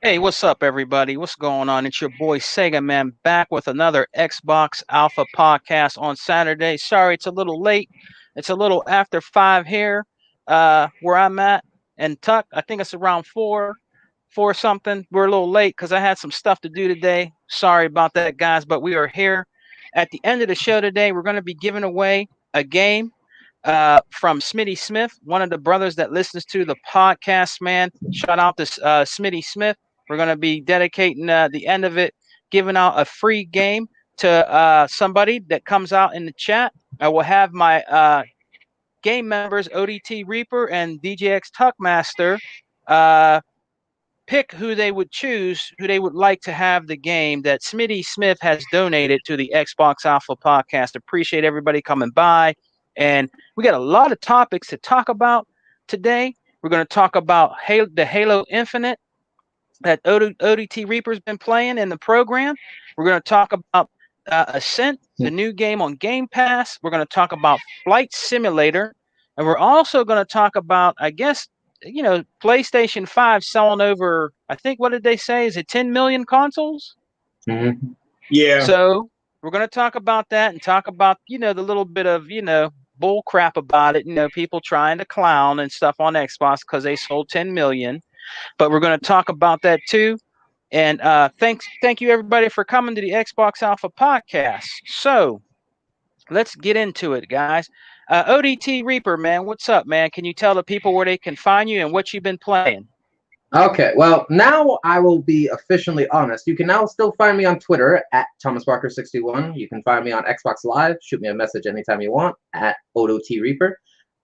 Hey, what's up, everybody? What's going on? It's your boy Sega Man back with another Xbox Alpha podcast on Saturday. Sorry, it's a little late. It's a little after 5 here, where I'm at. And Tuck, I think it's around 4 something. We're a little late because I had some stuff to do today. Sorry about that, guys, but we are here. At the end of the show today, we're going to be giving away a game from Smitty Smith, one of the brothers that listens to the podcast, man. Shout out to Smitty Smith. We're going to be dedicating the end of it, giving out a free game to somebody that comes out in the chat. I will have my game members, ODT Reaper and DJX Tuckmaster, pick who they would choose, who they would like to have the game that Smitty Smith has donated to the Xbox Alpha podcast. Appreciate everybody coming by. And we got a lot of topics to talk about today. We're going to talk about the Halo Infinite that ODT Reaper's been playing in the program. We're going to talk about Ascent, the new game on Game Pass. We're going to talk about Flight Simulator. And we're also going to talk about, I guess, PlayStation 5 selling over, I think, what did they say? Is it 10 million consoles? Mm-hmm. Yeah. So we're going to talk about that and talk about, the little bit of, bull crap about it. People trying to clown and stuff on Xbox because they sold 10 million. But we're going to talk about that too. And thank you everybody for coming to the Xbox Alpha podcast. So let's get into it, guys. ODT Reaper, man, what's up, man? Can you tell the people where they can find you and what you've been playing? Okay, well, now I will be officially honest. You can now still find me on Twitter at ThomasBarker61. You can find me on Xbox Live. Shoot me a message anytime you want at ODT Reaper.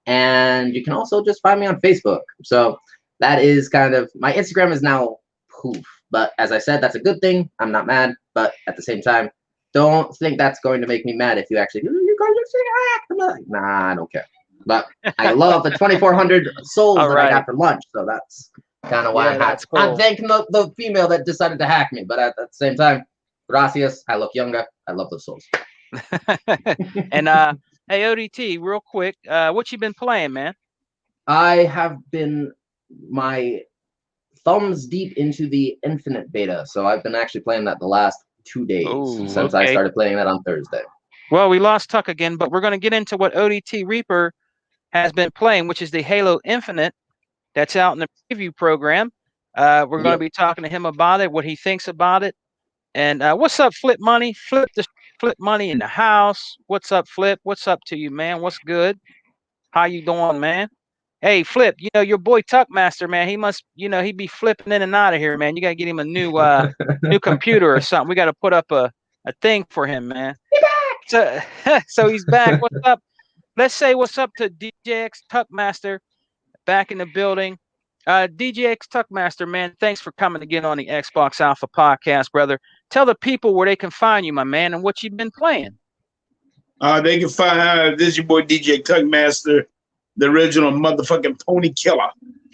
And you can also just find me on Facebook. So that is kind of, my Instagram is now poof. But as I said, that's a good thing. I'm not mad. But at the same time, don't think that's going to make me mad if you actually, you guys are saying hack. I'm like, nah, I don't care. But I love the 2,400 souls that I got for lunch. So that's kind of why I'm thanking the female that decided to hack me. But at the same time, gracias. I look younger. I love those souls. And hey, ODT, real quick, what you been playing, man? I have been my thumbs deep into the Infinite beta, so I've been actually playing that the last 2 days since I started playing that on Thursday. Well, we lost Tuck again, but we're going to get into what ODT Reaper has been playing, which is the Halo Infinite that's out in the preview program. We're going to be talking to him about it, what he thinks about it. And what's up, Flip Money? Flip Money in the house. What's up, Flip? What's up to you, man? What's good? How you doing, man? Hey, Flip, your boy Tuckmaster, man, he must, he be flipping in and out of here, man. You got to get him a new new computer or something. We got to put up a thing for him, man. He's back. So he's back. What's up? Let's say what's up to DJX Tuckmaster back in the building. DJX Tuckmaster, man, thanks for coming again on the Xbox Alpha podcast, brother. Tell the people where they can find you, my man, and what you've been playing. They can find this is your boy DJ Tuckmaster, the original motherfucking pony killer.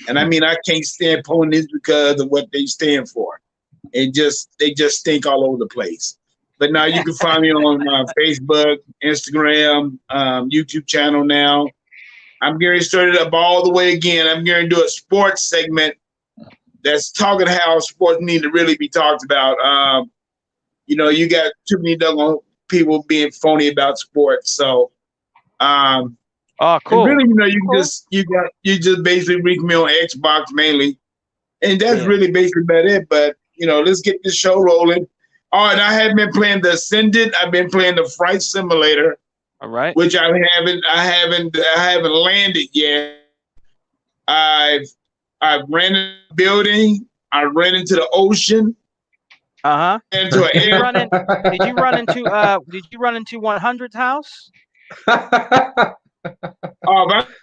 And I mean, I can't stand ponies because of what they stand for. They just stink all over the place. But now you can find me on Facebook, Instagram, YouTube channel now. I'm getting started up all the way again. I'm going to do a sports segment that's talking how sports need to really be talked about. You got too many people being phony about sports. So, cool. Really, you just basically reach me on Xbox mainly, and that's really basically about it. But let's get this show rolling. All right, I have been playing the Ascendant. I've been playing the Flight Simulator. All right. Which I haven't landed yet. I've ran in a building. I ran into the ocean. Into an air. Did you run into 100's house? If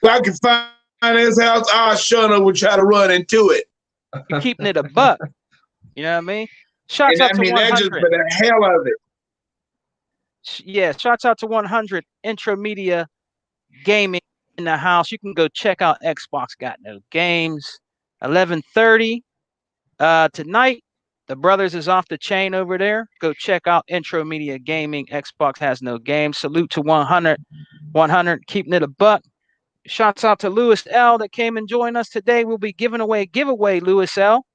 I can find his house, I'll sure enough will try to run into it. You're keeping it a buck. You know what I mean? Shouts out to 100. That's just for the hell of it. Yeah, shouts out to 100 Intro Media Gaming in the house. You can go check out Xbox Got No Games. 11:30 tonight. The brothers is off the chain over there. Go check out Intro Media Gaming. Xbox Has No Games. Salute to 100. 100 keeping it a buck. Shouts out to Lewis L that came and joined us today. We'll be giving away a giveaway, Lewis L.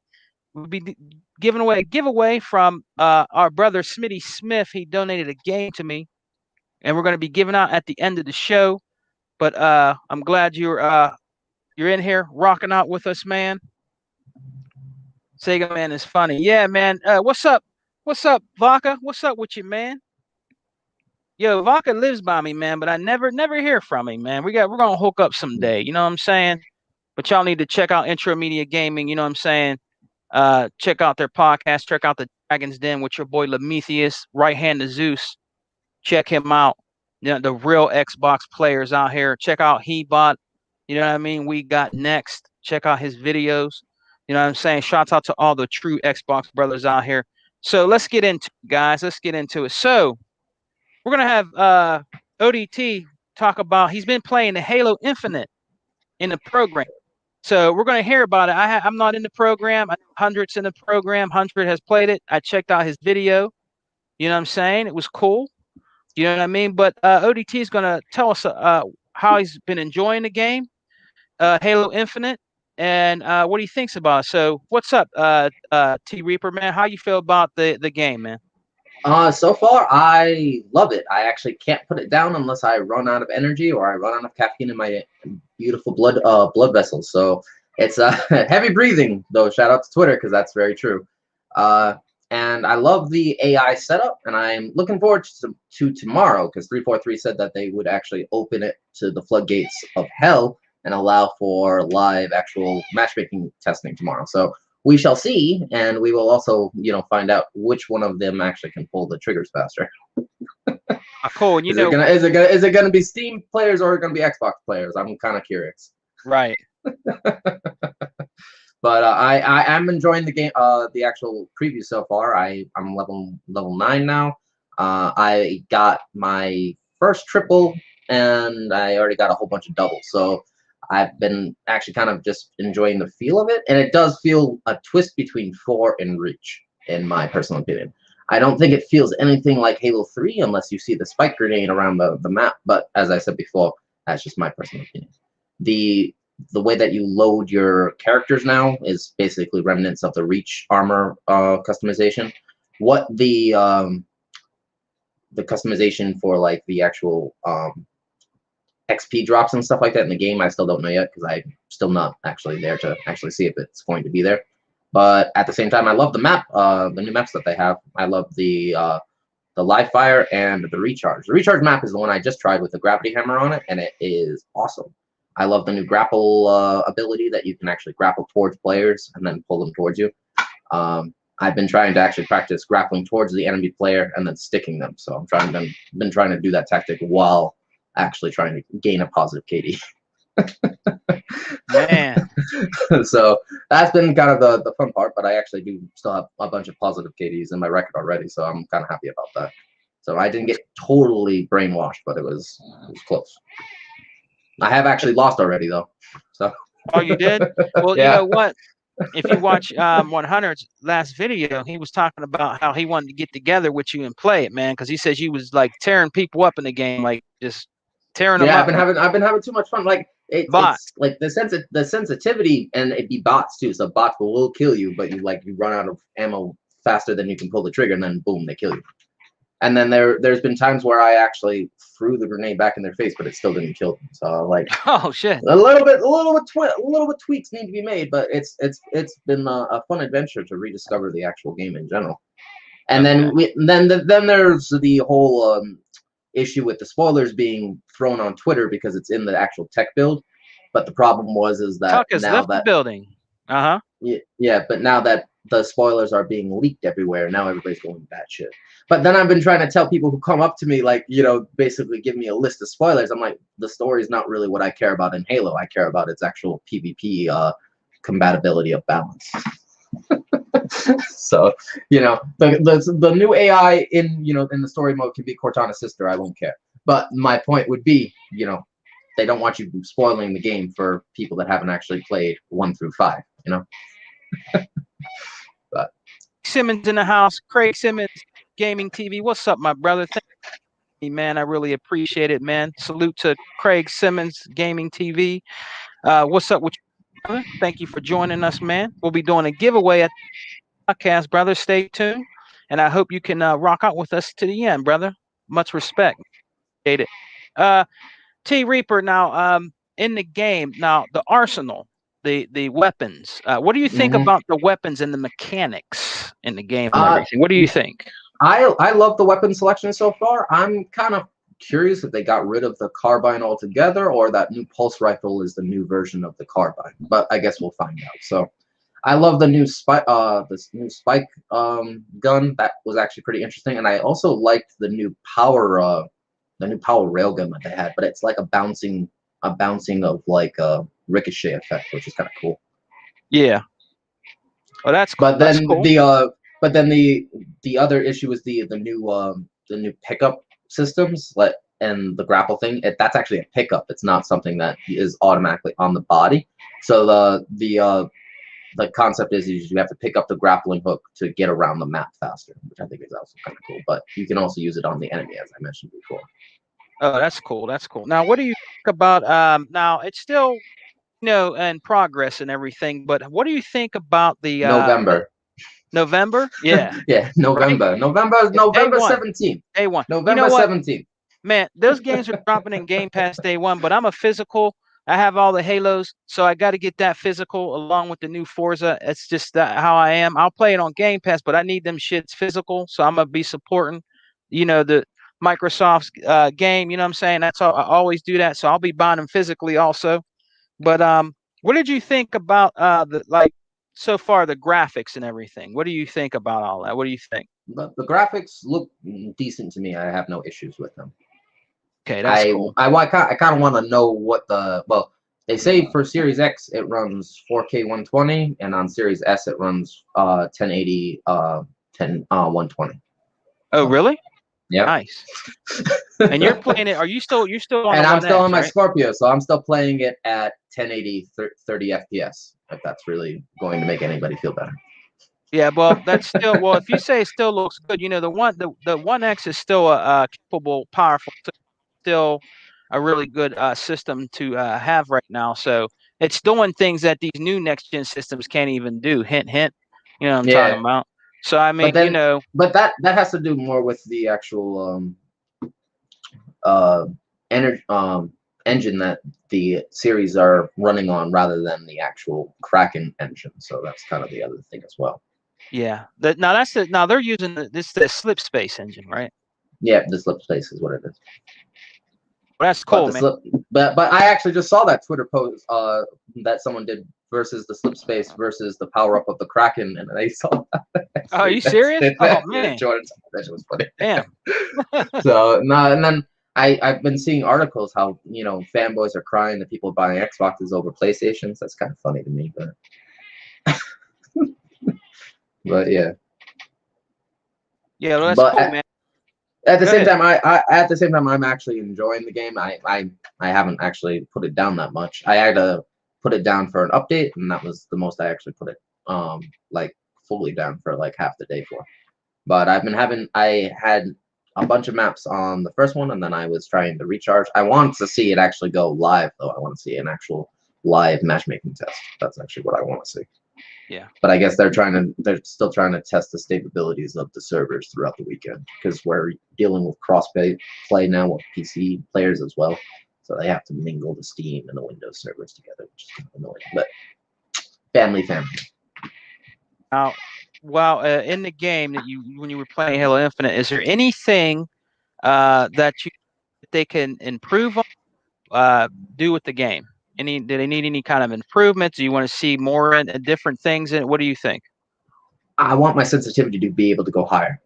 we'll be giving away a giveaway from our brother Smitty Smith. He donated a game to me, and we're going to be giving out at the end of the show. But I'm glad you're in here rocking out with us, man. Sega Man is funny. Yeah, man. What's up? What's up, Vodka? What's up with you, man? Yo, Vodka lives by me, man, but I never hear from him, man. We're gonna hook up someday. You know what I'm saying? But y'all need to check out Intro Media Gaming. You know what I'm saying? Check out their podcast. Check out the Dragon's Den with your boy Lemetheus, right hand to Zeus. Check him out. You know, the real Xbox players out here. Check out Hebot. You know what I mean? We got next. Check out his videos. You know what I'm saying? Shouts out to all the true Xbox brothers out here. So let's get into it, guys. Let's get into it. So we're gonna have ODT talk about. He's been playing the Halo Infinite in the program. So we're gonna hear about it. I'm not in the program. Hundred's in the program. 100 has played it. I checked out his video. You know what I'm saying? It was cool. You know what I mean? But ODT is gonna tell us how he's been enjoying the game, Halo Infinite, and what he thinks about it. So what's up, T Reaper, man? How you feel about the game, man? So far, I love it. I actually can't put it down unless I run out of energy or I run out of caffeine in my beautiful blood vessels. So it's heavy breathing, though. Shout out to Twitter, because that's very true. And I love the AI setup, and I'm looking forward to tomorrow, because 343 said that they would actually open it to the floodgates of hell and allow for live actual matchmaking testing tomorrow. So we shall see, and we will also, find out which one of them actually can pull the triggers faster. Cool. And is it gonna be Steam players or going to be Xbox players? I'm kind of curious. Right. But I'm enjoying the game, the actual preview so far. I'm level 9 now. I got my first triple, and I already got a whole bunch of doubles. So I've been actually kind of just enjoying the feel of it, and it does feel a twist between 4 and Reach, in my personal opinion. I don't think it feels anything like Halo 3 unless you see the spike grenade around the map, but as I said before, that's just my personal opinion. The way that you load your characters now is basically remnants of the Reach armor customization. What the customization for like the actual XP drops and stuff like that in the game, I still don't know yet, because I'm still not actually there to actually see if it's going to be there. But at the same time, I love the map, the new maps that they have. I love the live fire and the recharge. The recharge map is the one I just tried with the gravity hammer on it, and it is awesome. I love the new grapple ability that you can actually grapple towards players and then pull them towards you. I've been trying to actually practice grappling towards the enemy player and then sticking them. So been trying to do that tactic while actually trying to gain a positive KD. Man. So that's been kind of the fun part, but I actually do still have a bunch of positive KDs in my record already, so I'm kind of happy about that. So I didn't get totally brainwashed, but it was close. I have actually lost already, though. So. Oh, you did? Well, yeah. You know what? If you watch 100's last video, he was talking about how he wanted to get together with you and play it, man, because he says you was like tearing people up in the game, like just tearing them up. I've been having too much fun. Like it's like the sensitivity, and it be bots too. So bots will kill you, but you run out of ammo faster than you can pull the trigger, and then boom, they kill you. And then there's been times where I actually threw the grenade back in their face, but it still didn't kill them. So like, oh shit, a little bit tweaks need to be made, but it's been a fun adventure to rediscover the actual game in general. And then there's the whole issue with the spoilers being thrown on Twitter because it's in the actual tech build. But the problem is that Tuck has left the building. Yeah, but now that the spoilers are being leaked everywhere, now everybody's going batshit. But then I've been trying to tell people who come up to me, like, basically give me a list of spoilers. I'm like, the story is not really what I care about in Halo. I care about its actual PvP compatibility of balance. So, the new AI in the story mode can be Cortana's sister. I won't care. But my point would be, they don't want you spoiling the game for people that haven't actually played 1 through 5. But Simmons in the house, Craig Simmons, Gaming TV. What's up, my brother? Thank you, man. I really appreciate it, man. Salute to Craig Simmons, Gaming TV. What's up with you? brother. Thank you for joining us, man. We'll be doing a giveaway at the podcast, brother. Stay tuned, and I hope you can rock out with us to the end, brother. Much respect. Appreciate it. T Reaper. Now, in the game, now the arsenal, the weapons. What do you think Mhm. about the weapons and the mechanics in the game and everything? What do you think? I love the weapon selection so far. I'm kind of curious if they got rid of the carbine altogether or that new pulse rifle is the new version of the carbine. But I guess we'll find out. So I love the new spike gun. That was actually pretty interesting. And I also liked the new power railgun that they had, but it's like a bouncing of like a ricochet effect, which is kind of cool. Yeah. Oh, that's cool. But then That's cool. the other issue is the new pickup systems, and the grapple thing. That's actually a pickup. It's not something that is automatically on the body. So the concept is you have to pick up the grappling hook to get around the map faster, which I think is also kind of cool. But you can also use it on the enemy, as I mentioned before. Oh, that's cool. That's cool. Now, what do you think about now it's still in progress and everything, but what do you think about the November. November? Yeah. Yeah, November. Right? November Day one. 17th. Day one. You November know what? 17th. Man, those games are dropping in Game Pass day one, but I'm a physical. I have all the Halos, so I got to get that physical along with the new Forza. It's just how I am. I'll play it on Game Pass, but I need them shits physical, so I'm gonna be supporting, the Microsoft's game. You know what I'm saying? That's all. I always do that, so I'll be buying them physically also. But what did you think about so far the graphics and everything? What do you think about all that? What do you think? The graphics look decent to me. I have no issues with them. Okay, that's cool. I kind of want to know what they say for Series X it runs 4K 120, and on Series S it runs 1080 120. Oh, really? Yeah. Nice. And you're playing it. You're still on And the I'm One still X, on my right? Scorpio, so I'm still playing it at 1080 30 FPS. If that's really going to make anybody feel better. Yeah, well, that's still if you say it still looks good, the One X is still a capable, powerful, still a really good system to have right now. So it's doing things that these new next gen systems can't even do. Hint, hint. You know what I'm talking about. So I mean, but that has to do more with the actual energy engine that the series are running on rather than the actual Kraken engine. So that's kind of the other thing as well. Yeah. Now they're using the Slip Space engine, right? Yeah, the Slip Space is what it is. Well, that's cool, man. But I actually just saw that Twitter post that someone did versus the Slip Space versus the power up of the Kraken, and I saw that. Oh, are you serious? Oh man, Jordan, that was funny. Damn. So no, and then I've been seeing articles how fanboys are crying that people are buying Xboxes over PlayStations. That's kind of funny to me, but but yeah. Yeah, well, that's cool, man. At the same time, I'm actually enjoying the game. I haven't actually put it down that much. I had to put it down for an update, and that was the most I actually put it like fully down for like half the day for. But I had a bunch of maps on the first one, and then I was trying to recharge. I want to see it actually go live, though. I want to see an actual live matchmaking test. That's actually what I want to see. Yeah. But I guess they're still trying to test the stabilities of the servers throughout the weekend because we're dealing with cross-play now with PC players as well. So they have to mingle the Steam and the Windows servers together, which is kind of annoying. But family. Now, in the game that when you were playing Halo Infinite, is there anything that they can improve on, do with the game? Do they need any kind of improvements? Do you want to see more and different things in it? What do you think? I want my sensitivity to be able to go higher.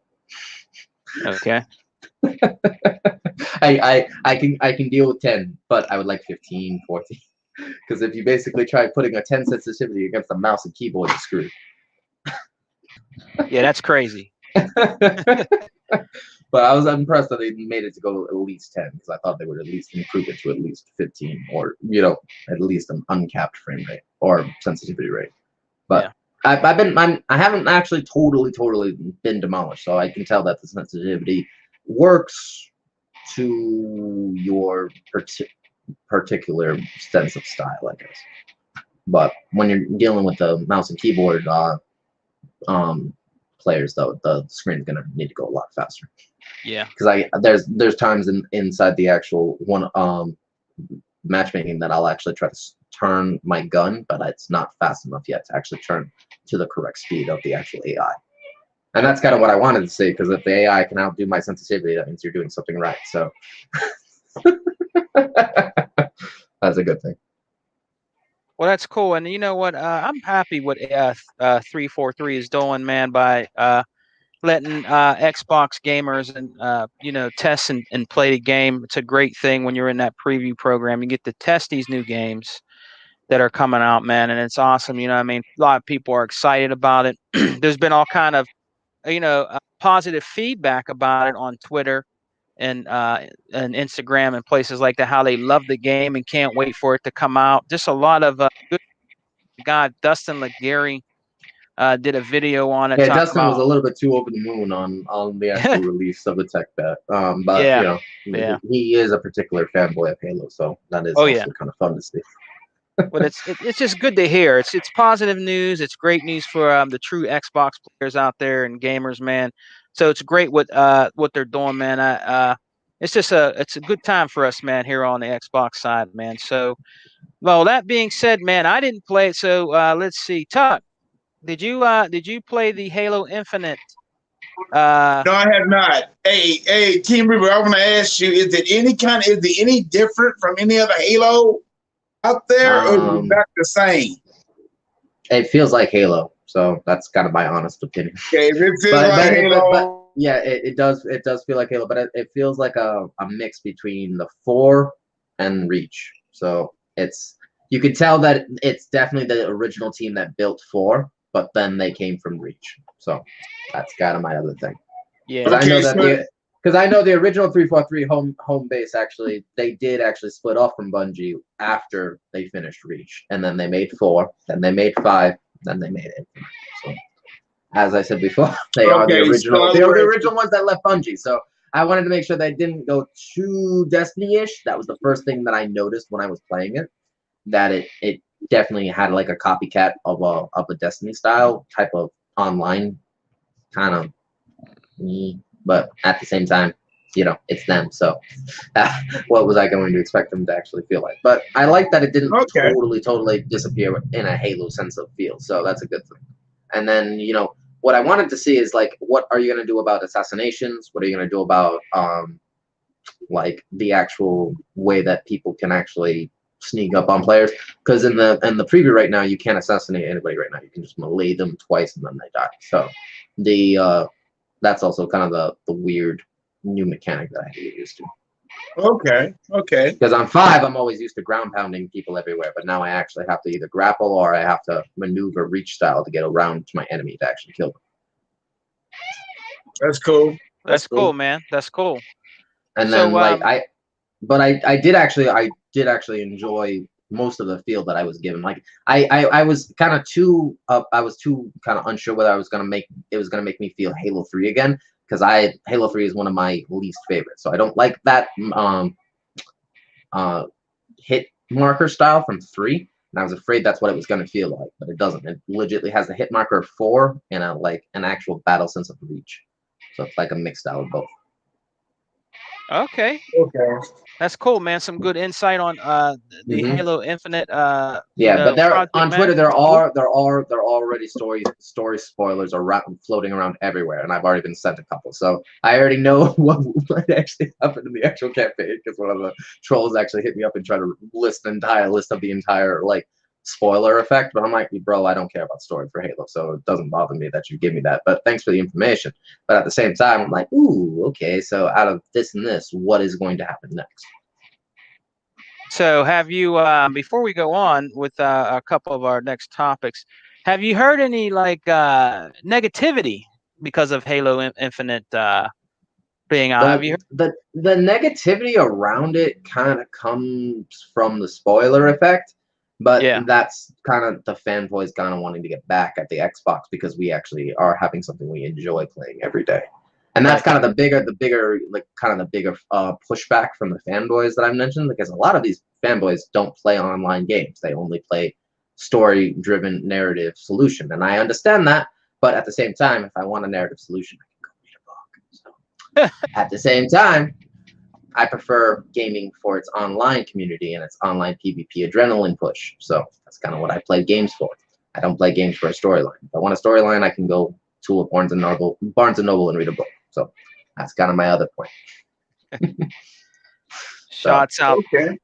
Okay. I can deal with 10, but I would like 15, 14. Because if you basically try putting a 10 sensitivity against a mouse and keyboard, you're screwed. Yeah, that's crazy. But I was impressed that they made it to go at least 10 because I thought they would at least improve it to at least 15 or at least an uncapped frame rate or sensitivity rate. But yeah. I haven't actually totally been demolished, so I can tell that the sensitivity works to your particular sense of style, I guess. But when you're dealing with the mouse and keyboard players, though, the screen's gonna need to go a lot faster. Yeah. Because there's times inside the actual one matchmaking that I'll actually try to turn my gun, but it's not fast enough yet to actually turn to the correct speed of the actual AI. And that's kind of what I wanted to see, because if the AI can outdo my sensitivity, that means you're doing something right. So that's a good thing. Well, that's cool. And you know what? I'm happy what 343 is doing, man, by letting Xbox gamers and test and play the game. It's a great thing when you're in that preview program. You get to test these new games that are coming out, man, and it's awesome. You know what I mean? A lot of people are excited about it. There's been all kind of positive feedback about it on Twitter and Instagram and places like that, how they love the game and can't wait for it to come out. Just a lot of good guy, Dustin Legary, did a video on it. Yeah, Dustin was a little bit too over the moon on the actual release of the tech bet. But Yeah. he is a particular fanboy of Halo, so that is kind of fun to see. But it's just good to hear. It's positive news. It's great news for the true Xbox players out there and gamers, man. So it's great what they're doing, man. It's a good time for us, man, here on the Xbox side, man. So, well, that being said, man, I didn't play it. So let's see, Tuck, did you play the Halo Infinite? No, I have not. Hey, Team Reaper, I want to ask you: is it any different from any other Halo out there, or is it back the same? It feels like Halo, so that's kind of my honest opinion. Okay, if it feels like Halo. But yeah, it does feel like Halo, but it feels like a mix between the 4 and Reach. So you could tell that it's definitely the original team that built 4, but then they came from Reach. So that's kind of my other thing. Yeah, because I know the original 343 home base they did split off from Bungie after they finished Reach, and then they made 4, then they made 5, then they made Infinite. So as I said before, they are the original. They are the original ones that left Bungie. So I wanted to make sure they didn't go too Destiny-ish. That was the first thing that I noticed when I was playing it. That it definitely had like a copycat of a Destiny style type of online kind of. But at the same time, it's them. So what was I going to expect them to actually feel like? But I like that it didn't totally disappear in a Halo sense of feel. So that's a good thing. And then, what I wanted to see is, like, what are you going to do about assassinations? What are you going to do about, like, the actual way that people can actually sneak up on players? Because in the preview right now, you can't assassinate anybody right now. You can just melee them twice and then they die. So that's also kind of the weird new mechanic that I have to get used to. Okay. Because on 5, I'm always used to ground pounding people everywhere, but now I actually have to either grapple or I have to maneuver Reach style to get around to my enemy to actually kill them. That's cool. That's cool, man. That's cool. And then I did actually enjoy most of the field that I was given. Like I was kind of too unsure whether it was gonna make me feel Halo 3 again, because Halo 3 is one of my least favorites. So I don't like that hit marker style from 3, and I was afraid that's what it was gonna feel like, but it doesn't. It legitimately has the hit marker of 4 and an actual battle sense of Reach. So it's like a mixed style of both. Okay. That's cool, man. Some good insight on the Halo Infinite. But there on Twitter there are already story spoilers floating around everywhere, and I've already been sent a couple. So I already know what actually happened in the actual campaign, because one of the trolls actually hit me up and tried to list the entire like spoiler effect. But I'm like, bro, I don't care about story for Halo, so it doesn't bother me that you give me that. But thanks for the information. But at the same time, I'm like, ooh, okay. So out of this and this, what is going to happen next? So have you, before we go on with a couple of our next topics, have you heard any like negativity because of Halo Infinite being out? Have you heard? The negativity around it kind of comes from the spoiler effect. But that's kind of the fanboys kind of wanting to get back at the Xbox, because we actually are having something we enjoy playing every day. And that's kind of the bigger pushback from the fanboys that I mentioned, because a lot of these fanboys don't play online games. They only play story-driven narrative solution, and I understand that. But at the same time, if I want a narrative solution, I can go read a book. So at the same time, I prefer gaming for its online community and its online PvP adrenaline push. So that's kind of what I play games for. I don't play games for a storyline. If I want a storyline, I can go to a Barnes and Noble and read a book. So that's kind of my other point. Shots out. Okay.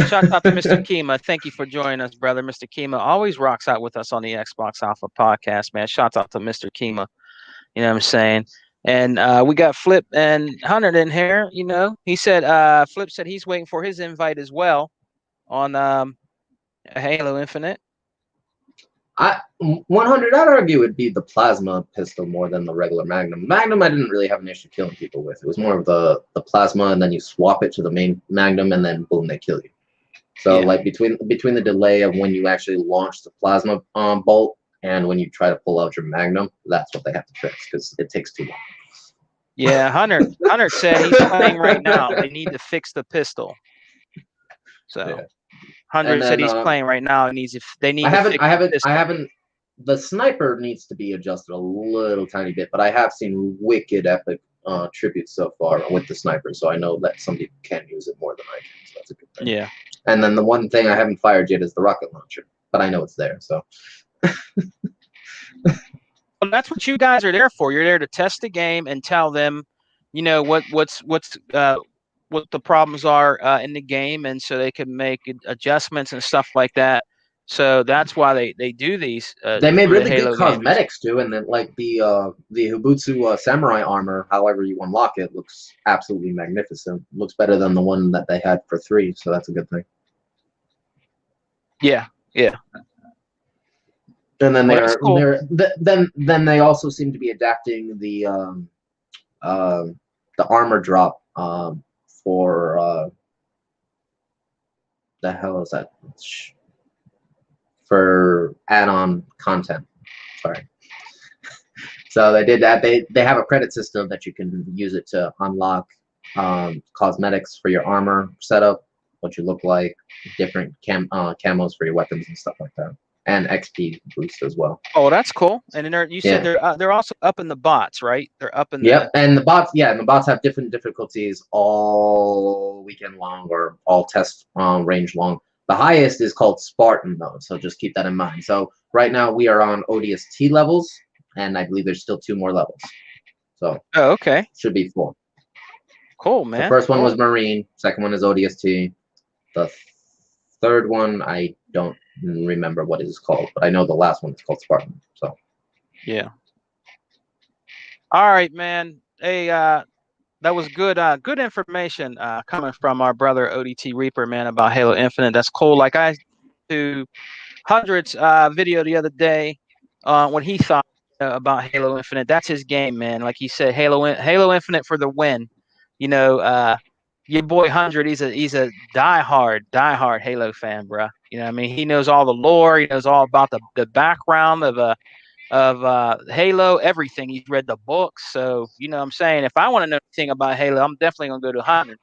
Shout out to Mr. Kima. Thank you for joining us, brother. Mr. Kima always rocks out with us on the Xbox Alpha podcast, man. Shout out to Mr. Kima. You know what I'm saying? And we got Flip and Hunter in here. You know, he said, Flip said he's waiting for his invite as well on Halo Infinite. 100, I'd argue, would be the plasma pistol more than the regular Magnum. Magnum, I didn't really have an issue killing people with. It was more of the plasma, and then you swap it to the main Magnum, and then boom, they kill you. So like between the delay of when you actually launch the plasma bolt and when you try to pull out your Magnum, that's what they have to fix because it takes too long. Yeah, Hunter said he's playing right now. They need to fix the pistol. So. Yeah. Hunter said he's playing right now and I haven't. The sniper needs to be adjusted a little tiny bit, but I have seen wicked epic tributes so far with the sniper, so I know that some people can use it more than I can. So that's a good thing. Yeah. And then the one thing I haven't fired yet is the rocket launcher, but I know it's there. So. Well, that's what you guys are there for. You're there to test the game and tell them, you know, what the problems are in the game, and so they can make adjustments and stuff like that. So that's why they do these. They made really good cosmetics too, and then like the Hubutsu samurai armor, however you unlock it, looks absolutely magnificent. Looks better than the one that they had for 3, so that's a good thing. Yeah. And then then they also seem to be adapting the armor drop for the hell is that? For add-on content. Sorry. So they did that. They have a credit system that you can use it to unlock cosmetics for your armor setup, what you look like, different camos for your weapons and stuff like that, and XP boost as well. Oh, that's cool. And then you said they're also up in the bots, right? They're up in and the bots. Yeah, and the bots have different difficulties all weekend long or all test range long. The highest is called Spartan though, so just keep that in mind. So right now we are on ODST levels, and I believe there's still 2 more levels. So okay, should be 4. Cool, man. The first one was Marine. Second one is ODST. The third one I don't remember what it is called, but I know the last one is called Spartan. So yeah. All right, man. Hey, that was good information coming from our brother ODT Reaper, man, about Halo Infinite. That's cool. Like I to Hundreds video the other day when he thought about Halo Infinite. That's his game, man. Like he said, Halo Infinite for the win. You know, your boy 100, he's a diehard Halo fan, bro. You know what I mean? He knows all the lore. He knows all about the background of Halo, everything. He's read the books. So, you know what I'm saying? If I want to know anything about Halo, I'm definitely going to go to 100.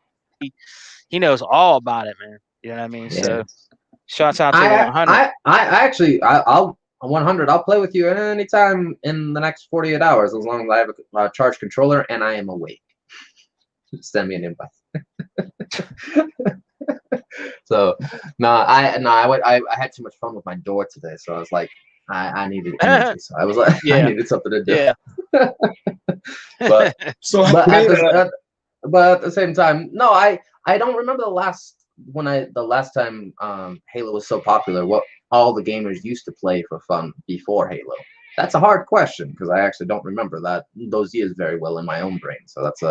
He knows all about it, man. You know what I mean? Yeah. So, shouts out to 100. I'll 100. I'll play with you anytime in the next 48 hours as long as I have a charged controller and I am awake. Send me an invite. So I had too much fun with my door today, so I was like, I needed energy, so I was like, I needed something to do. Yeah. but at the same time, no, I don't remember the last time Halo was so popular. What all the gamers used to play for fun before Halo. That's a hard question because I actually don't remember those years very well in my own brain. So that's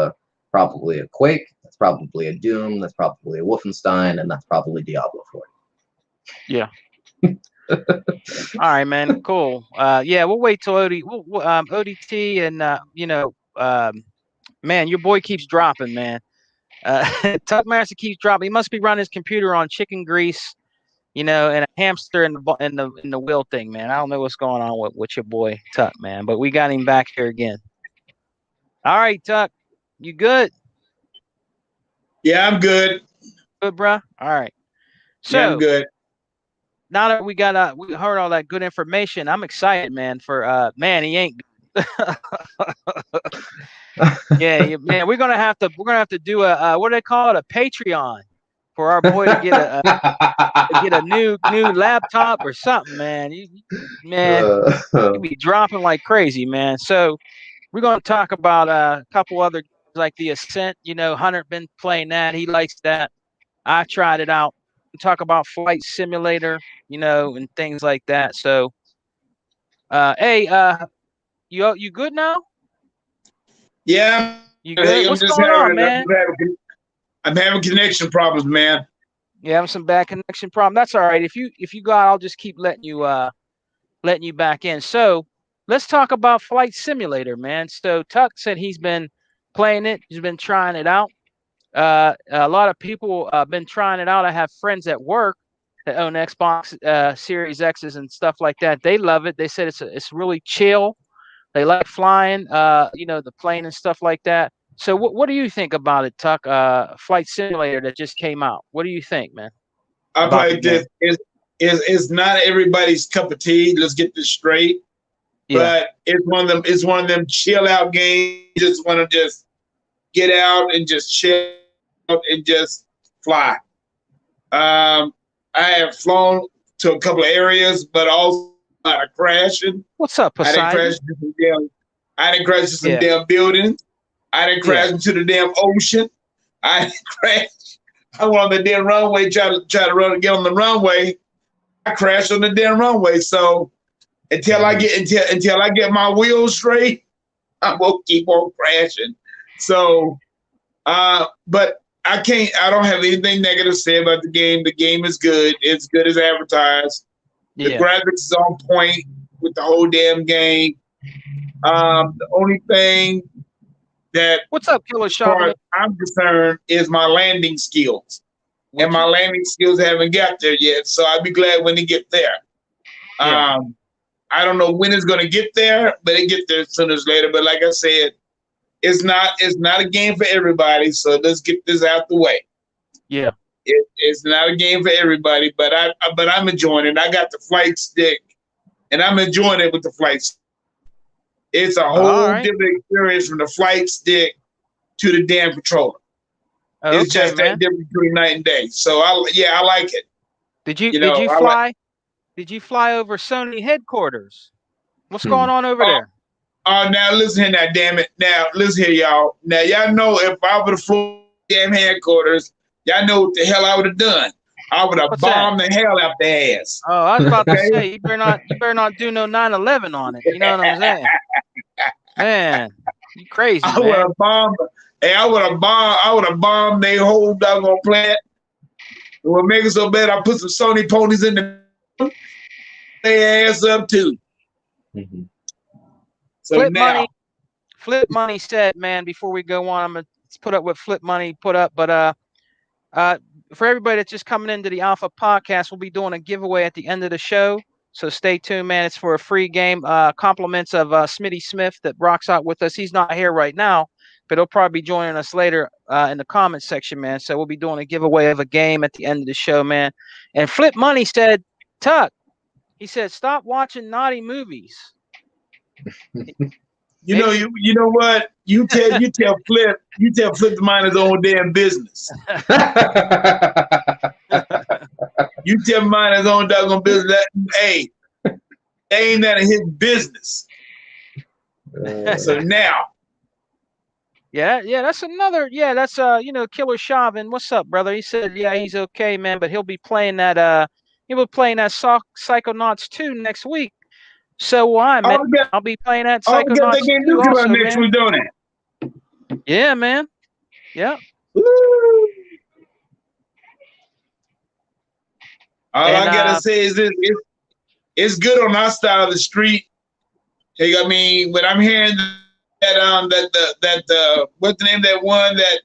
probably a Quake, that's probably a Doom, that's probably a Wolfenstein, and that's probably Diablo 4. Yeah. All right, man. Cool. Yeah, we'll wait till ODT and man, your boy keeps dropping, man. Tuckmaster keeps dropping. He must be running his computer on chicken grease, and a hamster in the wheel thing, man. I don't know what's going on with your boy Tuck, man. But we got him back here again. All right, Tuck. You good? Yeah, I'm good. Good, bro. All right. So yeah, I'm good. now that we heard all that good information, I'm excited, man. For man, he ain't. Yeah, man. We're gonna have to do a what do they call it, a Patreon, for our boy to get a new laptop or something, man. Man, you be dropping like crazy, man. So we're gonna talk about a couple other games like the Ascent. Hunter been playing that. He likes that. I tried it out. We talk about Flight Simulator, and things like that. So, hey, you good now? Yeah, You good? What's going on, man? I'm having connection problems, man. You having some bad connection problem? That's all right. If you got, I'll just keep letting you back in. So let's talk about Flight Simulator, man. So Tuck said he's been playing it. He's been trying it out. A lot of people been trying it out. I have friends at work that own Xbox Series X's and stuff like that. They love it. They said it's really chill. They like flying, the plane and stuff like that. So what do you think about it, Tuck? Flight Simulator that just came out. What do you think, man? I'm like this. It's not everybody's cup of tea. Let's get this straight. Yeah. But it's one of them chill out games. You just want to just get out and just chill out and just fly. I have flown to a couple of areas, but also crashing. What's up, Poseidon? I didn't crash into some damn buildings. I didn't crash into the damn ocean. I didn't crash. I went on the damn runway, try to get on the runway. I crashed on the damn runway. So until I get my wheels straight, I will keep on crashing. So, but I don't have anything negative to say about the game. The game is good. It's good as advertised. The graphics is on point with the whole damn game. The only thing that what's up, Killer Shaw? I'm concerned is my landing skills. And my landing skills haven't got there yet. So I'd be glad when they get there. Yeah. I don't know when it's gonna get there, but it get there sooner or later. But like I said, it's not a game for everybody. So let's get this out the way. Yeah. It's not a game for everybody, but I'm enjoying it. I got the flight stick, and I'm enjoying it with the flight stick. It's a whole different experience from the flight stick to the damn controller. Okay, it's just that difference between night and day. So I like it. Did you fly? Did you fly over Sony headquarters? What's going on over there? Now listen here, now damn it. Now listen here, y'all. Now y'all know if I would have flown damn headquarters, y'all know what the hell I would have done. I would have bombed the hell out their ass. Oh, I was about to say you better not do no 9/11 on it. You know what I'm saying? Man, you crazy. I would have bombed. Hey, I would have bombed their whole doggone plant. It would make it so bad I put some Sony ponies in their ass up too. Mm-hmm. So Flip Money said, man, before we go on, I'm gonna put up what Flip Money put up, but for everybody that's just coming into the Alpha Podcast, we'll be doing a giveaway at the end of the show. So stay tuned, man. It's for a free game. Compliments of Smitty Smith that rocks out with us. He's not here right now, but he'll probably be joining us later in the comments section, man. So we'll be doing a giveaway of a game at the end of the show, man. And Flip Money said, Tuck, he said, stop watching naughty movies. You know what? You tell Flip to mind his own damn business. You tell him mind his own doggone business. Hey, ain't none of his business. So now. Yeah, that's another. Yeah, that's Killer Shavin. What's up, brother? He said, yeah, he's okay, man, but he'll be playing that. Psychonauts 2 next week. So will I, man. I'll be playing that Psychonauts 2 also, next week, don't it? Yeah, man. Yeah. Woo. All I gotta say is this: it's good on our side of the street. Hey, I mean, when I'm hearing that what's the name of that one that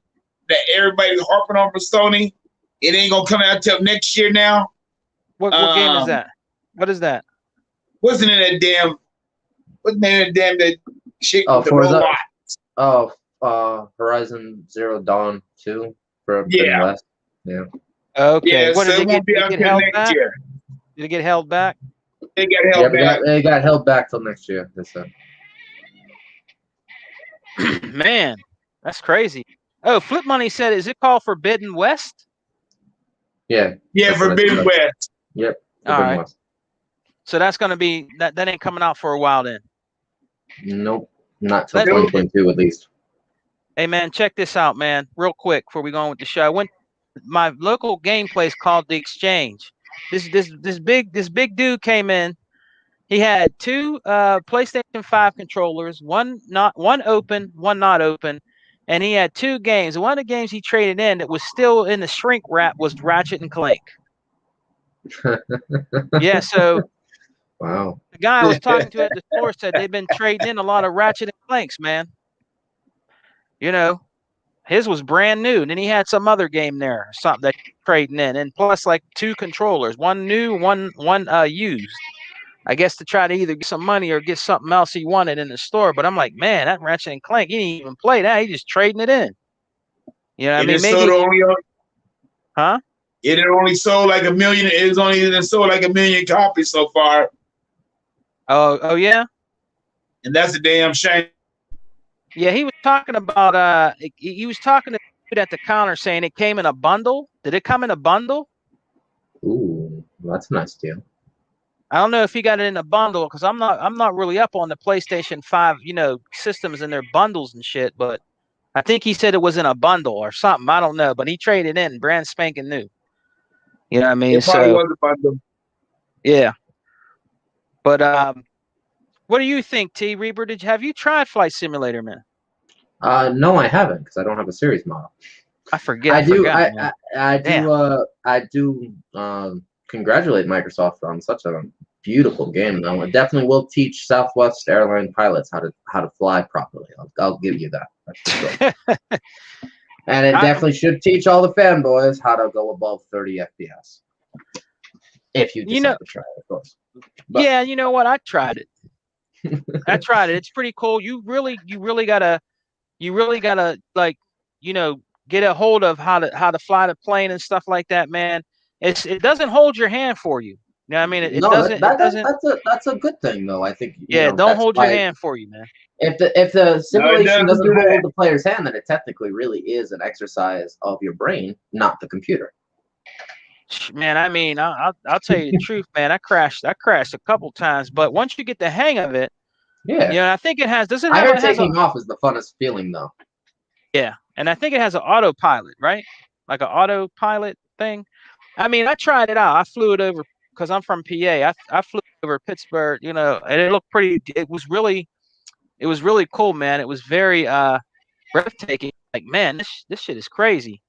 everybody's harping on for Sony, it ain't gonna come out till next year now. What game is that? What is that? What's the name of that damn? What's the name of that shit with the Forza? Horizon Zero Dawn 2 for West. Yeah. Okay. Yeah, so it won't be out till next year. Did it get held back? They got Yeah, held back. they got held back till next year. They said. Man, that's crazy. Oh, Flip Money said, is it called Forbidden West? Yeah. Yeah, That's what I Forbidden said. West. Yep. All Forbidden right. West. So that's gonna be that ain't coming out for a while then. Nope. Not till Let- 2022 at least. Hey man, check this out, man, real quick before we go on with the show. I went my local game place called The Exchange. This big dude came in. He had two PlayStation 5 controllers, one open, one not open, and he had two games. One of the games he traded in that was still in the shrink wrap was Ratchet and Clank. Yeah, so Wow. the guy I was talking to at the store said they've been trading in a lot of Ratchet and Clanks, man. You know, his was brand new. Then he had some other game there, something that he's trading in, and plus like two controllers, one new, one used. I guess to try to either get some money or get something else he wanted in the store. But I'm like, man, that Ratchet and Clank, he didn't even play that. He just trading it in. You know, what I mean, maybe, huh? It had only sold like 1 million. It was only sold like 1 million copies so far, Oh yeah, and that's a damn shame. yeah. He was talking about he was talking to the dude at the counter saying it came in a bundle. Did it come in a bundle? Ooh, that's a nice deal. I don't know if he got it in a bundle because I'm not really up on the PlayStation 5, systems and their bundles and shit, but I think he said it was in a bundle or something. I don't know, but he traded in brand spanking new. You know what I mean? It probably So was a bundle. yeah. But what do you think, T. Reaper? Have you tried Flight Simulator, man? No, I haven't because I don't have a series model. I forget. I do. Forgot, man. I do. Congratulate Microsoft on such a beautiful game. Though it definitely will teach Southwest airline pilots how to fly properly. I'll give you that. That's for sure. And it definitely should teach all the fanboys how to go above 30 FPS. If you decide to try it, of course. But, yeah, you know what? I tried it. I tried it. It's pretty cool. You really gotta like, get a hold of how to fly the plane and stuff like that, man. It doesn't hold your hand for you. You know what I mean? It doesn't. That's a good thing, though. I think. Don't hold your hand for you, man. If the simulation doesn't hold the player's hand, then it technically really is an exercise of your brain, not the computer. Man, I mean, I'll tell you the truth, man. I crashed a couple times, but once you get the hang of it, yeah. I think it has. Does it I have? heard taking off is the funnest feeling, though. Yeah, and I think it has an autopilot, right? Like an autopilot thing. I mean, I tried it out. I flew it over because I'm from PA. I flew over Pittsburgh, and it looked pretty. It was really cool, man. It was very breathtaking. Like, man, this shit is crazy.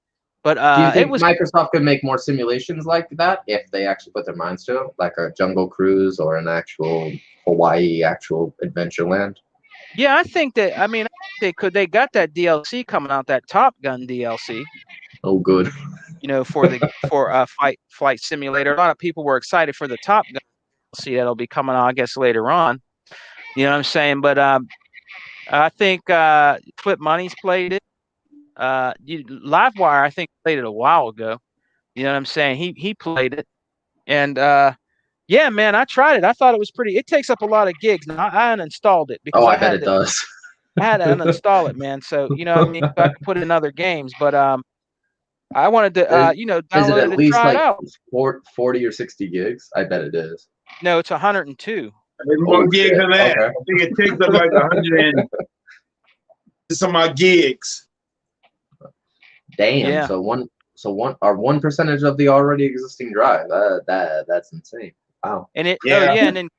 But do you think Microsoft could make more simulations like that if they actually put their minds to it, like a Jungle Cruise or an actual Hawaii actual Adventureland? Yeah, I think that. I mean, they could. They got that DLC coming out, that Top Gun DLC. Oh, good. For Flight Simulator. A lot of people were excited for the Top Gun DLC that'll be coming out, I guess, later on. You know what I'm saying? But I think Flip Money's played it. Livewire, I think, played it a while ago. You know what I'm saying? He played it, and yeah, man, I tried it. I thought it was pretty. It takes up a lot of gigs. Now I uninstalled it because I bet it does. I had to uninstall it, man. So what I mean, I could put it in other games, but I wanted to download it and try it out. 40 or 60 gigs? I bet it is. No, it's 102. There's more gigs than that. Okay. I think it takes up like 100 and some odd gigs. Damn. Yeah. So one percentage of the already existing drive. That's insane. Wow. And and then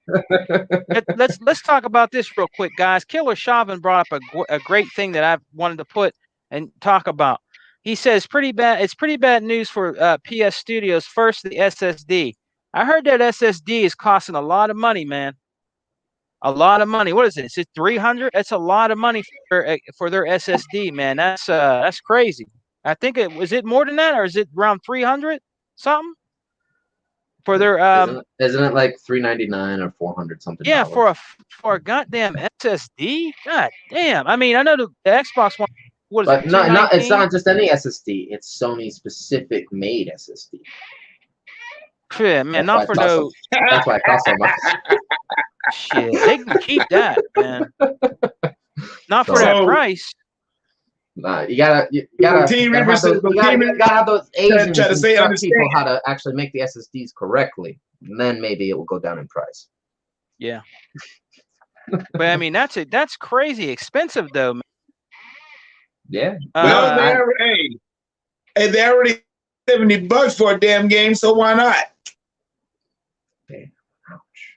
let's talk about this real quick, guys. Killer Chauvin brought up a great thing that I wanted to put and talk about. He says it's pretty bad news for PS Studios. First, the SSD. I heard that SSD is costing a lot of money, man. A lot of money. What is it? Is it $300? That's a lot of money for their SSD, man. That's crazy. I think is it more than that, or is it around 300 something for their Isn't it like $399 or $400 something? Yeah, for a goddamn SSD. God damn. I mean, I know the Xbox One. What is it? It's not just any SSD. It's Sony specific made SSD. Yeah, man, not for no That's why it costs so much. shit. They can keep that, man. Not for So- that price. Nah, you gotta have those Asians try to say instruct people understand. how to actually make the SSDs correctly, and then maybe it will go down in price. Yeah. But I mean, that's crazy expensive though, man. Yeah. Well, Uh, they already $70 for a damn game, so why not? Ouch.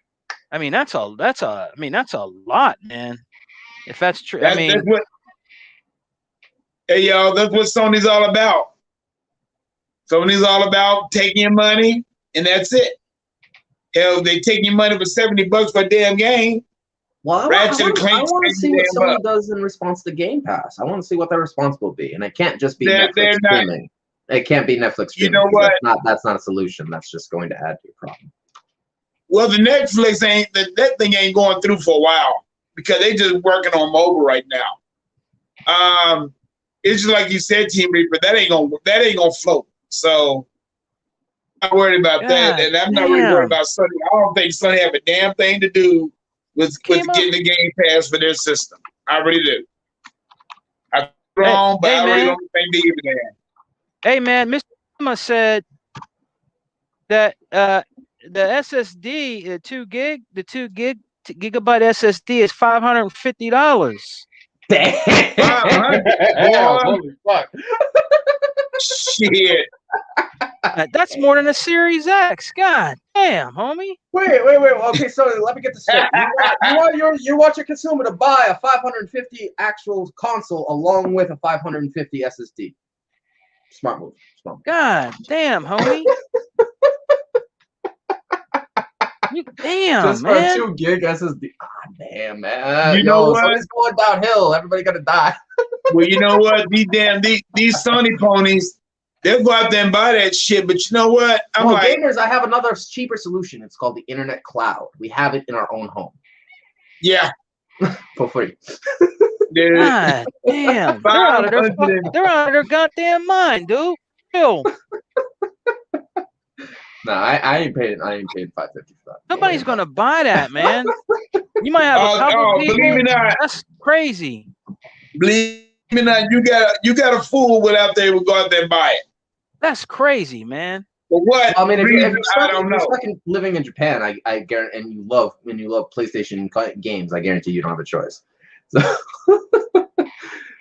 I mean, that's a lot, man. If that's true, That's what. Hey, y'all, that's what Sony's all about. Sony's all about taking your money, and that's it. Hell, they take your money for $70 for a damn game. Well, I Ratchet and want Clank to see what damn Sony up. does in response to Game Pass. I want to see what their response will be, and it can't just be They're Netflix not- streaming. It can't be Netflix You streaming. know 'cause what? That's not a solution. That's just going to add to your problem. Well, the Netflix that thing ain't going through for a while because they just working on mobile right now. It's just like you said, Team Reaper, that ain't gonna float. So I'm not worried about that, and I'm not really damn. worried about Sony. I don't think Sony have a damn thing to do with Came up- getting the Game Pass for their system. I really do. I'm wrong, but hey, I really man. don't think they give a damn. Hey, man, Mr. Emma said that the SSD, the 2 gigabyte SSD is $550. Damn! Holy fuck! Shit. That's more than a Series X. God damn, homie. Wait. Okay, so let me get this straight. You want your consumer to buy a 550 actual console along with a 550 SSD. Smart move. God damn, homie. Damn, Just for man. 2 gig SSD. Ah, damn, man. You know what? So it's going downhill. Everybody gonna die. Well, you know what? These Sony ponies, they'll go out there and buy that shit. But you know what? I'm Well, like, gamers, I have another cheaper solution. It's called the Internet Cloud. We have it in our own home yeah, for free. dude. God damn. They're out of their goddamn mind, dude. Chill. No, I ain't paying. I ain't paying $550 for that. Nobody's gonna buy that, man. You might have a couple people. believe me not, That's crazy. believe me not, you got a fool without they would go out there and buy it. That's crazy, man. For what I mean, if reason, you're I don't know. stuck living in Japan, I guarantee, and you love PlayStation games, I guarantee you don't have a choice.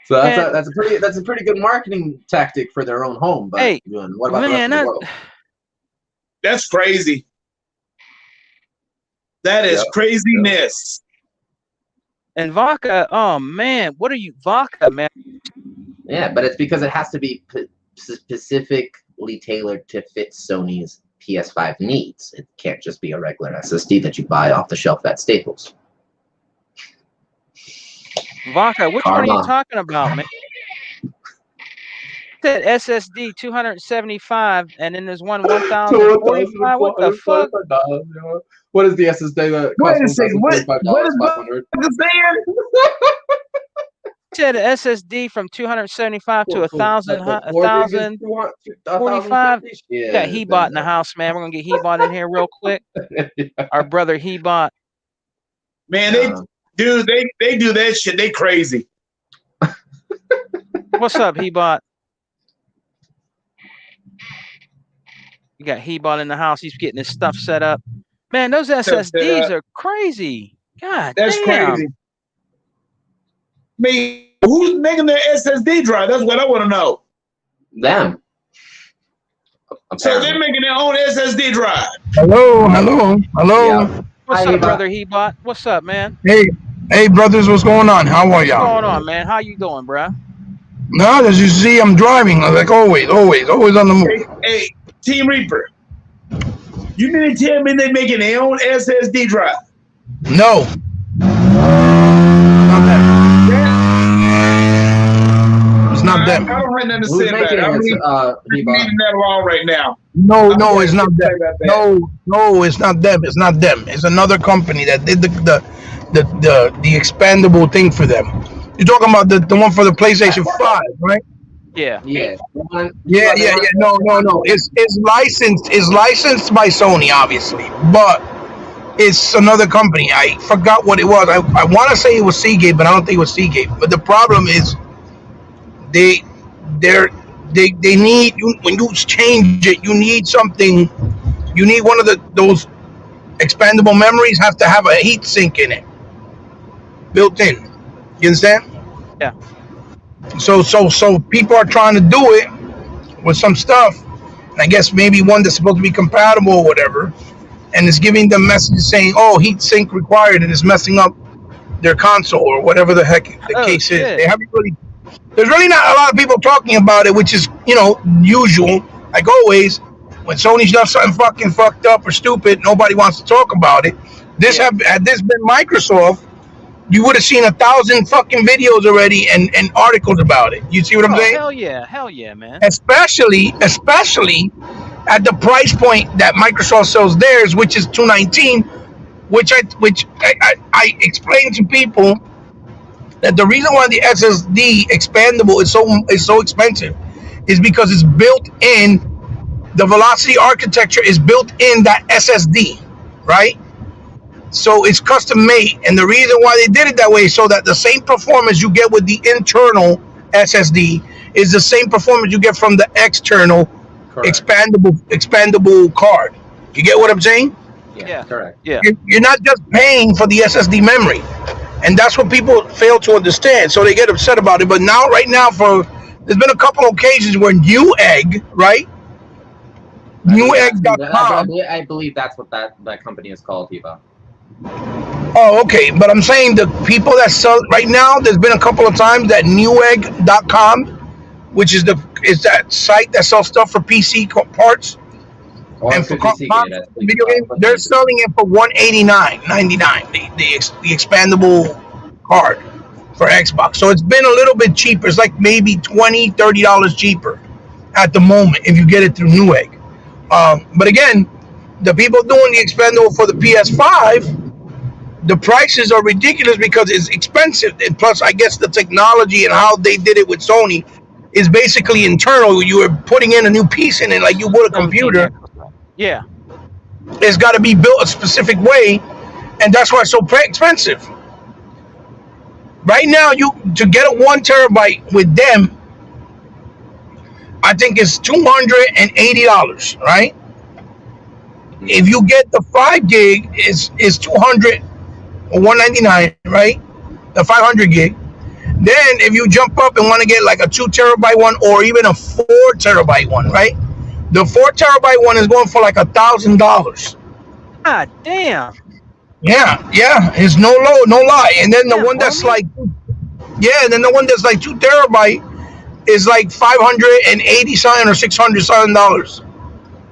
So, that's a pretty good marketing tactic for their own home. But Hey, what about man, the rest of the world? That's crazy. That is Yep. craziness. And vodka, oh man, what are you vodka, man? Yeah, but it's because it has to be specifically tailored to fit Sony's PS5 needs. It can't just be a regular SSD that you buy off the shelf at Staples. Vodka, which one are you Karma. talking about, man? That SSD 275, and then there's one 1045. What the fuck? What is the SSD that Wait a costs second, what $1,045, is $500? saying? Said an SSD from 275 to 1,045. Yeah, Got Hebot in the house, man. We're gonna get Hebot in here real quick. Our brother Hebot. Man, they do that shit. They crazy. What's up, Hebot? You got Hebot in the house. He's getting his stuff set up. Man, those SSDs are crazy. God That's damn. crazy. I mean, who's making their SSD drive? That's what I want to know. Them. So they're making their own SSD drive. Hello. Yeah. What's Hi, up, Hebot. brother Hebot? What's up, man? Hey, brothers, what's going on? How are What's y'all? going on, man? How you doing, bruh? No, as you see, I'm driving. Like always on the move. Hey, Team Reaper, you mean to tell me they're making their own SSD drive? No. It's not them. I don't have nothing to Who's say about making it. I'm it? leaving Hebot. that alone right now. No, it's not them. About that. No, it's not them. It's not them. It's another company that did the expandable thing for them. You're talking about the one for the PlayStation 5, right? Yeah. Yeah. Yeah. No. It's licensed. It's licensed by Sony, obviously, but it's another company. I forgot what it was. I want to say it was Seagate, but I don't think it was Seagate. But the problem is they they're they need you when you change it. You need something. You need one of those expandable memories have to have a heat sink in it, built in. You understand? Yeah. So people are trying to do it with some stuff, and I guess maybe one that's supposed to be compatible or whatever, and it's giving them messages saying, "Oh, heat sink required," and it's messing up their console or whatever the heck the case is. They haven't really. There's really not a lot of people talking about it, which is usual, like always. When Sony's done something fucking fucked up or stupid, nobody wants to talk about it. Had this been Microsoft, you would have seen 1,000 fucking videos already and articles about it. You see what I'm saying? Hell yeah, man. Especially at the price point that Microsoft sells theirs, which is $219, which I explained to people that the reason why the SSD expandable is so expensive is because it's built in. The Velocity architecture is built in that SSD, right? So it's custom made, and the reason why they did it that way is so that the same performance you get with the internal SSD is the same performance you get from the external expandable card. You get what I'm saying? Yeah, correct. Yeah. You're not just paying for the SSD memory, and that's what people fail to understand. So they get upset about it. But right now, there's been a couple occasions where Newegg, right? Newegg.com. I believe that's what that company is called, Eva. Oh, okay. But I'm saying the people that sell right now, there's been a couple of times that Newegg.com, which is that site that sells stuff for PC parts and for video games, they're selling it for $189.99. The expandable card for Xbox. So it's been a little bit cheaper. It's like maybe $20, $30 cheaper at the moment if you get it through Newegg. But again, the people doing the expandable for the PS5, the prices are ridiculous because it's expensive. And plus, I guess the technology and how they did it with Sony is basically internal. You are putting in a new piece in it like you would a computer. Yeah. It's got to be built a specific way, and that's why it's so expensive. Right now, to get a 1 terabyte with them, I think it's $280, right? If you get the 5 gig, it's $200 or $199, right? The 500 gig. Then if you jump up and want to get like a 2 terabyte one or even a 4 terabyte one, right? The 4 terabyte one is going for like $1,000. God damn. Yeah, it's no lie. And then the one that's like, then the one that's like 2 terabyte is like $580 something or $600 something.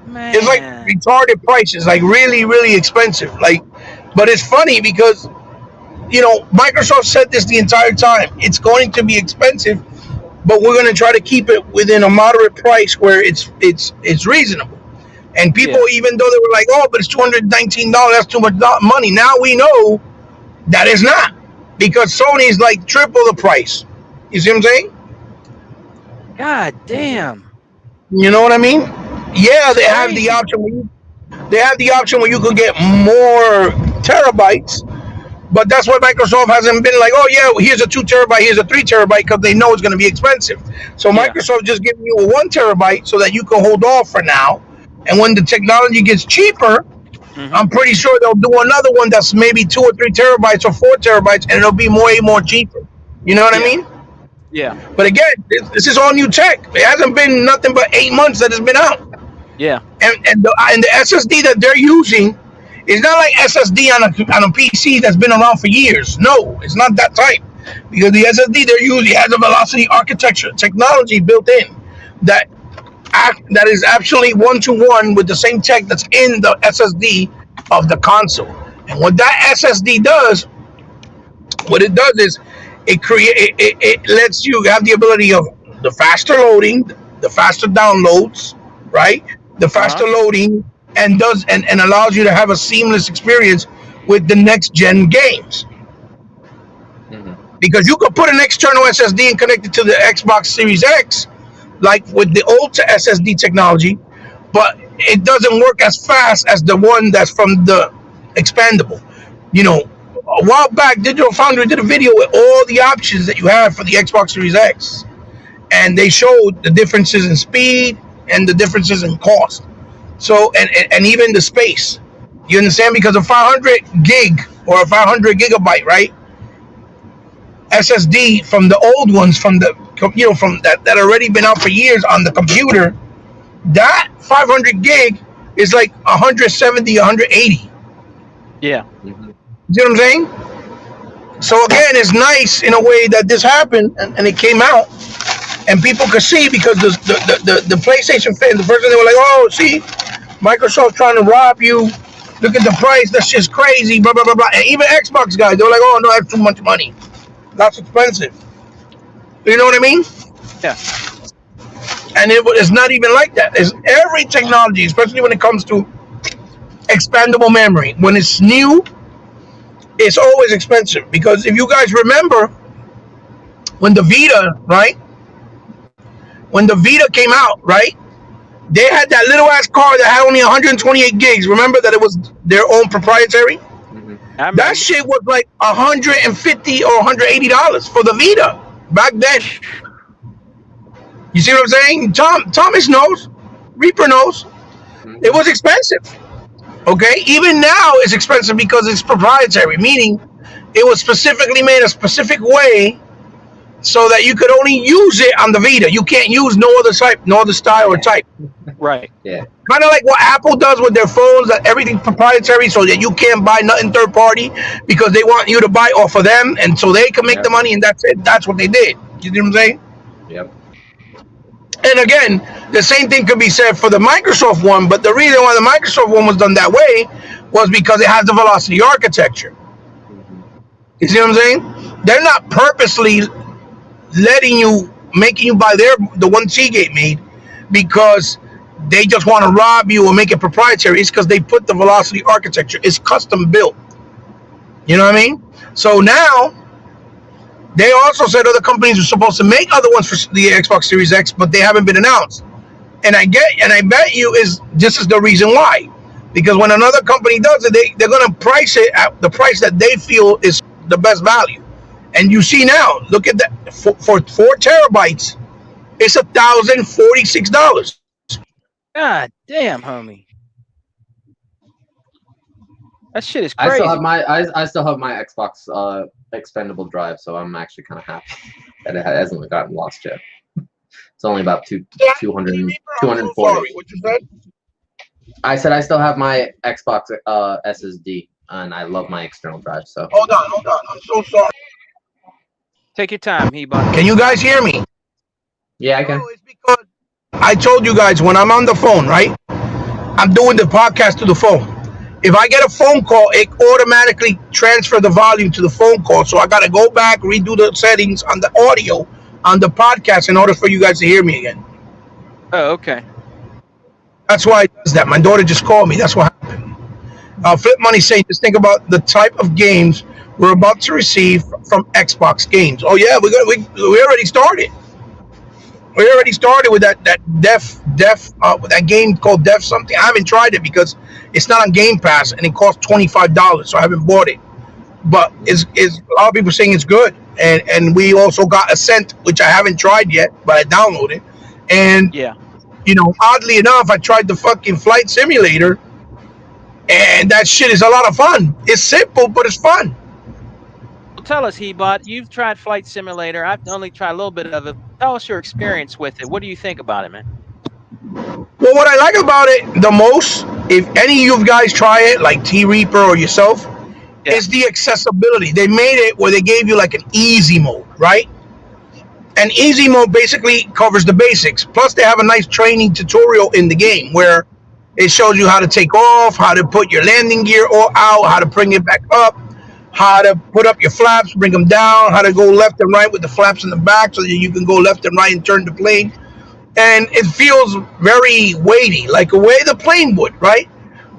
Man. It's like retarded prices, like really, really expensive. But it's funny because Microsoft said this the entire time. It's going to be expensive, but we're going to try to keep it within a moderate price where it's reasonable. And people, even though they were like, "Oh, but it's $219, that's too much money." Now we know that it's not, because Sony's like triple the price. You see what I'm saying? God damn. You know what I mean? Yeah, they have the option where you could get more terabytes, but that's why Microsoft hasn't been like, "Oh yeah, here's a 2 terabyte, here's a 3 terabyte," because they know it's going to be expensive. So Microsoft just giving you a 1 terabyte so that you can hold off for now, and when the technology gets cheaper, I'm pretty sure they'll do another one that's maybe 2 or 3 terabytes or 4 terabytes, and it'll be way more cheaper. You know what I mean? Yeah. But again, this is all new tech. It hasn't been nothing but 8 months that it's been out. Yeah. And the SSD that they're using is not like SSD on a PC that's been around for years. No, it's not that type. Because the SSD they're using has a Velocity architecture technology built in that is actually 1-to-1 with the same tech that's in the SSD of the console. And what that SSD does, is it lets you have the ability of the faster loading, the faster downloads, right? The faster loading, and allows you to have a seamless experience with the next gen games. Because you could put an external SSD and connect it to the Xbox Series X, like with the old SSD technology, but it doesn't work as fast as the one that's from the expandable. You know, a while back, Digital Foundry did a video with all the options that you have for the Xbox Series X, and they showed the differences in speed and the differences in cost. So, and even the space. You understand? Because a 500 gig or a 500 gigabyte, right? SSD from the old ones, from the, you know, from that already been out for years on the computer, that 500 gig is like 170, 180. Yeah. You see what I'm saying? So again, it's nice in a way that this happened and it came out and people could see, because the PlayStation fans, the first thing they were like, oh, see, Microsoft trying to rob you. Look at the price. That's just crazy. Blah, blah, blah, blah. And even Xbox guys, they were like, oh, no, that's too much money. That's expensive. You know what I mean? Yeah. And it's not even like that. It's every technology, especially when it comes to expandable memory. When it's new, it's always expensive. Because if you guys remember, when the Vita, right? When the Vita came out, right? They had that little ass card that had only 128 gigs. Remember that it was their own proprietary? That shit was like $150 or $180 for the Vita back then. You see what I'm saying? Thomas knows. Reaper knows. It was expensive. Okay? Even now it's expensive because it's proprietary, meaning it was specifically made a specific way so that you could only use it on the Vita. You can't use no other type, no other style or type. Right. Yeah. Kind of like what Apple does with their phones, that everything's proprietary, so that you can't buy nothing third party because they want you to buy off of them, and so they can make the money, and that's it. That's what they did. You know what I'm saying? Yep. And again, the same thing could be said for the Microsoft one, but the reason why the Microsoft one was done that way was because it has the velocity architecture. You see what I'm saying? They're not purposely making you buy the one Seagate made because they just want to rob you or make it proprietary. It's because they put the velocity architecture. It's custom built. You know what I mean? So now, they also said other companies are supposed to make other ones for the Xbox Series X, but they haven't been announced. And I bet you this is the reason why. Because when another company does it, they're going to price it at the price that they feel is the best value. And you see now, look at that, for 4 terabytes, it's $1,046. God damn, homie. That shit is crazy. I still have my Xbox expendable drive, so I'm actually kind of happy that it hasn't gotten lost yet. It's only about 240. What you said? I said I still have my Xbox SSD, and I love my external drive. So Hold on. I'm so sorry. Take your time, Hebot. Can you guys hear me? yeah, I can. No, it's because I told you guys when I'm on the phone, right? I'm doing the podcast to the phone. If I get a phone call, it automatically transfers the volume to the phone call. So I got to go back, redo the settings on the audio on the podcast in order for you guys to hear me again. Oh, okay. That's why it does that. My daughter just called me. That's what happened. Flip Money saying, just think about the type of games we're about to receive from Xbox games. Oh yeah, we already started. We already started with that that game called Def something. I haven't tried it because it's not on Game Pass and it costs $25, so I haven't bought it. But it's a lot of people saying it's good. And we also got Ascent, which I haven't tried yet, but I downloaded. And yeah, you know, oddly enough, I tried the fucking Flight Simulator, and that shit is a lot of fun. It's simple, but it's fun. Tell us, Hebot, you've tried Flight Simulator. I've only tried a little bit of it. Tell us your experience with it. What do you think about it, man? Well, what I like about it the most, if any of you guys try it, like T-Reaper or yourself, is the accessibility. They made it where they gave you like an easy mode, right? And easy mode basically covers the basics. Plus, they have a nice training tutorial in the game where it shows you how to take off, how to put your landing gear out, how to bring it back up, how to put up your flaps, bring them down, how to go left and right with the flaps in the back so that you can go left and right and turn the plane. And it feels very weighty, like a way the plane would, right?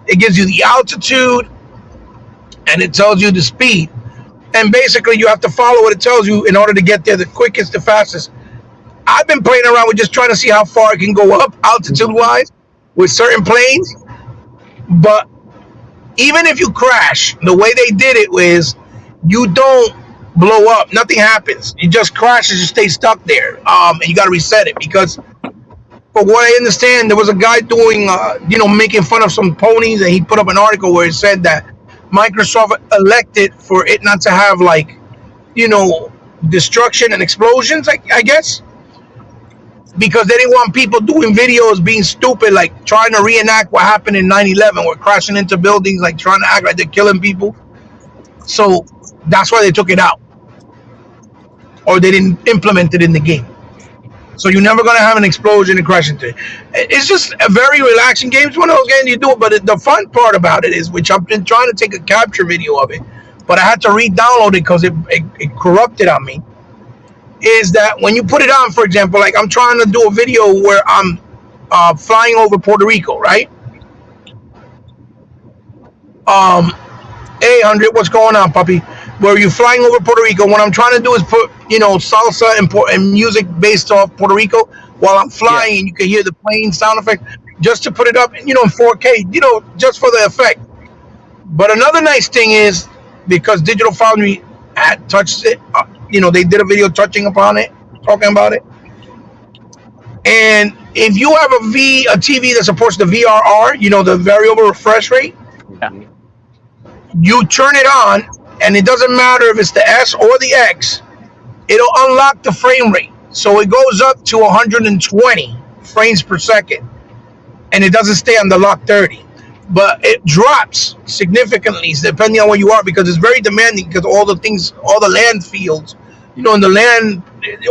It gives you the altitude and it tells you the speed. And basically you have to follow what it tells you in order to get there the quickest, the fastest. I've been playing around with just trying to see how far I can go up altitude-wise with certain planes. But even if you crash, the way they did it was you don't blow up. Nothing happens. You just crash and you stay stuck there. And you got to reset it because, for what I understand, there was a guy doing, making fun of some ponies, and he put up an article where it said that Microsoft elected for it not to have destruction and explosions, I guess, because they didn't want people doing videos being stupid, like trying to reenact what happened in 9/11, or crashing into buildings, like trying to act like they're killing people. So that's why they took it out, or they didn't implement it in the game. So you're never gonna have an explosion and crash into it. It's just a very relaxing game. It's one of those games you do it, but the fun part about it is, which I've been trying to take a capture video of it, but I had to re-download it because it corrupted on me, is that when you put it on, for example, like I'm trying to do a video where I'm flying over Puerto Rico, right? 100, what's going on, puppy? Where you're flying over Puerto Rico. What I'm trying to do is put, salsa and music based off Puerto Rico while I'm flying, and you can hear the plane sound effect, just to put it up, in 4K, just for the effect. But another nice thing is, because Digital Foundry had touched it, they did a video touching upon it, talking about it. And if you have a TV that supports the VRR, the variable refresh rate, you turn it on, and it doesn't matter if it's the S or the X, it'll unlock the frame rate. So it goes up to 120 frames per second, and it doesn't stay on the lock 30. But it drops significantly depending on where you are, because it's very demanding, because all the land fields, in the land,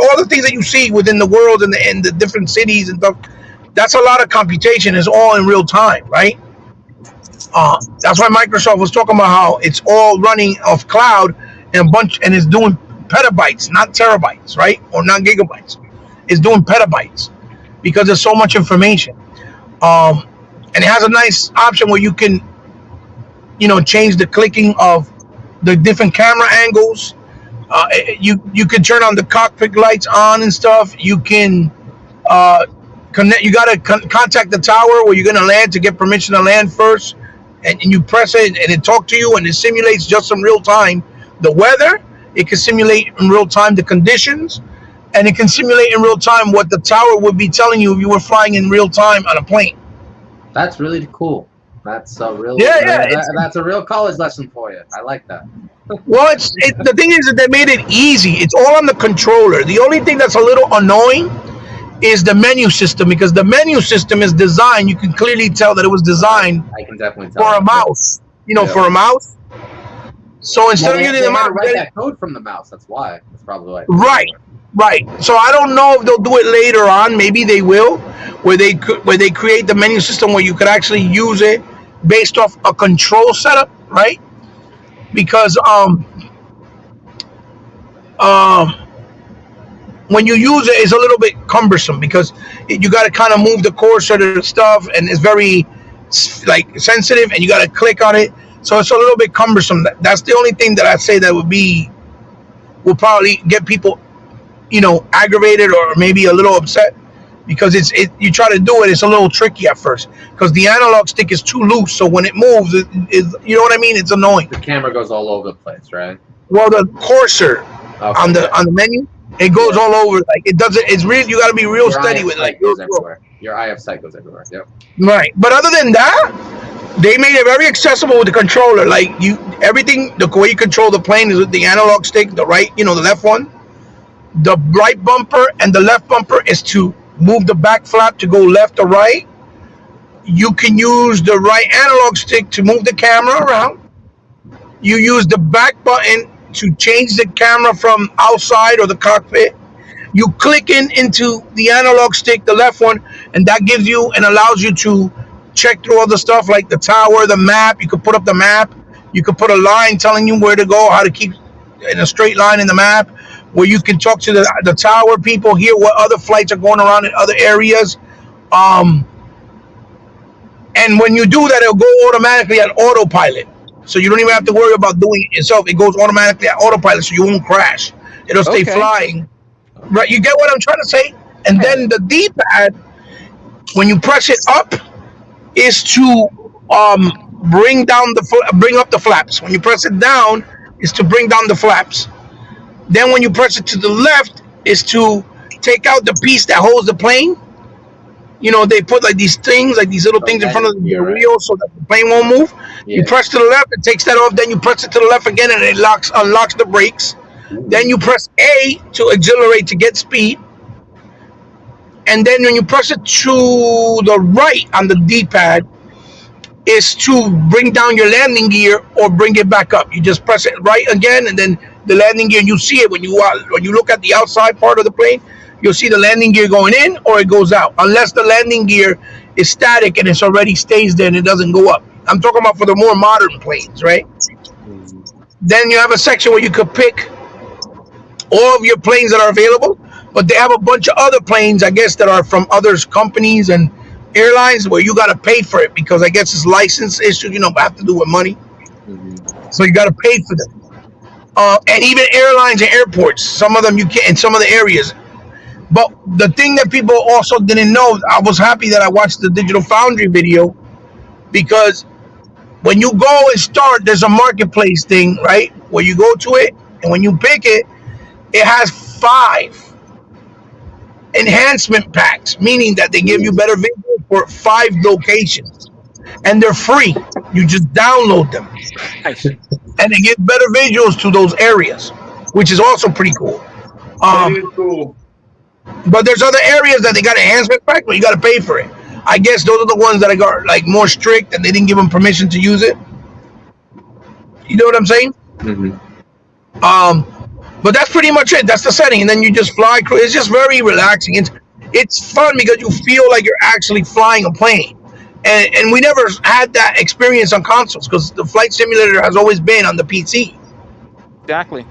all the things that you see within the world and the different cities and stuff, that's a lot of computation. It's all in real time, right? That's why Microsoft was talking about how it's all running off cloud and it's doing petabytes, not terabytes, right? Or not gigabytes. It's doing petabytes because there's so much information. And it has a nice option where you can, change the clicking of the different camera angles. You can turn on the cockpit lights on and stuff. You can connect. You gotta contact the tower where you're gonna land to get permission to land first, and you press it, and it talks to you, and it simulates just in real time the weather. It can simulate in real time the conditions, and it can simulate in real time what the tower would be telling you if you were flying in real time on a plane. That's really cool. That's a real that's a real college lesson for you. I like that. Well, the thing is that they made it easy. It's all on the controller. The only thing that's a little annoying is the menu system, because the menu system is designed. You can clearly tell that it was designed I can definitely tell for a mouse. For a mouse. So instead of using the mouse, write that code from the mouse. That's why. That's probably why. Right. So I don't know if they'll do it later on. Maybe they will, where they create the menu system where you could actually use it based off a control setup, right? Because when you use it, it's a little bit cumbersome, because you got to kind of move the cursor to the stuff, and it's very sensitive, and you got to click on it. So it's a little bit cumbersome. That's the only thing that I'd say that will probably get people, aggravated or maybe a little upset, because you try to do it, it's a little tricky at first, because the analog stick is too loose. So when it moves, you know what I mean? It's annoying. The camera goes all over the place, right? Well, the cursor on the menu, it goes all over. It doesn't. It's really, you got to be real steady with it. Goes everywhere. Your eye of sight goes everywhere. Yep. Right, but other than that, they made it very accessible with the controller. Everything, the way you control the plane is with the analog stick. The right, the left one. The right bumper and the left bumper is to move the back flap to go left or right. You can use the right analog stick to move the camera around. You use the back button to change the camera from outside or the cockpit. You click into the analog stick, the left one, and that gives you and allows you to check through other stuff like the tower, the map. You could put up the map. You could put a line telling you where to go, how to keep in a straight line in the map, where you can talk to the tower people, hear what other flights are going around in other areas. And when you do that, it'll go automatically at autopilot. So you don't even have to worry about doing it yourself. It goes automatically at autopilot, so you won't crash. It'll stay flying. Right? You get what I'm trying to say? And then the D-pad, when you press it up, is to bring up the flaps. When you press it down, is to bring down the flaps. Then when you press it to the left, is to take out the piece that holds the plane. You know, they put like these things, like these little things in front of the wheel so that the plane won't move. Yeah. You press to the left, it takes that off. Then you press it to the left again, and it unlocks the brakes. Then you press A to accelerate to get speed. And then when you press it to the right on the D-pad, is to bring down your landing gear or bring it back up. You just press it right again, and then the landing gear, you see it when you look at the outside part of the plane, you'll see the landing gear going in or it goes out, unless the landing gear is static and it's already stays there and it doesn't go up. I'm talking about for the more modern planes, right? Then you have a section where you could pick all of your planes that are available, but they have a bunch of other planes, I guess, that are from other companies and airlines where you got to pay for it because I guess it's license issue, you know, have to do with money. So you got to pay for them. And even airlines and airports, some of them you can't in some of the areas. But the thing that people also didn't know, I was happy that I watched the Digital Foundry video, because when you go and start, there's a marketplace thing, right? Where you go to it, and when you pick it, it has 5 enhancement packs, meaning that they give you better video for 5 locations, and they're free. You just download them, Nice. and they give better visuals to those areas, which is also pretty cool. That is cool. But there's other areas that they got enhancement pack, but you got to pay for it. I guess those are the ones that I got like more strict, and they didn't give them permission to use it. You know what I'm saying? But that's pretty much it. That's the setting, and then you just fly. It's just very relaxing. It's fun because you feel like you're actually flying a plane, and we never had that experience on consoles because the flight simulator has always been on the PC. Exactly.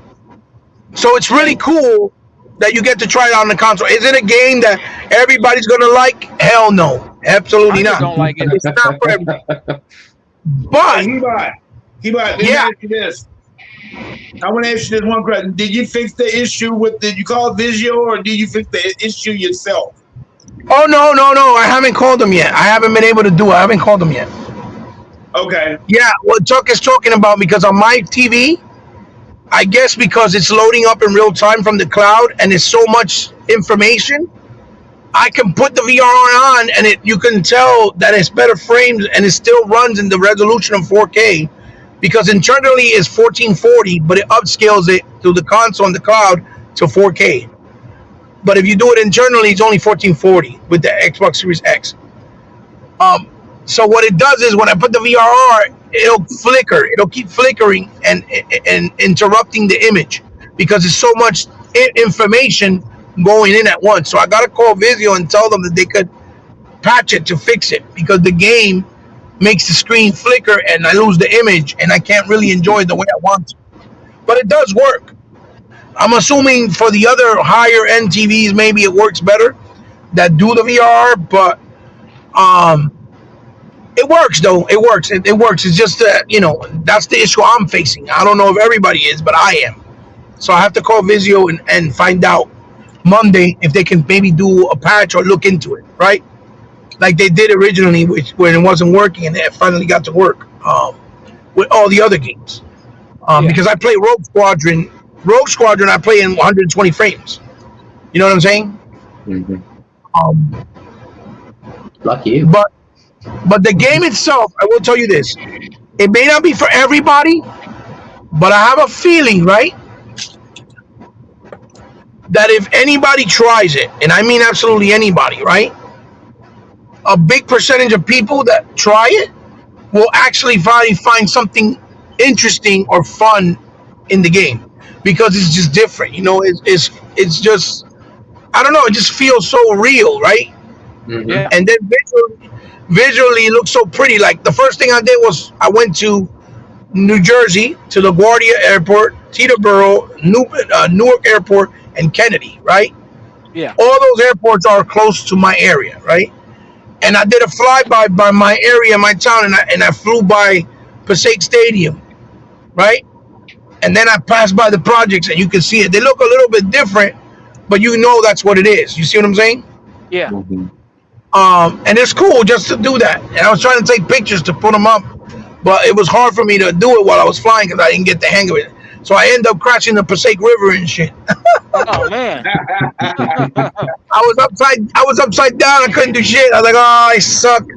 So it's really cool that you get to try it on the console. Is it a game that everybody's gonna like? Hell no, absolutely I not. don't like it. It's not for everybody. But Let me ask you this. I want to ask you this one question. Did you fix the issue did you call Vizio, or did you fix the issue yourself? oh no, I haven't called them yet. I haven't been able to do it. I haven't called them yet. Okay. Yeah, what Chuck is talking about, because on my TV, I guess because it's loading up in real time from the cloud and there's so much information, I can put the VR on and you can tell that it's better frames and it still runs in the resolution of 4K, because internally it's 1440, but it upscales it to the console and the cloud to 4K. But if you do it internally, it's only 1440 with the Xbox Series X. So what it does is when I put the VRR, it'll flicker. It'll keep flickering and interrupting the image because it's so much information going in at once. So I got to call Vizio and tell them that they could patch it to fix it, because the game makes the screen flicker and I lose the image and I can't really enjoy it the way I want to. But it does work. I'm assuming for the other higher end TVs, maybe it works better that do the VR, but it works though. It works. It works. It's just that, that's the issue I'm facing. I don't know if everybody is, but I am. So I have to call Vizio and find out Monday if they can maybe do a patch or look into it, right? Like they did originally, when it wasn't working, and it finally got to work with all the other games. Because I play Rogue Squadron. Rogue Squadron, I play in 120 frames. You know what I'm saying? Lucky you. But the game itself, I will tell you this: it may not be for everybody, but I have a feeling, right, that if anybody tries it, and I mean absolutely anybody, right, a big percentage of people that try it will actually find something interesting or fun in the game, because it's just different. It's just, I don't know, it just feels so real, right? Yeah. And then visually it looks so pretty. Like the first thing I did was I went to New Jersey to LaGuardia Airport, Teterboro, Newark Airport, and Kennedy, right? Yeah. All those airports are close to my area, right? And I did a flyby by my area, my town, and I flew by Passaic Stadium, right? And then I passed by the projects, and you can see it. They look a little bit different, but you know that's what it is. You see what I'm saying? Yeah. And it's cool just to do that. And I was trying to take pictures to put them up, but it was hard for me to do it while I was flying because I didn't get the hang of it. So I ended up crashing the Passaic River and shit. Oh man. I was upside down. I couldn't do shit. I was like, oh, I suck.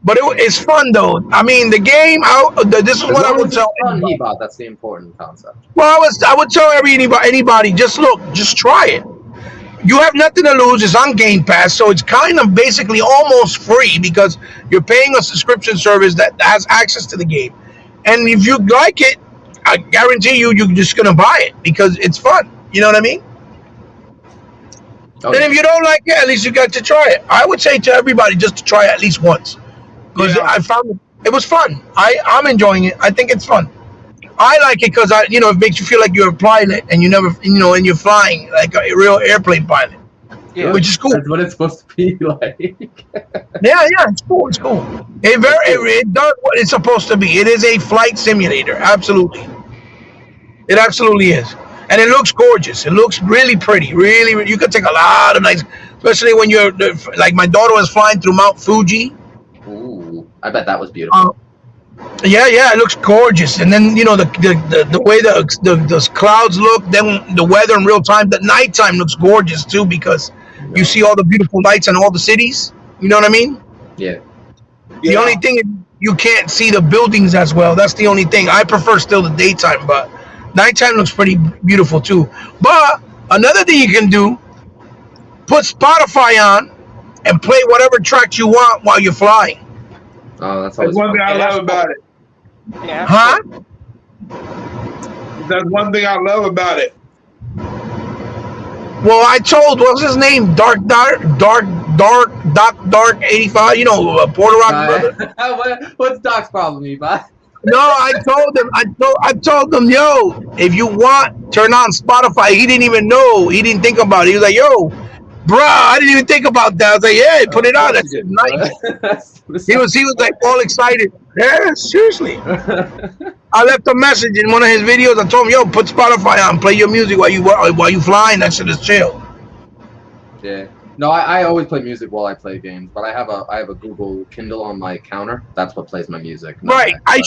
But it's fun though. I mean, the game. This is what I would tell. That's the important concept. Well, I would tell anybody, just try it. You have nothing to lose. It's on Game Pass, so it's kind of basically almost free because you're paying a subscription service that has access to the game. And if you like it, I guarantee you're just gonna buy it because it's fun. You know what I mean? Okay. And if you don't like it, at least you got to try it. I would say to everybody just to try it at least once because I found it was fun. I'm enjoying it. I think it's fun. I like it because it makes you feel like you're a pilot and you never, and you're flying like a real airplane pilot, which is cool. That's what it's supposed to be like. Yeah, it's cool. It's cool. It does what it's supposed to be. It is a flight simulator. Absolutely, it absolutely is, and it looks gorgeous. It looks really pretty. Really, you could take a lot of nice, especially when you're like my daughter was flying through Mount Fuji. Ooh, I bet that was beautiful. Yeah, it looks gorgeous. And then the way the clouds look, then the weather in real time. The nighttime looks gorgeous too because you see all the beautiful lights in all the cities. You know what I mean? Yeah. The only thing is you can't see the buildings as well. That's the only thing. I prefer still the daytime, but nighttime looks pretty beautiful too. But another thing you can do, put Spotify on and play whatever tracks you want while you're flying. Oh, that's one thing I love about it. Yeah. Huh? That's one thing I love about it. Well, I told, what's his name? Dark 85, Puerto Rock brother. What's Doc's problem, Eva? No, I told them, yo, if you want, turn on Spotify. He didn't even know. He didn't think about it. He was like, yo, bruh, I didn't even think about that. I was like, yeah, put it on. That's nice. He was like all excited. Yeah, seriously. I left a message in one of his videos. I told him, yo, put Spotify on, play your music while you flying. That shit is chill. Yeah. No, I always play music while I play games, but I have a Google Kindle on my counter. That's what plays my music. Right. I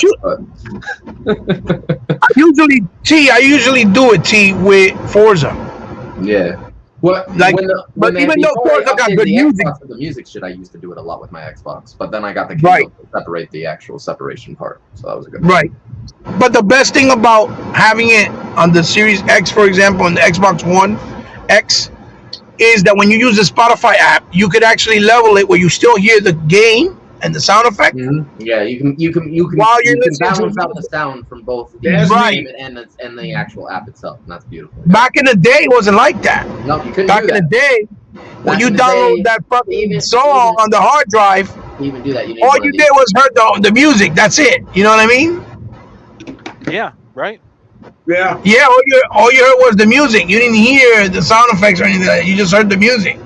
usually do it with Forza. Yeah. Well, but even though Forza got good music, the music shit, I used to do it a lot with my Xbox. But then I got the Kindle to separate the actual separation part, so that was a good. Right. But the best thing about having it on the Series X, for example, and the Xbox One X, is that when you use the Spotify app, you could actually level it where you still hear the game and the sound effect. Mm-hmm. Yeah, you can while you're listening balance out the sound from both the game and the actual app itself, and that's beautiful. Back in the day, it wasn't like that. No, you couldn't. Back in the day, when you download that fucking song on the hard drive, to even do that, all you did was heard the music. That's it. You know what I mean? Yeah. Right. Yeah. Yeah. All you heard was the music. You didn't hear the sound effects or anything like that. You just heard the music.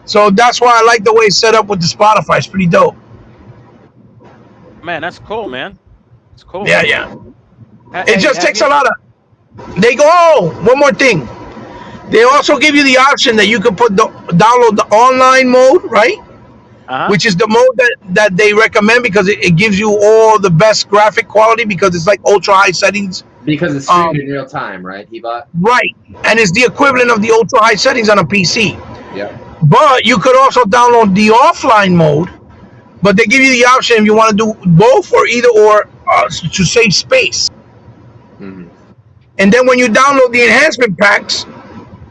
So that's why I like the way it's set up with the Spotify. It's pretty dope. Man, that's cool, man. It's cool. Yeah. It just takes a lot of. They go. Oh, one more thing. They also give you the option that you can download the online mode, right? Which is the mode that they recommend because it gives you all the best graphic quality because it's like ultra high settings. Because it's streamed in real time, right, Hebot? Right, and it's the equivalent of the ultra high settings on a PC. Yeah. But you could also download the offline mode, but they give you the option if you want to do both or either or to save space. Mm-hmm. And then when you download the enhancement packs,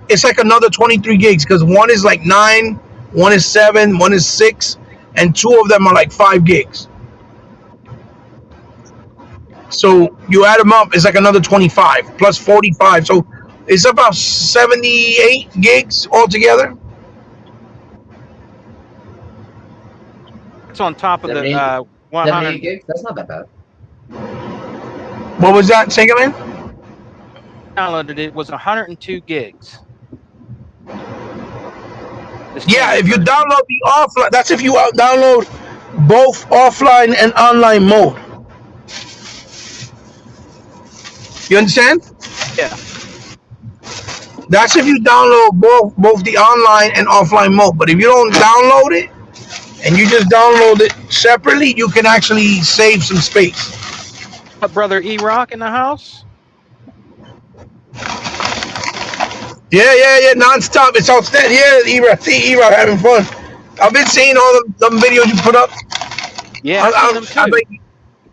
it's like another 23 gigs because one is like 9, one is 7, one is 6, and 2 of them are like 5 gigs. So you add them up, it's like another 25 plus 45. So it's about 78 gigs altogether. It's on top of the 100 gigs. That's not that bad. What was that? Say again? Downloaded it was 102 gigs. Yeah, if you download the offline, that's if you download both offline and online mode. You understand? Yeah. That's if you download both the online and offline mode. But if you don't download it and you just download it separately, you can actually save some space. Brother E-Rock in the house? Yeah, non-stop. It's outstanding. Yeah, E-Rock having fun. I've been seeing all the videos you put up. Yeah, I see them too.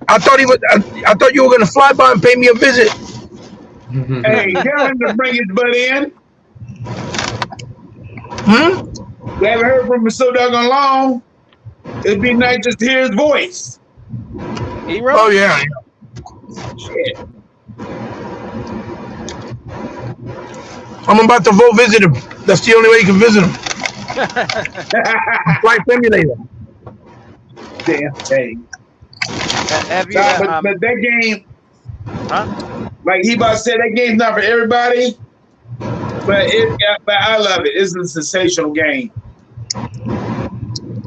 I thought you were gonna fly by and pay me a visit. Hey, tell him to bring his butt in. We haven't heard from him so doggone long. It'd be nice just to hear his voice. E-Rock? Oh yeah. Shit. I'm about to go visit him. That's the only way you can visit him. Flight simulator. Damn thing. Have you, but that game, huh? like he about to say, that game's not for everybody. But I love it. It's a sensational game.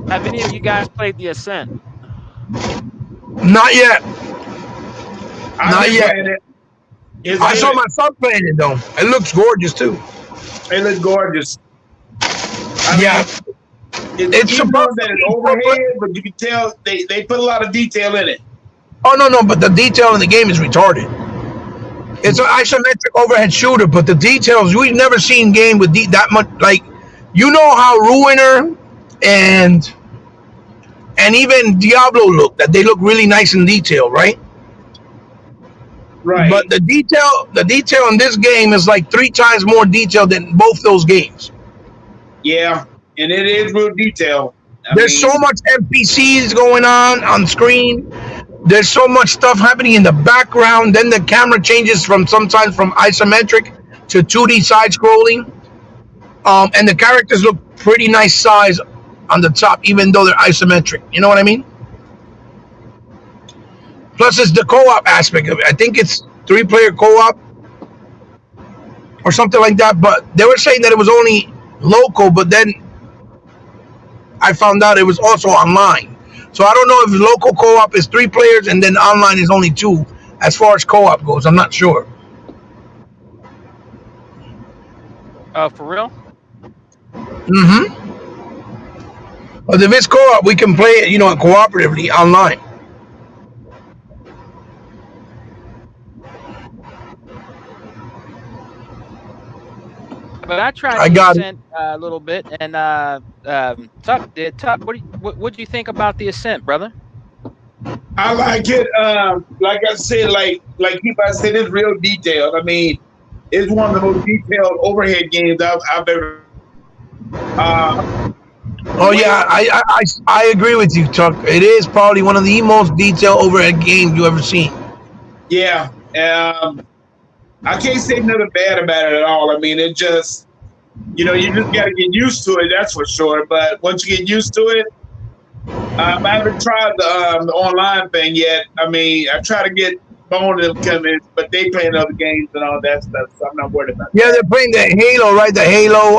Have any of you guys played The Ascent? Not yet. Not yet. I saw my son playing it though. It looks gorgeous too. It looks gorgeous. It's supposed that it's overhead, but you can tell they put a lot of detail in it. Oh no, but the detail in the game is retarded. It's an isometric overhead shooter, but the details we've never seen game with that much. Like, you know how Ruiner and even Diablo look, that they look really nice in detail, right? Right. But the detail in this game is like 3 times more detail than both those games. Yeah, and it is real detail. There's so much NPCs going on screen. There's so much stuff happening in the background. Then the camera changes sometimes from isometric to 2D side scrolling. And the characters look pretty nice size on the top, even though they're isometric. You know what I mean? Plus, it's the co-op aspect of it. I think it's 3-player co-op or something like that. But they were saying that it was only local, but then I found out it was also online. So I don't know if local co-op is 3 players and then online is only 2. As far as co-op goes, I'm not sure. For real? But if it's co-op, we can play it, cooperatively online. But I tried Ascent a little bit, and Tuck did. Tuck, what do you think about The Ascent, brother? I like it. Like I said, like I said, it's real detailed. I mean, it's one of the most detailed overhead games I've ever. I agree with you, Tuck. It is probably one of the most detailed overhead games you ever seen. Yeah. I can't say nothing bad about it at all. I mean, it just, you just got to get used to it. That's for sure. But once you get used to it, I haven't tried the online thing yet. I mean, I try to get Bone and them coming, but they playing other games and all that stuff, so I'm not worried about that. Yeah, they're playing the Halo, right? The Halo.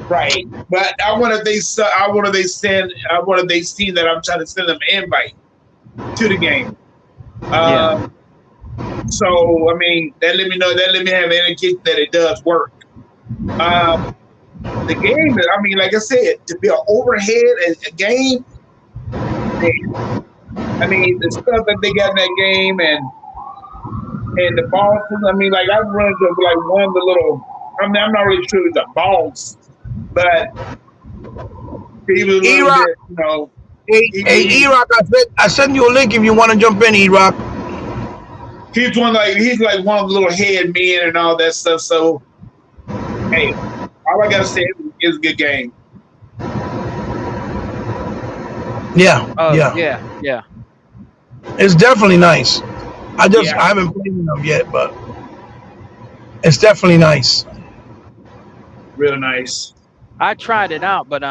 Right. But I wanted they see that I'm trying to send them an invite to the game. So I mean, that let me know. That let me have an indication that it does work. The game, I mean, like I said, to be an overhead a game. I mean, the stuff that they got in that game and the bosses. I mean, like I've run into like one of the little. I mean, I'm not really sure it's a boss, but he was a little bit, Hey, E-Rock, I sent you a link if you want to jump in, E-Rock. He's like one of the little head men and all that stuff. So, hey, all I gotta say is a good game. Yeah. Yeah. It's definitely nice. I haven't played enough yet, but it's definitely nice. Real nice. I tried it out, but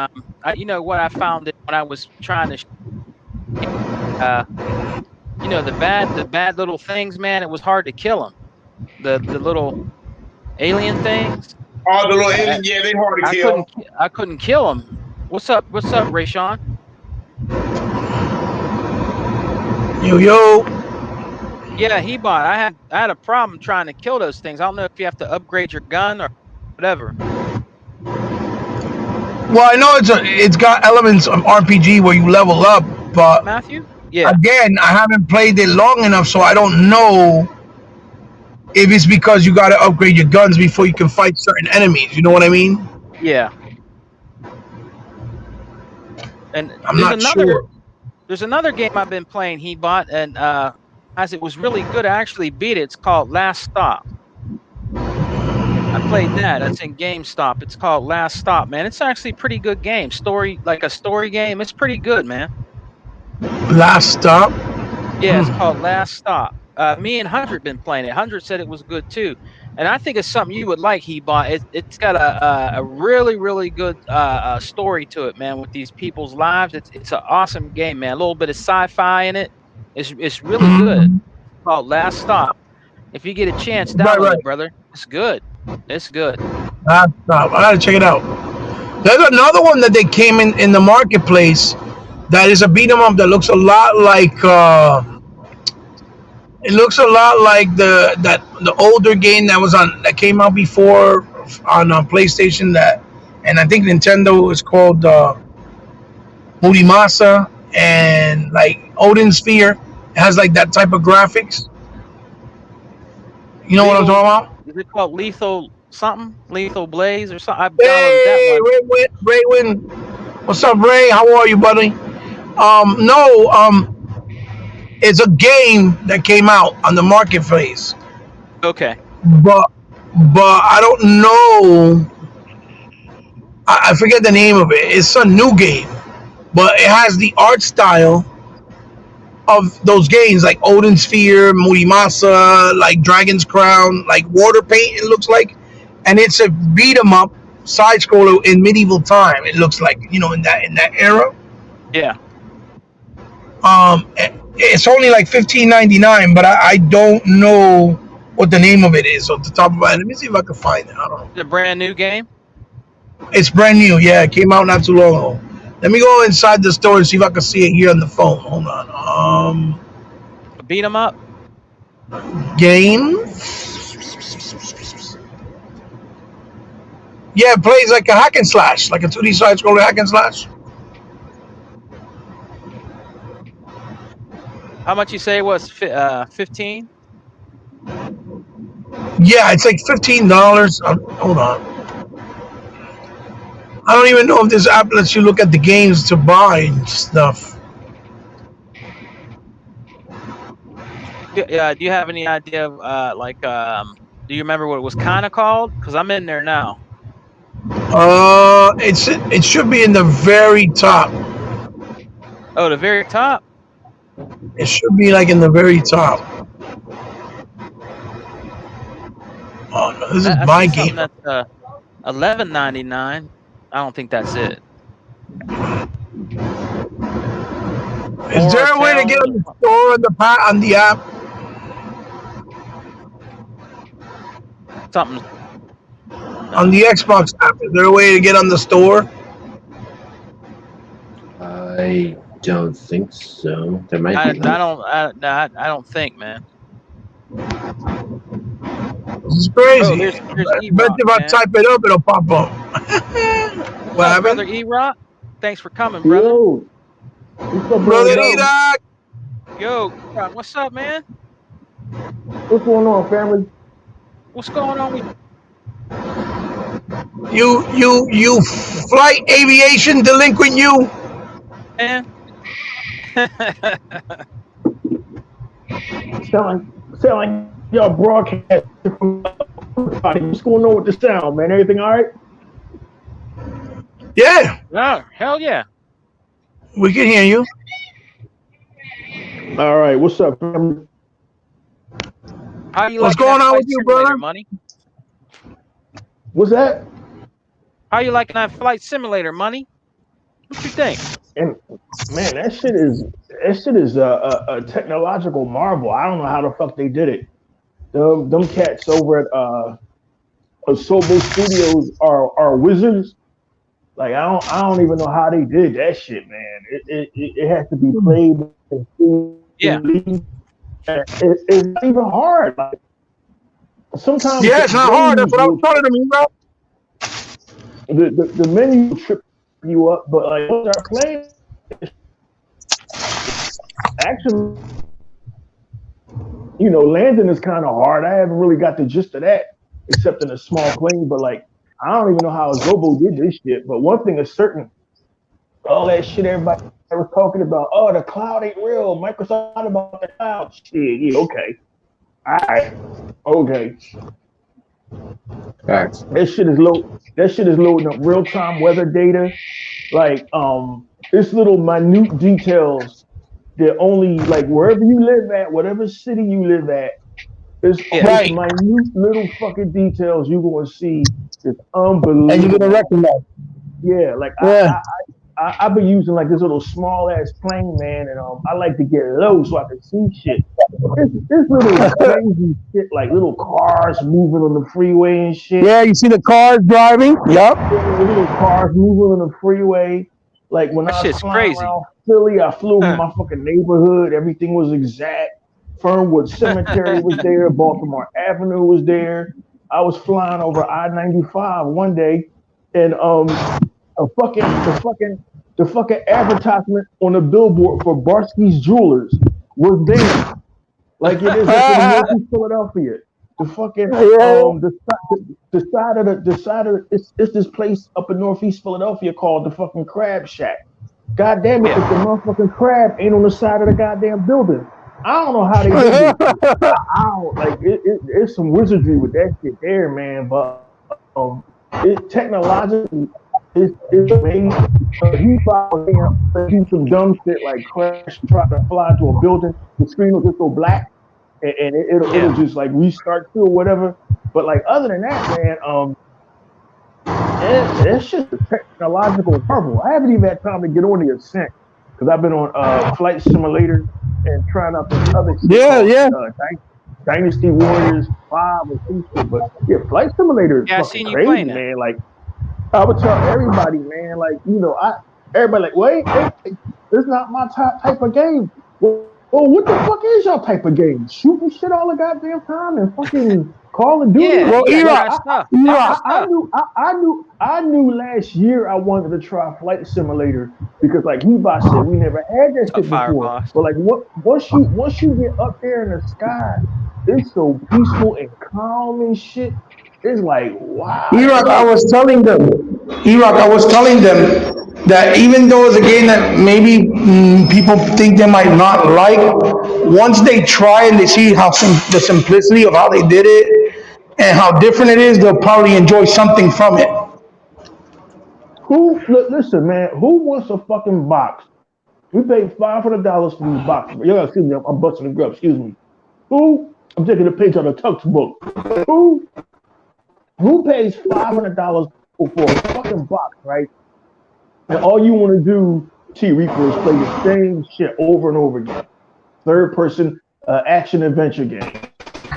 you know what I found it when I was trying to, the bad little things, man. It was hard to kill them. The little alien things. Oh, the little alien, yeah, they hard to kill. I couldn't kill them. What's up, Rayshawn? Yo. Yeah, he bought. I had a problem trying to kill those things. I don't know if you have to upgrade your gun or whatever. Well, I know it's got elements of RPG where you level up, but Matthew? Yeah. again, I haven't played it long enough, so I don't know if it's because you got to upgrade your guns before you can fight certain enemies. You know what I mean? Yeah. And I'm not sure. There's another game I've been playing. He bought, and as it was really good, I actually beat it. It's called Last Stop. I played that. That's in GameStop. It's called Last Stop, man. It's actually a pretty good game. Like a story game. It's pretty good, man. Last Stop? Yeah, it's called Last Stop. Me and 100 been playing it. 100 said it was good too, and I think it's something you would like. He bought it. It's got a really, really good story to it, man. With these people's lives, it's an awesome game, man. A little bit of sci-fi in it. It's really good. It's called Last Stop. If you get a chance, download it, brother. It's good. It's good. Last Stop. I gotta check it out. There's another one that they came in the marketplace that is a beat 'em up that looks a lot like. It looks a lot like the older game that came out before on PlayStation and I think Nintendo is called Murimasa and like Odin Sphere. It has like that type of graphics. You know what I'm talking about? Is it called Lethal something? Lethal Blaze or something? I've downloaded that one. Raywin. What's up, Ray? How are you, buddy? It's a game that came out on the marketplace. Okay. But I don't know. I forget the name of it. It's a new game, but it has the art style of those games like Odin Sphere, Murimasa, like Dragon's Crown, like water paint. It looks like, and it's a beat 'em up side scroller in medieval time. It looks like in that era. Yeah. It's only like $15.99, but I don't know what the name of it is off the top of my head. Let me see if I can find it. I don't know. It's a brand new game? It's brand new. Yeah, it came out not too long ago. Let me go inside the store and see if I can see it here on the phone. Hold on. Beat 'em up? Game? Yeah, it plays like a hack and slash, like a 2D side scroller hack and slash. How much you say it was? 15? Yeah, it's like $15. Hold on. I don't even know if this app lets you look at the games to buy and stuff. Yeah. Do you have any idea of do you remember what it was kind of called? Because I'm in there now. It should be in the very top. Oh, the very top? It should be like in the very top. Oh no, this is my game. That's $11.99. I don't think that's it. Is there a way to get on the store on the app? Something. On the Xbox app, is there a way to get on the store? I don't think so. There might be. I don't think, man. This is crazy. Oh, here's I bet if I type it up, it'll pop up. What happened? Brother E-Rock? Thanks for coming, brother. Yo. What's up, Brother Yo. E-Rock. Yo, what's up, man? What's going on, family? What's going on with You flight aviation delinquent, you. man? Sound like y'all broadcast. What's going on with the sound, man? Everything all right? Yeah, No, hell yeah. we can hear you. All right. What's up, family? How you What's liking going that on Flight with you, Simulator, brother? Money? What's that? How you liking that Flight Simulator, Money? What you think? And man, that shit is a technological marvel. I don't know how the fuck they did it. Them cats over at Asobo Studios are wizards. Like I don't even know how they did that shit, man. It has to be played. Yeah. it's not even hard. Like, sometimes Yeah, it's not hard. That's what I was telling them, bro. the menu will trip you up, but like once I play, actually, landing is kind of hard. I haven't really got the gist of that, except in a small plane. But like, I don't even know how Zobo did this shit. But one thing is certain: all that shit everybody was talking about. Oh, the cloud ain't real. Microsoft thought about the cloud shit. Yeah, okay, all right, okay. Facts. That shit is loading up real time weather data. Like it's little minute details that only like wherever you live at, whatever city you live at, it's Yeah. minute little fucking details you're gonna see. It's unbelievable. And you're gonna recognize. Yeah, like Yeah. I've been using like this little small ass plane, man, and I like to get low so I can see shit. This little crazy shit, like little cars moving on the freeway and shit. Yeah, you see the cars driving. Yep. Little cars moving on the freeway. Like when That I was shit's flying crazy. around Philly, I flew over my fucking neighborhood. Everything was exact. Fernwood Cemetery was there. Baltimore Avenue was there. I was flying over I-95 one day, and the fucking advertisement on the billboard for Barsky's Jewelers was there, like it is in Northeast Philadelphia. The fucking the side of it's this place up in Northeast Philadelphia called the fucking Crab Shack. God damn it, if the motherfucking crab ain't on the side of the goddamn building. I don't know how they do it. I don't like it's some wizardry with that shit there, man. But it technologically it's made. He probably do some dumb shit like crash, try to fly to a building. The screen will just go black, and it'll just like restart too or whatever. But like other than that, man, it's just a technological marvel. I haven't even had time to get on the Ascent because I've been on Flight Simulator and trying out this other shit called, Dynasty Warriors 5 or 6 shit. But yeah, Flight Simulator is fucking crazy, man. Like I would tell everybody, man, like everybody like, wait, it's not my type of game. Well, what the fuck is y'all type of game? Shooting shit all the goddamn time and fucking Call of Duty. Yeah, well, I knew last year I wanted to try Flight Simulator because, like Heba said, we never had that shit before. But like, once you get up there in the sky, it's so peaceful and calm and shit. It's like, wow. Iraq, I was telling them that even though it's a game that maybe people think they might not like, once they try and they see how the simplicity of how they did it and how different it is, they'll probably enjoy something from it. Listen, man, who wants a fucking box? We paid $500 for these boxes. Yo, excuse me, I'm busting the grub, excuse me. I'm taking a page out of Tuck's book. Who pays $500 for a fucking box, right? And all you want to do, T Reaper, is play the same shit over and over again. Third person action adventure game.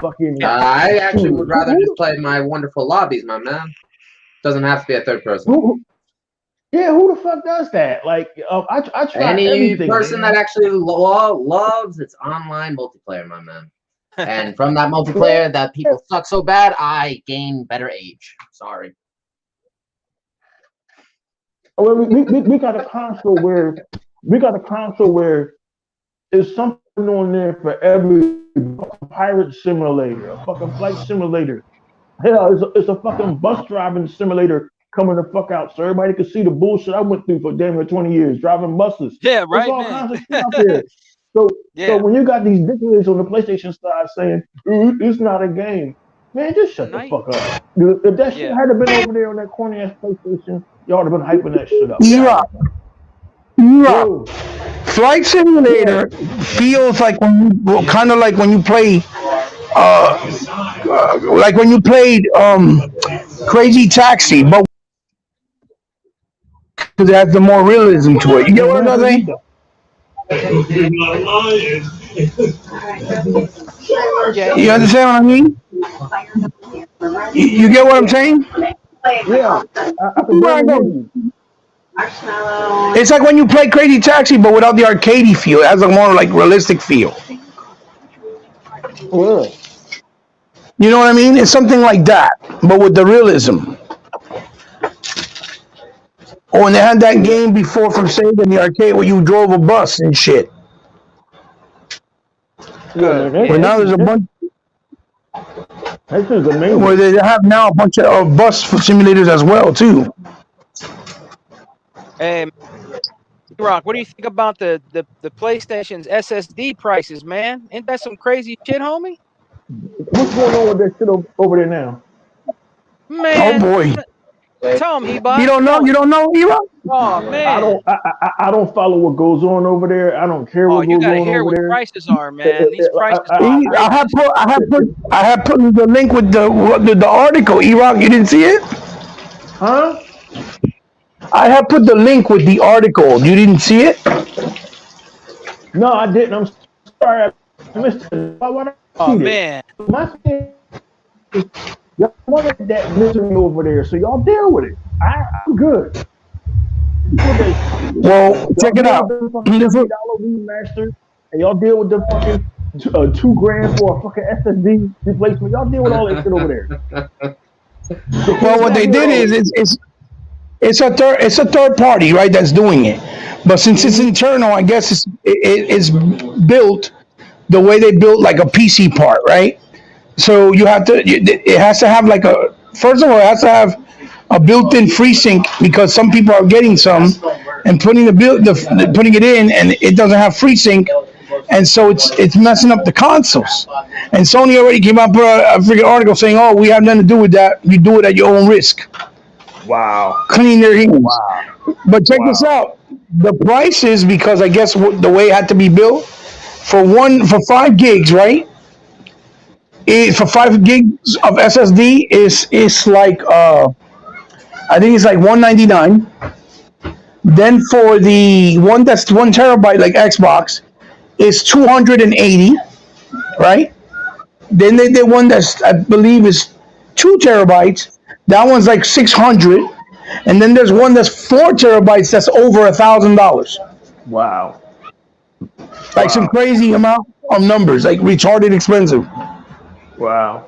Fucking. I actually would rather just play my wonderful lobbies, my man. Doesn't have to be a third person. Who the fuck does that? Like, I try any everything, person that actually loves its online multiplayer, my man. And from that multiplayer that people suck so bad, I gain better age. Sorry. Well, we got a console where there's something on there for every pirate simulator, a fucking flight simulator. Hell, it's a fucking bus driving simulator coming the fuck out, so everybody can see the bullshit I went through for damn near 20 years driving buses. Yeah, right. There's all kinds of shit out there. So when you got these dickheads on the PlayStation side saying it's not a game, man, just shut the fuck up. If that shit had been over there on that corny ass PlayStation, y'all would have been hyping that shit up. Flight Simulator feels like kind of like when you play, like when you played Crazy Taxi, but because it has the more realism to it. You get what I'm saying? You understand what I mean? You get what I'm saying? Yeah. It's like when you play Crazy Taxi, but without the arcadey feel. It has a more like realistic feel. Well, You know what I mean? It's something like that, but with the realism. Oh, and they had that game before from Sega in the arcade where you drove a bus and shit. yeah, man, But now there's a bunch. that's just amazing. Where they have now a bunch of bus simulators as well too. Hey, Rock, what do you think about the PlayStation's SSD prices, man? Ain't that some crazy shit, homie? What's going on with that shit over there now? Man, Oh boy, tell him, Hebot. you don't know? You don't know, Eva? Oh man. I don't follow what goes on over there. I don't care Oh, what you goes gotta on hear over what there. prices are, man. These prices are I have put the link with the article. E-Rock, you didn't see it? Huh? I have put the link with the article. You didn't see it? No, I didn't. I'm sorry. I missed it. Why would I Oh see man. it? My thing is, y'all wanted that misery over there, so y'all deal with it. I'm good. Well, check it out. Y'all deal with the fucking $30 remaster, and y'all deal with the fucking $2,000 for a fucking SSD replacement. Y'all deal with all that shit over there. Well, what they did is it's a third party, right? That's doing it. But since it's internal, I guess it's built the way they built like a PC part, right? So you have to. It has to have like a. First of all, it has to have a built-in FreeSync because some people are getting some and putting putting it in, and it doesn't have FreeSync, and so it's messing up the consoles. And Sony already came out with a freaking article saying, "Oh, we have nothing to do with that. You do it at your own risk." Wow. Cleaning their hands. Wow. But check this out. The prices, because I guess the way it had to be built, for 5 gigs, right? For 5 gigs of SSD is like I think it's like $199. Then for the one that's 1 terabyte like Xbox is $280, right? Then they did one that's I believe is 2 terabytes. That one's like $600, and then there's one that's 4 terabytes that's over $1,000. Wow. Like some crazy amount of numbers, like retarded expensive. Wow.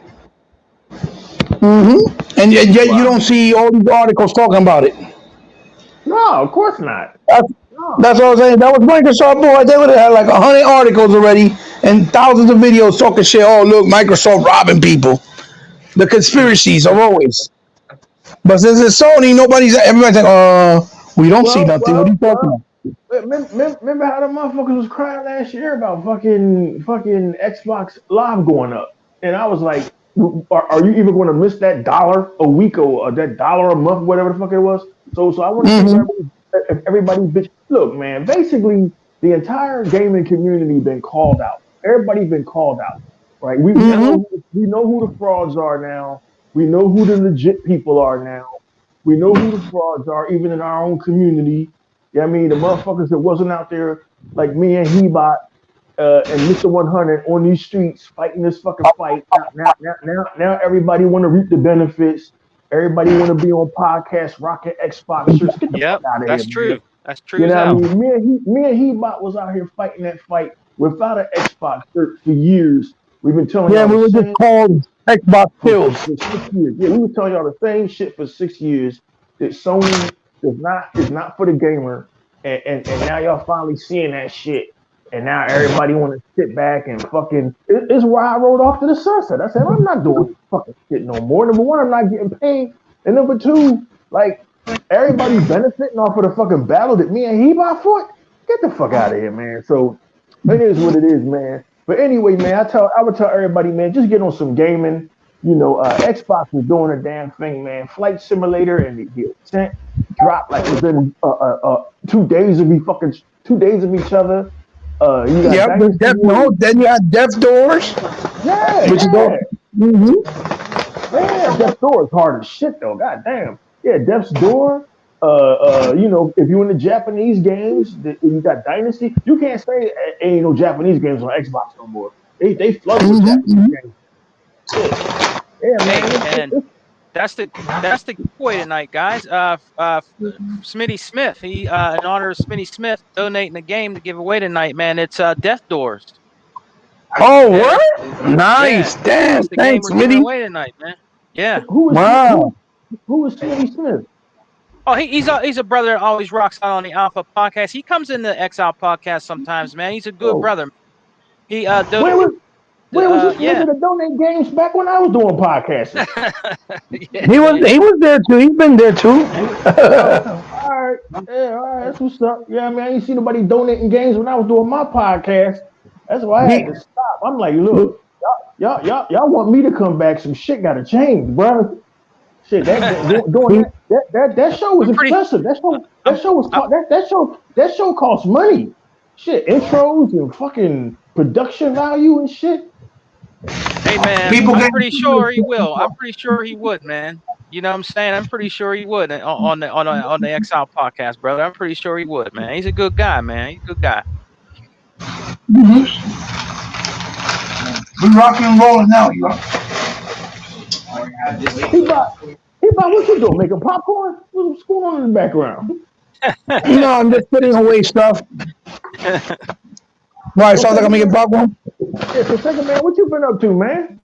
And yet you don't see all these articles talking about it. No, of course not. That's what I was saying. That was Microsoft, boy. They would have had like 100 articles already and thousands of videos talking shit. Oh, look, Microsoft robbing people. The conspiracies are always. But since it's Sony, everybody's like, we don't see nothing. What are you talking about? Remember how the motherfuckers was crying last year about fucking Xbox Live going up, and I was like, "Are you even going to miss that $1 a week or that $1 a month, whatever the fuck it was?" So I want to say everybody, bitch. Look, man. Basically, the entire gaming community been called out. Everybody's been called out, right? We know who the frauds are now. We know who the legit people are now. We know who the frauds are, even in our own community. Yeah, I mean, the motherfuckers that wasn't out there like me and Hebot and Mr. 100 on these streets fighting this fucking fight. Now everybody want to reap the benefits. Everybody want to be on podcasts, rocking Xbox shirts. Get the fuck out of that's here, true. man. That's true. You know what I mean? Me and Hebot was out here fighting that fight without an Xbox shirt for years. We've been telling y'all we were just called Xbox Pills. for 6 years. Yeah, we were telling y'all the same shit for 6 years. That Sony is not for the gamer, and now y'all finally seeing that shit, and now everybody want to sit back and fucking. It's why I rode off to the sunset. I said I'm not doing this fucking shit no more. Number one, I'm not getting paid, and number two, like everybody benefiting off of the fucking battle that me and Hebot fought. Get the fuck out of here, man. So it is what it is, man. But anyway, man, I would tell everybody, man, just get on some gaming. You know, Xbox was doing a damn thing, man. Flight Simulator and the Ascent dropped like within 2 days of each other. You got then you had Death Doors. Yeah, which yeah. Man, Death's Door is hard as shit though. God damn. Yeah, Death's Door. You know, if you're in the Japanese games, you got Dynasty. You can't say ain't no Japanese games on Xbox no more. They flood with Japanese games. Yeah, man. And that's the giveaway tonight, guys. Smitty Smith. He in honor of Smitty Smith donating the game to give away tonight, man. It's Death Doors. Oh, what? Nice. Yeah. Damn. That's the game Thanks, we're giving Smitty. away tonight, man. Yeah. Wow. Who is Smitty Smith? Oh, he's a brother that always rocks out on the Alpha podcast. He comes in the Exile podcast sometimes, man. He's a good brother. He Where was this yeah. nigga to donate games back when I was doing podcasting? Yeah, He was there too. He's been there too. All right, that's what's up. Yeah, I mean, I ain't seen nobody donating games when I was doing my podcast. That's why I had to stop. I'm like, look, y'all want me to come back? Some shit got to change, bro. Shit, that show was expensive. That show costs money. Shit, intros and fucking production value and shit. Hey man, I'm pretty sure he will. I'm pretty sure he would, man. You know what I'm saying? I'm pretty sure he would on the Exile podcast, brother. I'm pretty sure he would, man. He's a good guy, man. He's a good guy. Mm-hmm. We're rocking and rolling now, you know. He about what you doing? Making popcorn? What's going on in the background? No, I'm just putting away stuff. Right, sounds like I'm making popcorn. Yeah, so second man, what you been up to, man?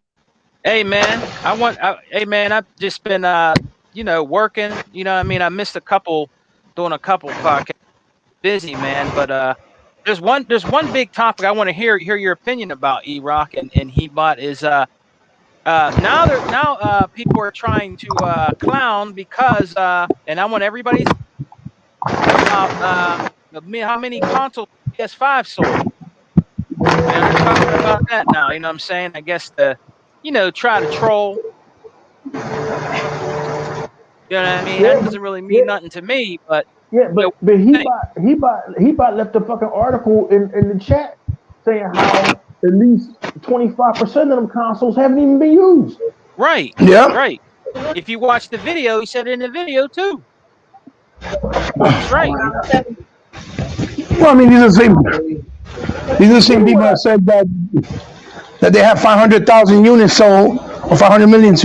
Hey man, I've just been working. You know what I mean? I missed doing a couple podcasts. Busy, man, but there's one big topic I want to hear your opinion about, E-Rock and Hebot is now people are trying to clown because and I want everybody's about how many consoles PS5 sold. And they're talking about that now, you know what I'm saying? I guess try to troll. You know what I mean? That doesn't really mean nothing to me, but but he bought left a fucking article in the chat saying how at least 25% of them consoles haven't even been used. Right. Yeah. Right. If you watch the video, he said it in the video too. That's right. Well, I mean, these are the same people that said that they have 500,000 units sold, or 500 million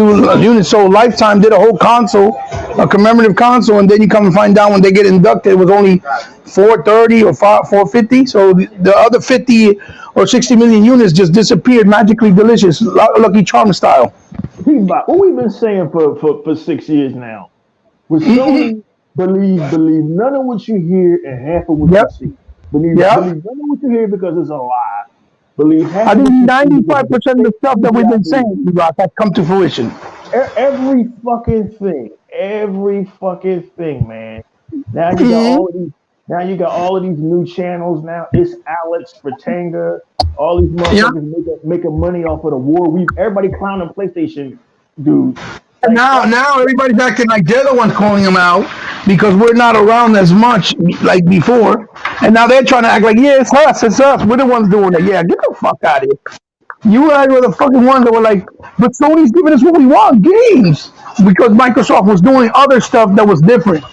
units sold. Lifetime did a whole console, a commemorative console, and then you come and find out when they get inducted, it was only 430 or 450. So the other 50 or 60 million units just disappeared, magically delicious, Lucky Charm style. What we've been saying for 6 years now, with Sony, believe none of what you hear and half of what you see. Believe none of what you hear because it's a lie. Believe half. I think 95% of the stuff that we've been saying, has come to fruition. Every fucking thing, man. Now you got all of these new channels. Now it's Alex Fratanga. All these motherfuckers making money off of the war. Everybody clowning PlayStation, dude. Now everybody's acting like they're the ones calling them out because we're not around as much like before, and now they're trying to act like, yeah, it's us. We're the ones doing it. Yeah, get the fuck out of here. You guys were the fucking ones that were like, but Sony's giving us what we want, games, because Microsoft was doing other stuff that was different.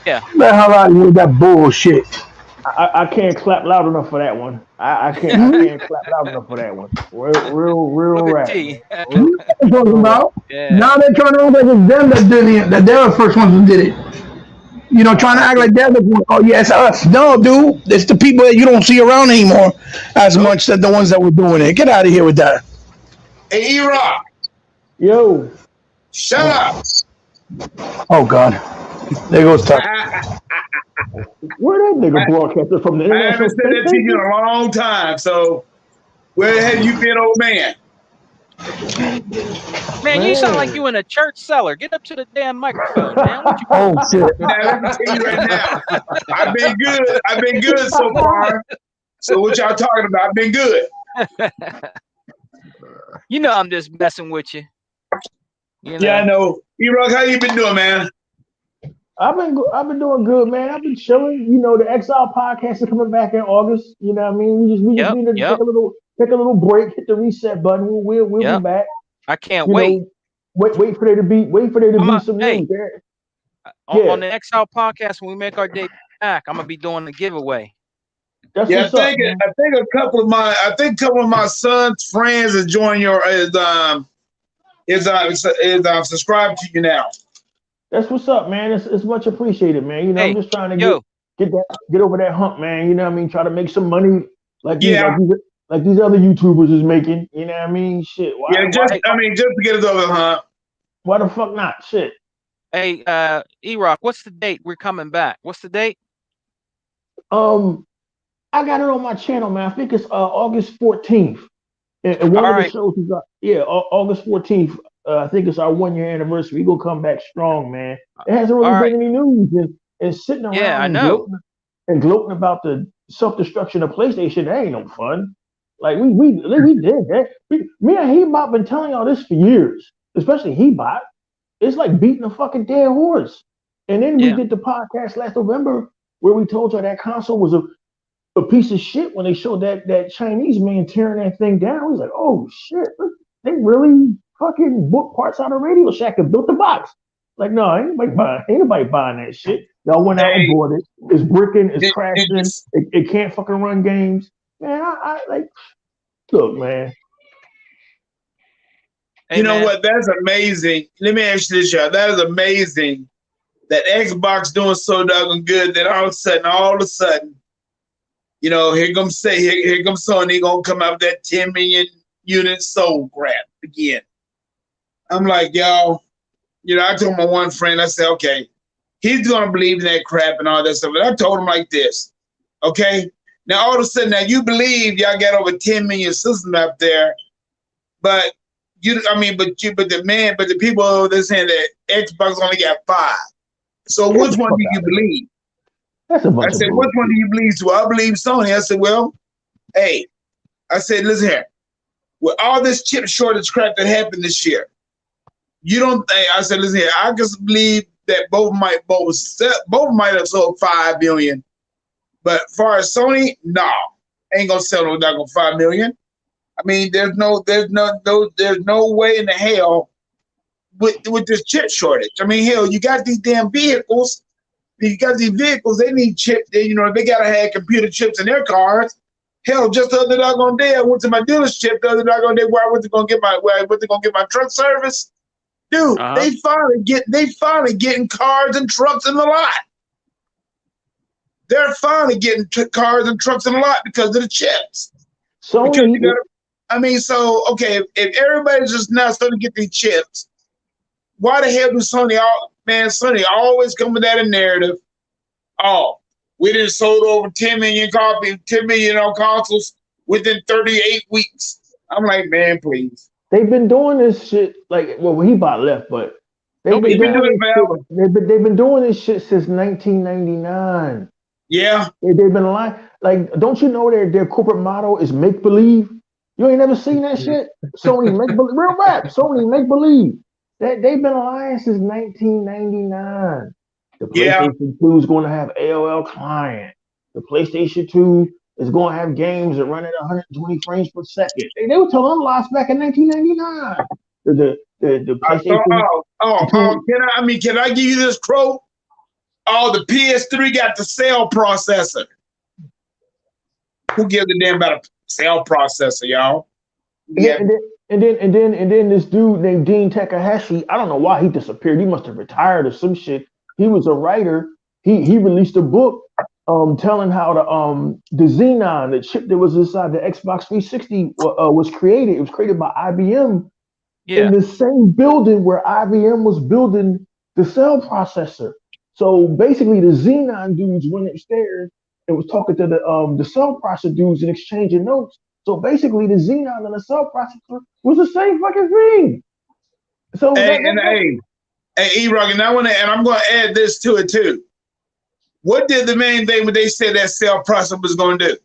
Yeah. The hell out of here with that bullshit. I can't clap loud enough for that one. I can't clap loud enough for that one. Real rap. Now they're trying to act like it's them that did it, that they're the first ones who did it. You know, trying to act like they're the one. Oh yeah, it's us. No, dude, it's the people that you don't see around anymore as much as the ones that were doing it. Get out of here with that. Hey, E-Rock. Yo. Shut up. Oh God. There goes Tuck. Where that nigga broadcasted from? The I haven't said that to you in a long time. So where have you been, old man? Man, you sound like you in a church cellar. Get up to the damn microphone, man. What you Oh shit. Now, let me tell you right now. I've been good so far. So what y'all talking about? I've been good. You know I'm just messing with you. Yeah, I know. E-Rock, how you been doing, man? I've been doing good, man. I've been chilling. You know, the Exile podcast is coming back in August. You know what I mean? We just need to take a little break, hit the reset button. We'll be back. I can't wait. Wait for there to be some news there. On the Exile podcast, when we make our debut back, I'm gonna be doing the giveaway. I think a couple of my son's friends is joining subscribed to you now. That's what's up, man. It's much appreciated, man. You know, I'm just trying to get over that hump, man. You know what I mean? Try to make some money like like these other YouTubers is making. You know what I mean? Shit. Just to get it over, huh? Why the fuck not? Shit. Hey, E-Rock, what's the date we're coming back? What's the date? I got it on my channel, man. I think it's August 14th. And one of the shows is August 14th. I think it's our 1 year anniversary. We're gonna come back strong, man. It hasn't really been any news and sitting around I know. gloating about the self-destruction of PlayStation. That ain't no fun. Like we did that. Me and Hebot been telling y'all this for years, especially Hebot. It's like beating a fucking dead horse. And then we did the podcast last November where we told y'all that console was a piece of shit when they showed that Chinese man tearing that thing down. We was like, oh shit, they really fucking booked parts out of Radio Shack and built the box. Like, no, ain't nobody buying that shit. Y'all went out and bought it. It's bricking, it's crashing, it can't fucking run games. Man, I like, look, man. Hey, you know what? That's amazing. Let me ask you this, y'all. That is amazing that Xbox doing so doggone good that all of a sudden, you know, here comes Sony gonna come out with that 10 million unit sold crap again. I'm like, y'all, you know, I told my one friend, I said, okay, he's gonna believe in that crap and all that stuff. But I told him like this, okay? Now all of a sudden, now you believe y'all got over 10 million systems out there, but the people they're saying that Xbox only got 5. So which one do you believe? I said, which one do you believe to? I believe Sony. I said, well, hey, I said, listen here. With all this chip shortage crap that happened this year, you don't think? I said, listen here. I just believe that both might have sold 5 million, but as far as Sony, no, ain't gonna sell no doggone 5 million. I mean, there's no way in the hell with this chip shortage. I mean, hell, you got these damn vehicles. You got these vehicles. They need chips. They gotta have computer chips in their cars. Hell, just the other doggone day, I went to my dealership the other doggone day where I went to go get my truck service. Dude, they finally getting cars and trucks in the lot. They're finally getting cars and trucks in the lot because of the chips. So okay, if everybody's just now starting to get these chips, why the hell do Sony always come with that narrative? Oh, we done sold over 10 million consoles within 38 weeks. I'm like, man, please. They've been doing this shit he bought left, but they've been doing this shit since 1999. Yeah. They've been lying. Like, don't you know their corporate motto is make believe? You ain't never seen that shit? Sony make believe. Real rap. Sony make believe. They've been lying since 1999. The PlayStation 2 is going to have AOL client. The PlayStation 2 is going to have games that run at 120 frames per second. They were telling lies back in 1999. The PlayStation. Can I give you this quote? Oh, the PS3 got the cell processor. Who gives a damn about a cell processor, y'all? Yeah. And then this dude named Dean Takahashi, I don't know why he disappeared. He must have retired or some shit. He was a writer. He released a book telling how the Xenon, the chip that was inside the Xbox 360 was created. It was created by IBM in the same building where IBM was building the cell processor. So basically the Xenon dudes went upstairs and was talking to the cell processor dudes and exchanging notes. So basically the Xenon and the cell processor was the same fucking thing. So hey, E-Rock, and I'm going to add this to it too. What did the main thing when they said that cell processor was going to do?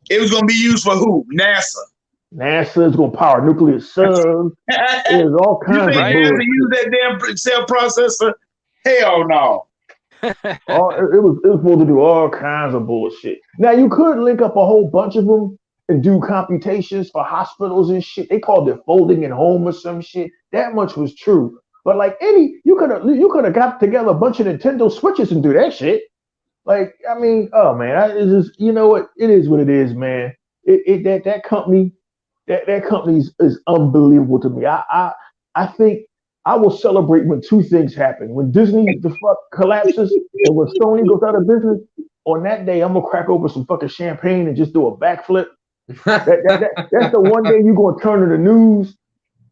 It was going to be used for who? NASA. NASA is going to power nuclear subs. There's all kinds of NASA use that damn cell processor? Hell no. It was supposed to do all kinds of bullshit. Now you could link up a whole bunch of them and do computations for hospitals and shit. They called it folding at home or some shit. That much was true. But like you could have got together a bunch of Nintendo Switches and do that shit. Like, I mean, oh man, it's just, you know what? It is what it is, man. That company is unbelievable to me. I think I will celebrate when two things happen: when Disney the fuck collapses and when Sony goes out of business. On that day, I'm gonna crack open some fucking champagne and just do a backflip That's the one day you're gonna turn to the news.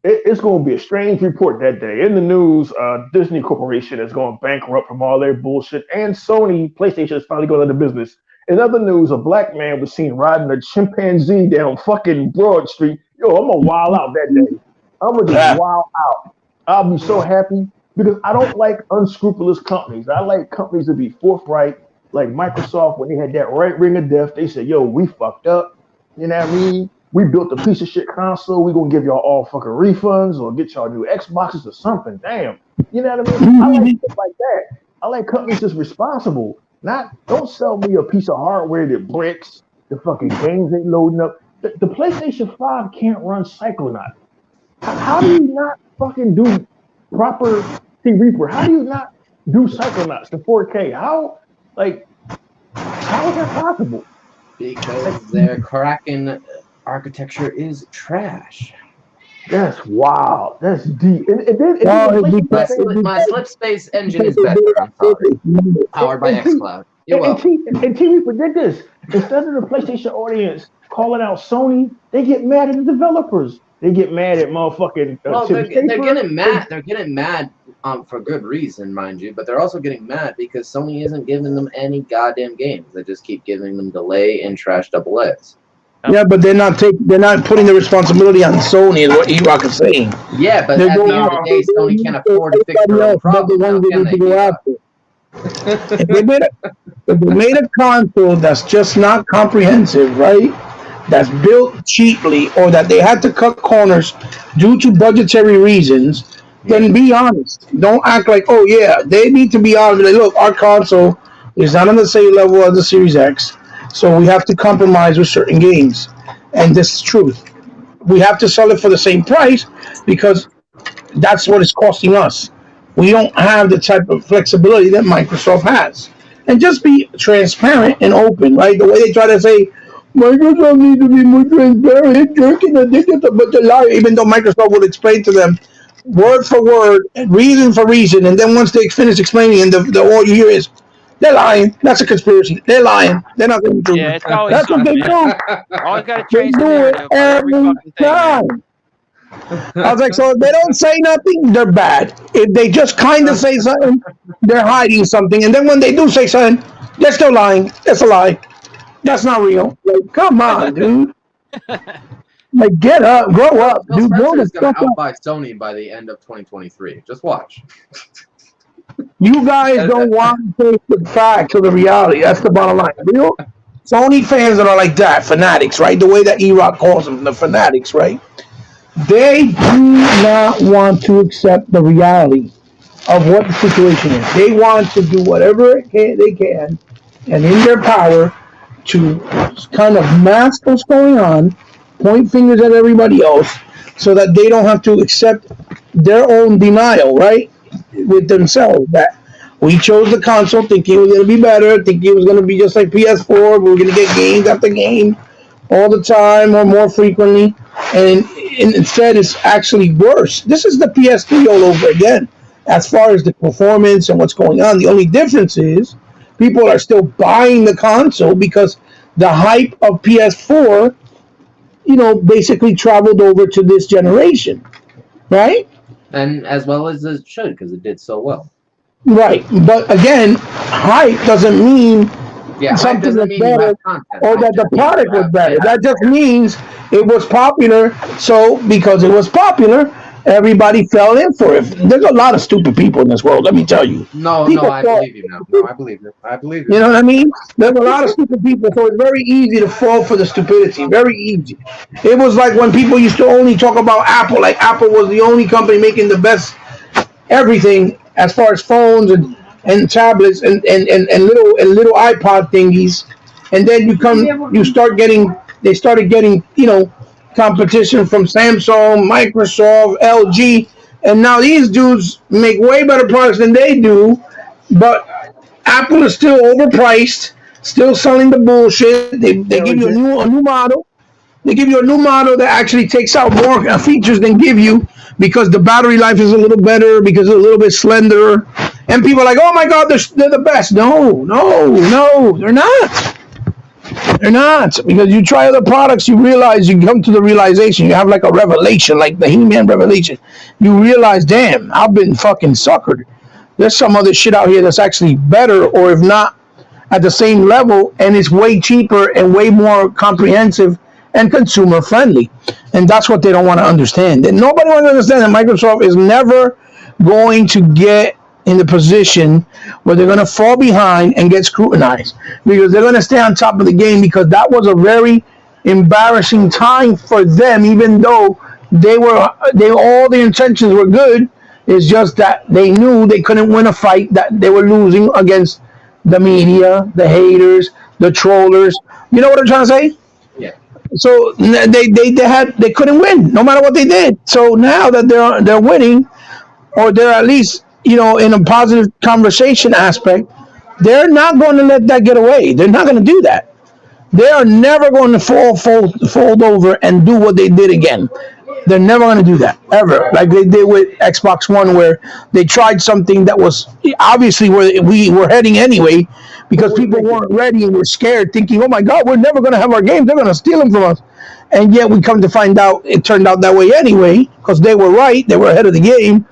It's gonna be a strange report that day. In the news, Disney Corporation is going bankrupt from all their bullshit, and Sony PlayStation is finally going out of business. In other news, a black man was seen riding a chimpanzee down fucking Broad Street. Yo, I'm gonna wild out that day. I'm gonna just wild out. I'll be so happy because I don't like unscrupulous companies. I like companies to be forthright, like Microsoft when they had that right ring of death. They said, "Yo, we fucked up." You know what I mean? We built a piece of shit console. We're gonna give y'all all fucking refunds or get y'all new Xboxes or something. Damn. You know what I mean? I like stuff like that. I like companies that's responsible. Don't sell me a piece of hardware that breaks, the fucking games ain't loading up. The PlayStation 5 can't run Psychonauts. How do you not fucking do proper T Reaper? How do you not do Psychonauts to 4K? How is that possible? Because their Kraken architecture is trash. That's wild. That's deep. And then My Slipspace engine is better. I'm sorry. Powered by xCloud. You're welcome. And TV predicted this. Instead of the PlayStation audience calling out Sony, they get mad at the developers. They get mad at motherfucking. Well, they're getting mad. They're getting mad for good reason, mind you. But they're also getting mad because Sony isn't giving them any goddamn games. They just keep giving them delay and trash AAAs. Yeah, but they're not putting the responsibility on Sony, is what E-Rock is saying. Yeah, but at the end of the day, Sony can't afford to fix their own problem. If they made a console that's just not comprehensive, right? That's built cheaply, or that they had to cut corners due to budgetary reasons, then be honest. Don't act like, oh yeah, they need to be honest. Like, look, our console is not on the same level as the Series X. So we have to compromise with certain games. And this is truth. We have to sell it for the same price because that's what it's costing us. We don't have the type of flexibility that Microsoft has. And just be transparent and open, right? The way they try to say, Microsoft needs to be more transparent, jerking a dick at but the lie, even though Microsoft would explain to them word for word, reason for reason, and then once they finish explaining, and all you hear is, they're lying. That's a conspiracy. They're lying. They're not going to do it. That's what they do. Always got to They change the do it narrative for every every fucking thing. time. I was like, so if they don't say nothing, they're bad. If they just kind of say something, they're hiding something. And then when they do say something, they're still lying. That's a lie. That's not real. Like, come on, dude. Like, get up, grow up, dude. Grow the Spencer's going fuck to up. outbuy Sony by the end of 2023. Just watch. You guys don't want to face the facts or the reality. That's the bottom line. Real Sony fans that are like that, fanatics, right? The way that E-Rock calls them, the fanatics, right? They do not want to accept the reality of what the situation is. They want to do whatever they can and in their power to kind of mask what's going on, point fingers at everybody else so that they don't have to accept their own denial, right? With themselves, that we chose the console thinking it was going to be better, thinking it was going to be just like PS4, we were going to get games after game all the time or more frequently, and instead it's actually worse. This is the PS3 all over again as far as the performance and what's going on. The only difference is people are still buying the console because the hype of PS4, basically traveled over to this generation, right? And as well as it should, because it did so well. Right, but again, hype doesn't mean something was better or that the product was better. That just means it was popular. So because it was popular, everybody fell in for it. There's a lot of stupid people in this world, let me tell you. No, I believe you now. No, I believe you. You know what I mean? There's a lot of stupid people, so it's very easy to fall for the stupidity. Very easy. It was like when people used to only talk about Apple, like Apple was the only company making the best everything as far as phones and tablets and little iPod thingies. And then they started getting, competition from Samsung, Microsoft, LG, and now these dudes make way better products than they do, but Apple is still overpriced, still selling the bullshit. They give you a new model. They give you a new model that actually takes out more features than give you because the battery life is a little better, because it's a little bit slenderer. And people are like, oh my God, they're the best. No, they're not. They're not, because you try other products, you realize, you come to the realization, you have like a revelation, like the He-Man revelation. You realize, damn, I've been fucking suckered. There's some other shit out here that's actually better, or if not at the same level, and it's way cheaper and way more comprehensive and consumer friendly. And that's what they don't want to understand. And nobody wants to understand that Microsoft is never going to get in the position where they're going to fall behind and get scrutinized, because they're going to stay on top of the game, because that was a very embarrassing time for them, even though all the intentions were good. It's just that they knew they couldn't win a fight, that they were losing against the media, the haters, the trollers. You know what I'm trying to say? Yeah. So they couldn't win no matter what they did. So now that they're winning, or they're at least, you know, in a positive conversation aspect, they're not going to let that get away. They're not going to do that. They are never going to fold over and do what they did again. They're never going to do that, ever. Like they did with Xbox One, where they tried something that was obviously where we were heading anyway, because people weren't ready and were scared, thinking, oh my God, we're never going to have our games. They're going to steal them from us. And yet we come to find out it turned out that way anyway, because they were right. They were ahead of the game.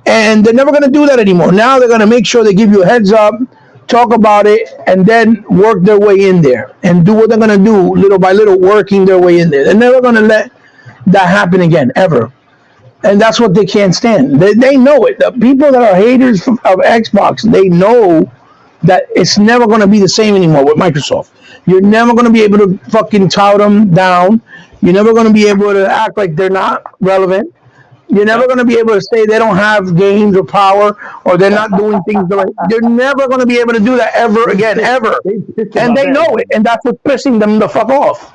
And they're never going to do that anymore. Now they're going to make sure they give you a heads up, talk about it, and then work their way in there and do what they're going to do little by little, working their way in there. They're never going to let that happen again, ever. And that's what they can't stand. They know it. The people that are haters of Xbox, they know that it's never going to be the same anymore with Microsoft. You're never going to be able to fucking tout them down. You're never going to be able to act like they're not relevant. You're never going to be able to say they don't have games or power, or they're not doing things the right. You're never going to be able to do that ever again, ever. And they know it, and that's what's pissing them the fuck off.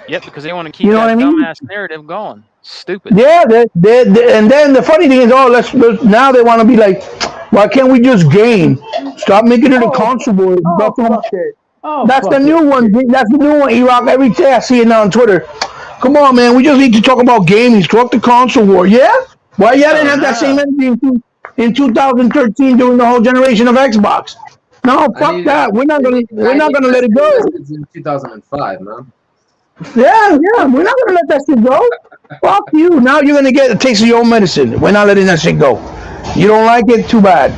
Yep, because they want to keep You know that what I mean? dumbass narrative going. Stupid. Yeah, and then the funny thing is, let's now they want to be like, why can't we just game? Stop making it a console war. That's the new one. That's the new one, E-Rock. Every day I see it now on Twitter. Come on, man. We just need to talk about gaming. Fuck the console war. Yeah? Why y'all didn't have that same energy in 2013 during the whole generation of Xbox? No, fuck that. We're not gonna let it go. It's in 2005, man. Yeah, we're not gonna let that shit go. Fuck you. Now you're gonna get a taste of your own medicine. We're not letting that shit go. You don't like it? Too bad.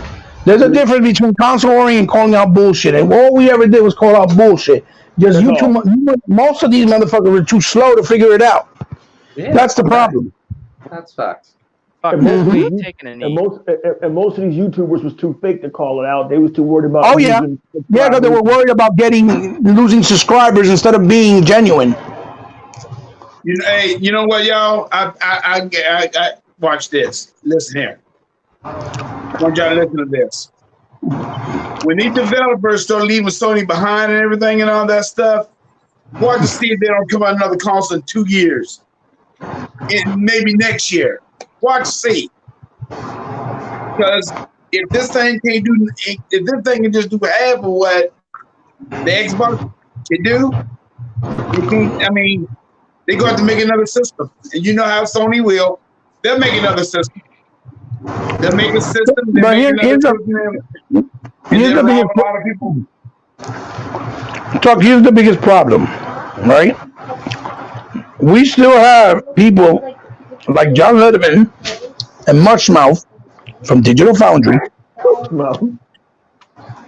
There's a difference between console warring and calling out bullshit. And all we ever did was call out bullshit. Just most of these motherfuckers were too slow to figure it out. Yeah, that's the problem. That's facts. Fuck And this, most, we ain't taking a knee. most of these YouTubers was too fake to call it out. They was too worried about. Oh yeah, because they were worried about losing subscribers instead of being genuine. You know, hey, you know what, y'all? I watch this. Listen here. I want y'all to listen to this. When these developers start leaving Sony behind and everything and all that stuff, watch to see if they don't come out another console in 2 years. Maybe next year. Watch see. Because if this thing can just do half of what the Xbox can do, they're going to have to make another system. And you know how Sony will. They'll make another system. They'll make a system. But here's the biggest problem, right? We still have people like John Letterman and Mushmouth from Digital Foundry.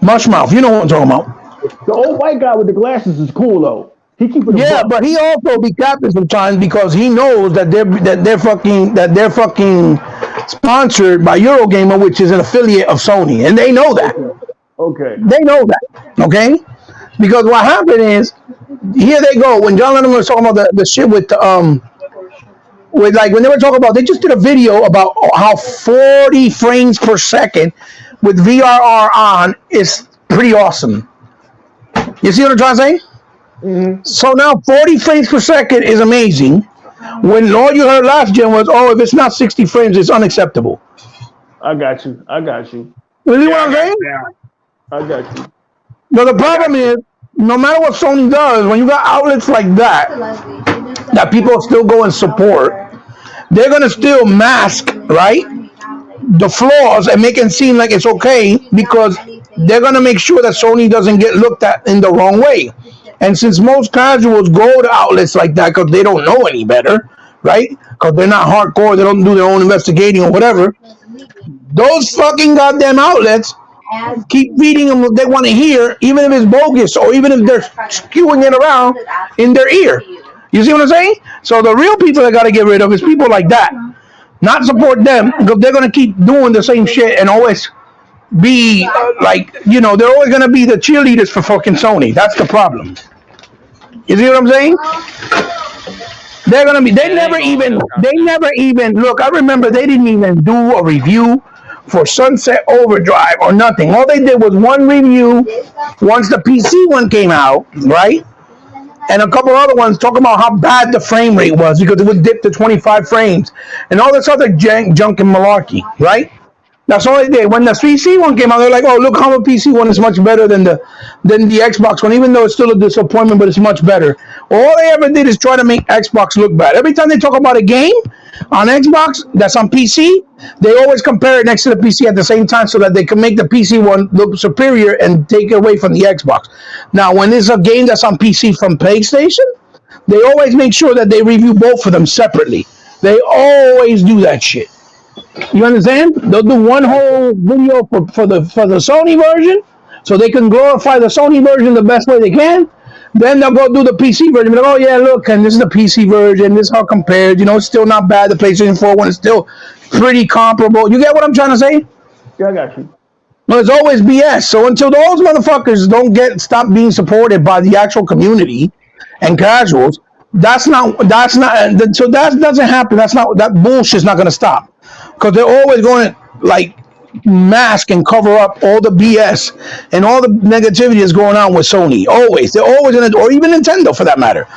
Mushmouth, you know what I'm talking about. The old white guy with the glasses is cool though. He keep it. Yeah, but he also be capping sometimes because he knows that they're fucking sponsored by Eurogamer, which is an affiliate of Sony, and they know that. Okay. They know that. Okay. Because what happened is, here they go. When John Lennon was talking about the shit with like when they were talking about, they just did a video about how 40 frames per second with VRR on is pretty awesome. You see what I'm trying to say? Mm-hmm. So now 40 frames per second is amazing. When all you heard last gen was, if it's not 60 frames, it's unacceptable. I got you. You see what I'm saying? I got you. No, the problem is, no matter what Sony does, when you got outlets like that people still go and support, they're going to still mask, right? the flaws and make it seem like it's okay because they're gonna make sure that Sony doesn't get looked at in the wrong way. And since most casuals go to outlets like that because they don't know any better, right? Because they're not hardcore, they don't do their own investigating or whatever. Those fucking goddamn outlets keep feeding them what they want to hear, even if it's bogus or even if they're skewing it around in their ear. You see what I'm saying? So the real people that got to get rid of is people like that. Not support them because they're going to keep doing the same shit and always be like, they're always going to be the cheerleaders for fucking Sony. That's the problem. You see what I'm saying? They're going to be, they never even, look, I remember they didn't even do a review for Sunset Overdrive or nothing. All they did was one review once the PC one came out, right? And a couple other ones talking about how bad the frame rate was because it would dip to 25 frames and all this other junk and malarkey, right? That's all they did. When the PC one came out, they're like, "Oh, look how the PC one is much better than the Xbox one, even though it's still a disappointment, but it's much better." Well, all they ever did is try to make Xbox look bad. Every time they talk about a game on Xbox that's on PC, they always compare it next to the PC at the same time so that they can make the PC one look superior and take it away from the Xbox. Now, when it's a game that's on PC from PlayStation, they always make sure that they review both of them separately. They always do that shit. You understand? They'll do one whole video for the Sony version, so they can glorify the Sony version the best way they can. Then they'll go do the PC version. Like, oh yeah, look, and this is the PC version. This is how compared. It's still not bad. The PlayStation 4 one is still pretty comparable. You get what I'm trying to say? Yeah, I got you. Well, it's always BS. So until those motherfuckers don't stop being supported by the actual community and casuals, so that doesn't happen. That bullshit's not gonna stop. Because they're always going to mask and cover up all the BS and all the negativity that's going on with Sony. Always. They're always going to, or even Nintendo for that matter.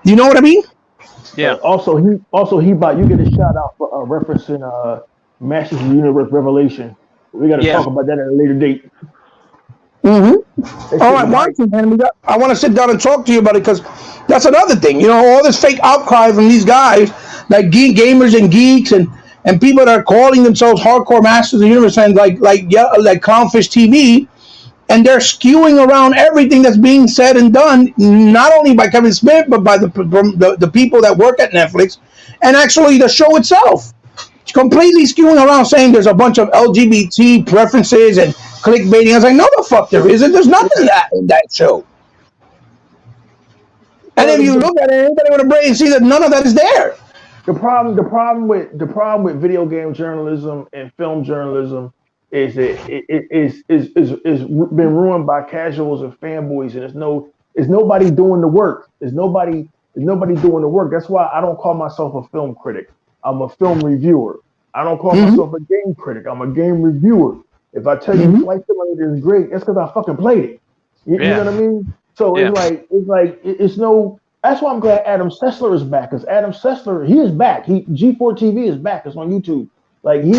You know what I mean? Yeah. Also, you get a shout out for referencing Masters of the Universe Revelation. We got to talk about that at a later date. Mm-hmm. All right, Martin, man, I want to sit down and talk to you about it because that's another thing. All this fake outcry from these guys, like gamers and geeks and people that are calling themselves hardcore Masters of the Universe fans, like Clownfish TV, and they're skewing around everything that's being said and done, not only by Kevin Smith, but by the people that work at Netflix, and actually the show itself. It's completely skewing around, saying there's a bunch of LGBT preferences and clickbaiting. I was like, no, the fuck there isn't. There's nothing in that show. And if you look at it, anybody with a brain see that none of that is there. The problem with video game journalism and film journalism is been ruined by casuals and fanboys, and there's nobody doing the work. There's nobody doing the work. That's why I don't call myself a film critic. I'm a film reviewer. I don't call myself a game critic. I'm a game reviewer. If I tell you Flight Simulator is great, that's because I fucking played it. You know what I mean? So it's no. That's why I'm glad Adam Sessler is back. Because Adam Sessler, he is back. G4 TV is back. It's on YouTube. Like he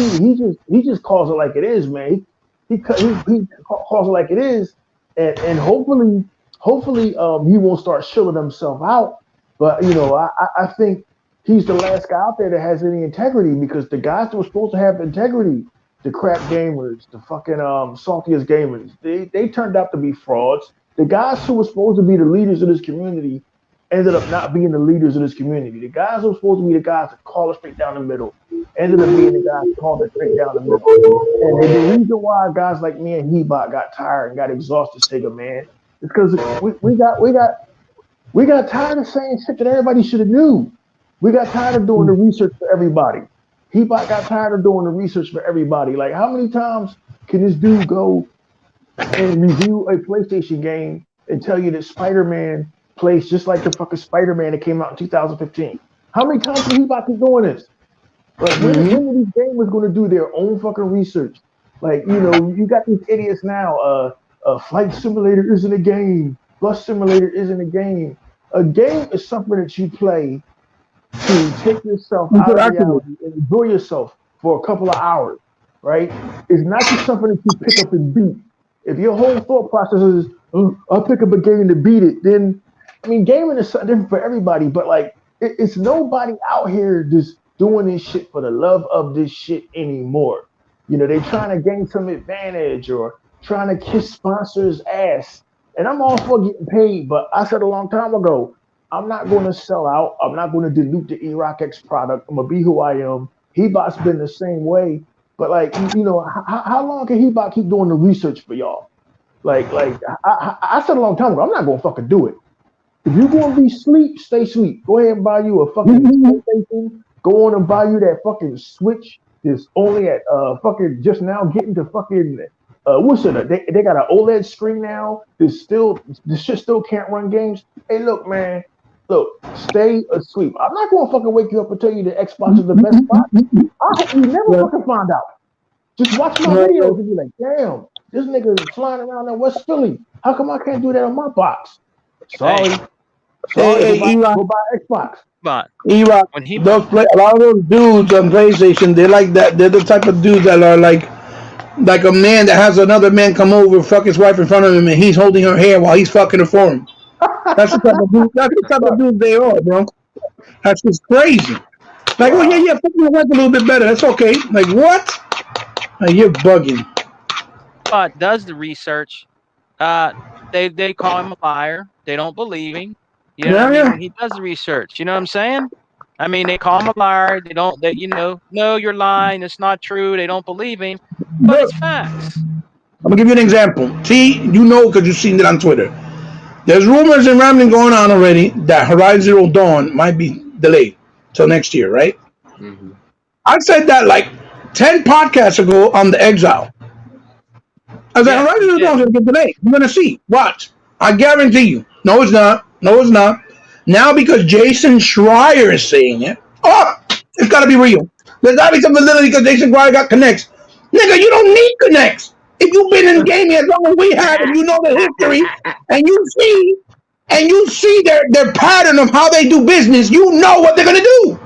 just calls it like it is, man. He calls it like it is, and hopefully he won't start shilling himself out. But I think he's the last guy out there that has any integrity, because the guys that were supposed to have integrity, the crap gamers, the fucking saltiest gamers, they turned out to be frauds. The guys who were supposed to be the leaders of this community ended up not being the leaders of this community. The guys who were supposed to be the guys that call it straight down the middle ended up being the guys that called it straight down the middle. And the reason why guys like me and Hebot got tired and got exhausted, Sega man, is because we got tired of saying shit that everybody should have knew. We got tired of doing the research for everybody. Hebot got tired of doing the research for everybody. Like, how many times can this dude go and review a PlayStation game and tell you that Spider-Man plays just like the fucking Spider-Man that came out in 2015? How many times can Hebot keep doing this? Like, when are these gamers going to do their own fucking research? Like, you got these idiots now. Flight Simulator isn't a game. Bus Simulator isn't a game. A game is something that you play to take yourself out of reality and enjoy yourself for a couple of hours, right? It's not just something that you pick up and beat. If your whole thought process is, I'll pick up a game to beat it, then, gaming is something different for everybody, but it's nobody out here just doing this shit for the love of this shit anymore. You know, they trying to gain some advantage or trying to kiss sponsors' ass. And I'm all for getting paid, but I said a long time ago, I'm not going to sell out. I'm not going to dilute the E-Rock-X product. I'm going to be who I am. Hebot's been the same way. But, like, you know, how long can Hebot keep doing the research for y'all? Like I said a long time ago, I'm not going to fucking do it. If you're going to be sleep, stay sleep. Go ahead and buy you a fucking PlayStation. Go on and buy you that fucking Switch. It's only at fucking just now getting to fucking what's it? They got an OLED screen now. This shit still can't run games. Hey, look, man. Look, stay asleep. I'm not gonna fucking wake you up and tell you the Xbox is the best spot. I hope you never fucking find out. Just watch my videos and be like, damn, this nigga is flying around in West Philly. How come I can't do that on my box? Sorry. Hey, go buy Xbox. But E-Rock, when he a lot of those dudes on PlayStation, they're like that. They're the type of dudes that are like a man that has another man come over, fuck his wife in front of him, and he's holding her hair while he's fucking her for him. That's the type of dude. That's the type of dude they are, bro. That's just crazy. Like, oh yeah, fuck my wife a little bit better. That's okay. Like what? Like, you're bugging. But does the research? They call him a liar. They don't believe him. You know what I mean? He does the research. You know what I'm saying? I mean, they call him a liar. No, you're lying. It's not true. They don't believe him. But it's facts. I'm gonna give you an example. T, you know, because you've seen it on Twitter. There's rumors and rambling going on already that Horizon Zero Dawn might be delayed till next year, right? Mm-hmm. I said that like 10 podcasts ago on the Exile. I was like, Horizon Zero Dawn is gonna get delayed. You're gonna see. Watch. I guarantee you. No, it's not. No, it's not. Now because Jason Schreier is saying it, it's gotta be real. There's gotta be some validity because Jason Schreier got connects. Nigga, you don't need connects. If you've been in gaming as long as we have, and you know the history, and you see their pattern of how they do business, you know what they're gonna do.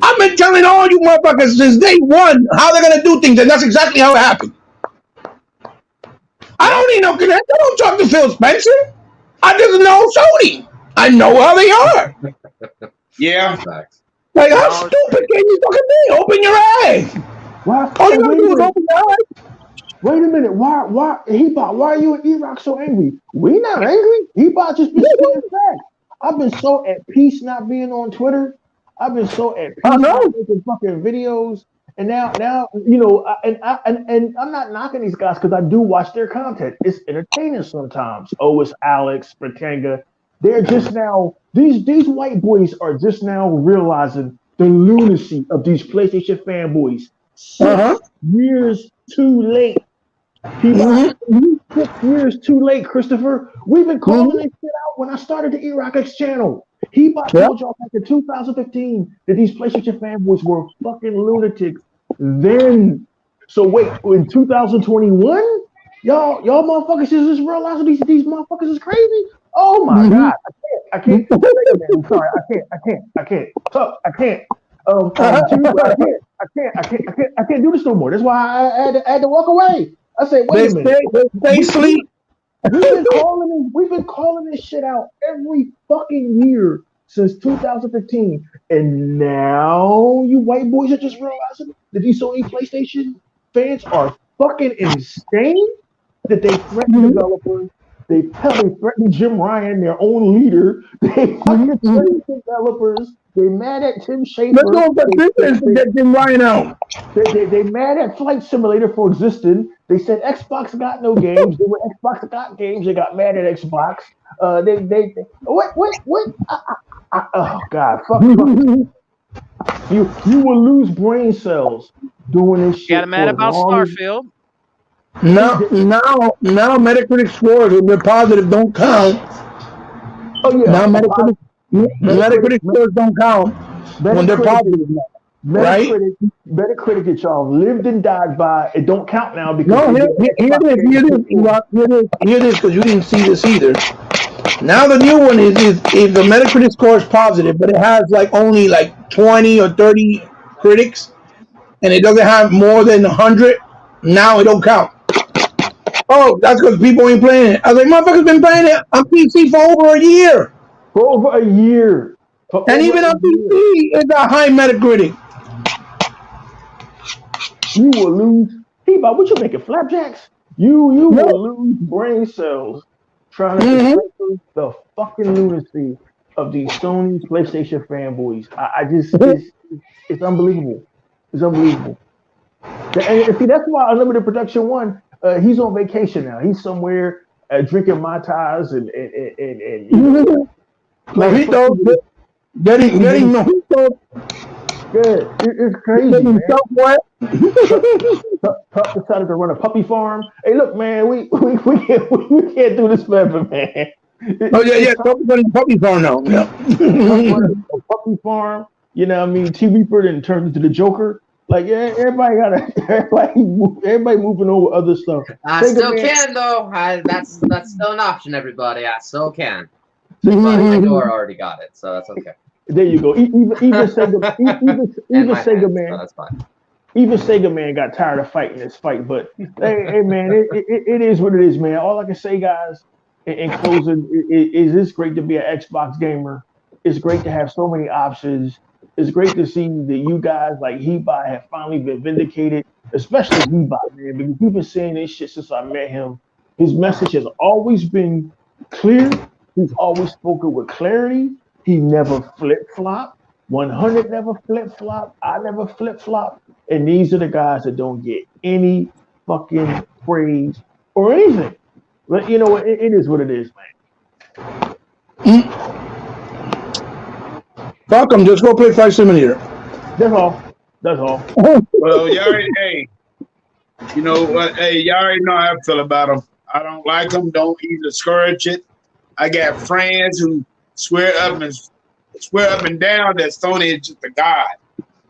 I've been telling all you motherfuckers since day one how they're gonna do things, and that's exactly how it happened. I don't need no connect. I don't talk to Phil Spencer. I just know Sony. I know how they are. Yeah. Like, how stupid can you fucking be? Open your eyes. Why? All you gotta do is open your eyes. Wait a minute. Why Hebot? Why are you and E-Rock so angry? We not angry. Hebot just been spitting facts. I've been so at peace not being on Twitter. I've been so at peace not making fucking videos. And now, you know, and I'm not knocking these guys because I do watch their content. It's entertaining sometimes. It's Alex, Bratanga. They're just now, these white boys are just now realizing the lunacy of these PlayStation fanboys. 6 years too late. People, 6 years too late, Christopher. We've been calling this shit out when I started the E-Rock-X channel. Told y'all back in 2015 that these PlayStation fanboys were fucking lunatics then. So wait, in 2021, y'all motherfuckers just realizing these motherfuckers is crazy. Oh my god, I can't. I'm sorry, I can't. I can't do this no more. That's why I had to walk away. I said, wait a minute. They sleep. We've been calling this shit out every fucking year since 2015, and now you white boys are just realizing that these Sony PlayStation fans are fucking insane. That they threaten developers. They threaten Jim Ryan, their own leader. They fucking threaten developers. They mad at Tim Schafer. Let's go to get Jim Ryan out. They mad at Flight Simulator for existing. They said Xbox got no games. They were Xbox got games. They got mad at Xbox. What? Oh God, fuck. You will lose brain cells doing this shit. Got mad about Starfield. Now Metacritic scores when they're positive don't count. Oh yeah. Now Metacritic scores don't count when they're positive. Metacritic that y'all lived and died by, it don't count now because hear this because you didn't see this either. Now the new one is the Metacritic score is positive, but it has only 20 or 30 critics, and it doesn't have more than 100. Now it don't count. Oh, that's because people ain't playing it. I was like, motherfuckers been playing it on PC for over a year. And even on PC, it's a high Metacritic. You will lose Heba, what you making, flapjacks? You will lose brain cells trying to decipher the fucking lunacy of these Sony PlayStation fanboys. I just, it's unbelievable. It's unbelievable. And see, that's why Unlimited Production 1, he's on vacation now. He's somewhere drinking Mai Tais and Mojito, getting mojito. Good. It's crazy, man. Tuck decided to run a puppy farm. Hey, look, man, we can't do this forever, man. Oh yeah. Puppy farm now. Yeah. A puppy farm. You know what I mean? T Reaper then turned into the Joker. Like, yeah, everybody moving over other stuff. I still can though. That's still an option, everybody. I still can. My door already got it, so that's okay. There you go. Even Sega, even Sega Man. So that's fine. Even Sega Man got tired of fighting this fight, but hey man, it is what it is, man. All I can say, guys, in closing, is it's great to be an Xbox gamer. It's great to have so many options. It's great to see that you guys like Heba have finally been vindicated, especially Heba, man, because we've been saying this shit since I met him. His message has always been clear. He's always spoken with clarity. He never flip-flop. 100 never flip-flop. I never flip-flop. And these are the guys that don't get any fucking praise or anything. But you know what? It is what it is, man. Fuck them. Just go play Flight Simulator. That's all. That's all. Well, y'all already, hey, you know what? Hey, y'all already know how I feel about them. I don't like them. Don't even discourage it. I got friends who swear up and down that Sony is just a god.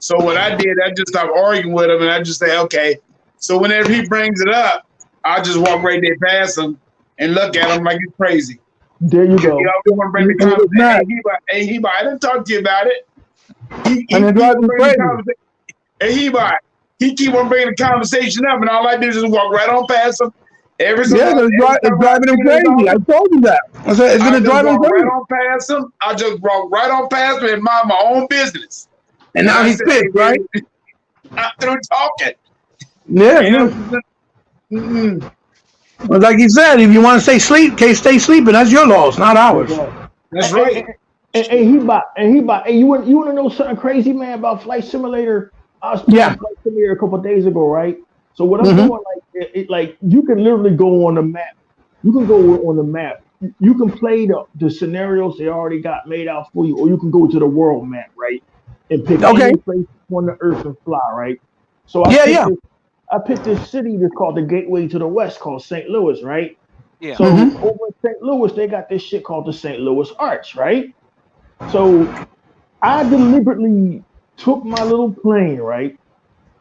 So what I did, I just stopped arguing with him, and I just say, okay. So whenever he brings it up, I just walk right there past him and look at him like he's crazy. There you go. You know, want to bring the conversation. Hey, Heba, I didn't talk to you about it. He keep on bringing the conversation up, and all I do is just walk right on past him. It's driving him crazy. I told you that. I said it's gonna drive him crazy. Right on past him. I just walk right on past him and mind my own business. And now he's pissed, right? Not through talking. Yeah. But like you said, if you want to stay sleeping. That's your loss, not ours. That's right. And Heba, hey, you want to know something crazy, man, about Flight Simulator? I was playing Flight Simulator a couple of days ago, right? So what I'm doing, like you can literally go on the map. You can go on the map. You can play the scenarios they already got made out for you, or you can go to the world map, right? And pick any place on the earth and fly, right? So I picked this city that's called the Gateway to the West, called St. Louis, right? Yeah. So over in St. Louis, they got this shit called the St. Louis Arch, right? So I deliberately took my little plane, right?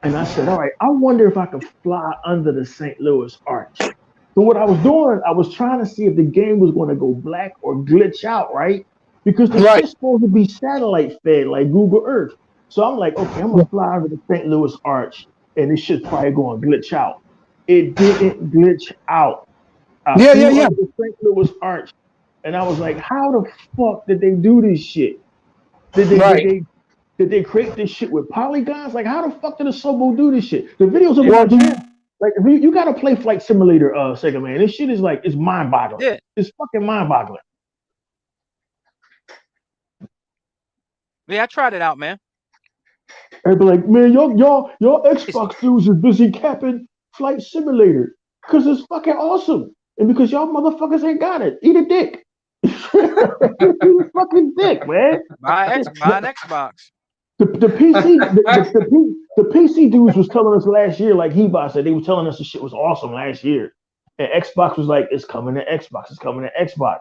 And I said, all right, I wonder if I could fly under the St. Louis Arch. So what I was doing, I was trying to see if the game was going to go black or glitch out, right? Because the shit's supposed to be satellite fed like Google Earth. So I'm like, okay, I'm going to fly over the St. Louis Arch, and this shit's probably going to glitch out. It didn't glitch out. I flew over the St. Louis Arch, and I was like, how the fuck did they do this shit? Did they create this shit with polygons? Like, how the fuck did Asobo do this shit? The videos are like, you gotta play Flight Simulator, Sega Man. This shit is like, it's mind-boggling. Yeah. It's fucking mind-boggling. Yeah, I tried it out, man. I'd be like, man, y'all Xbox dudes is busy capping Flight Simulator because it's fucking awesome, and because y'all motherfuckers ain't got it. Eat a dick. Eat a fucking dick, man. Buy an Xbox. The PC dudes was telling us last year, like Heba said, they were telling us the shit was awesome last year, and Xbox was like, it's coming to Xbox, it's coming to Xbox.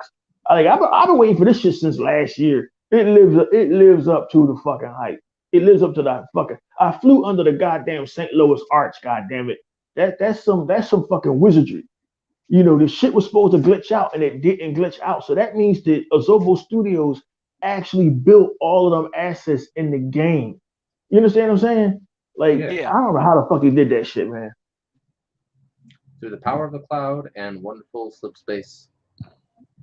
I've been waiting for this shit since last year. It lives up to the fucking hype. It lives up to the fucking. I flew under the goddamn St. Louis Arch. Goddamn it, that's some fucking wizardry. You know, the shit was supposed to glitch out and it didn't glitch out. So that means that Asobo Studios actually built all of them assets in the game. You understand what I'm saying? Like, I don't know how the fuck he did that shit, man. Through the power of the cloud and wonderful slipspace,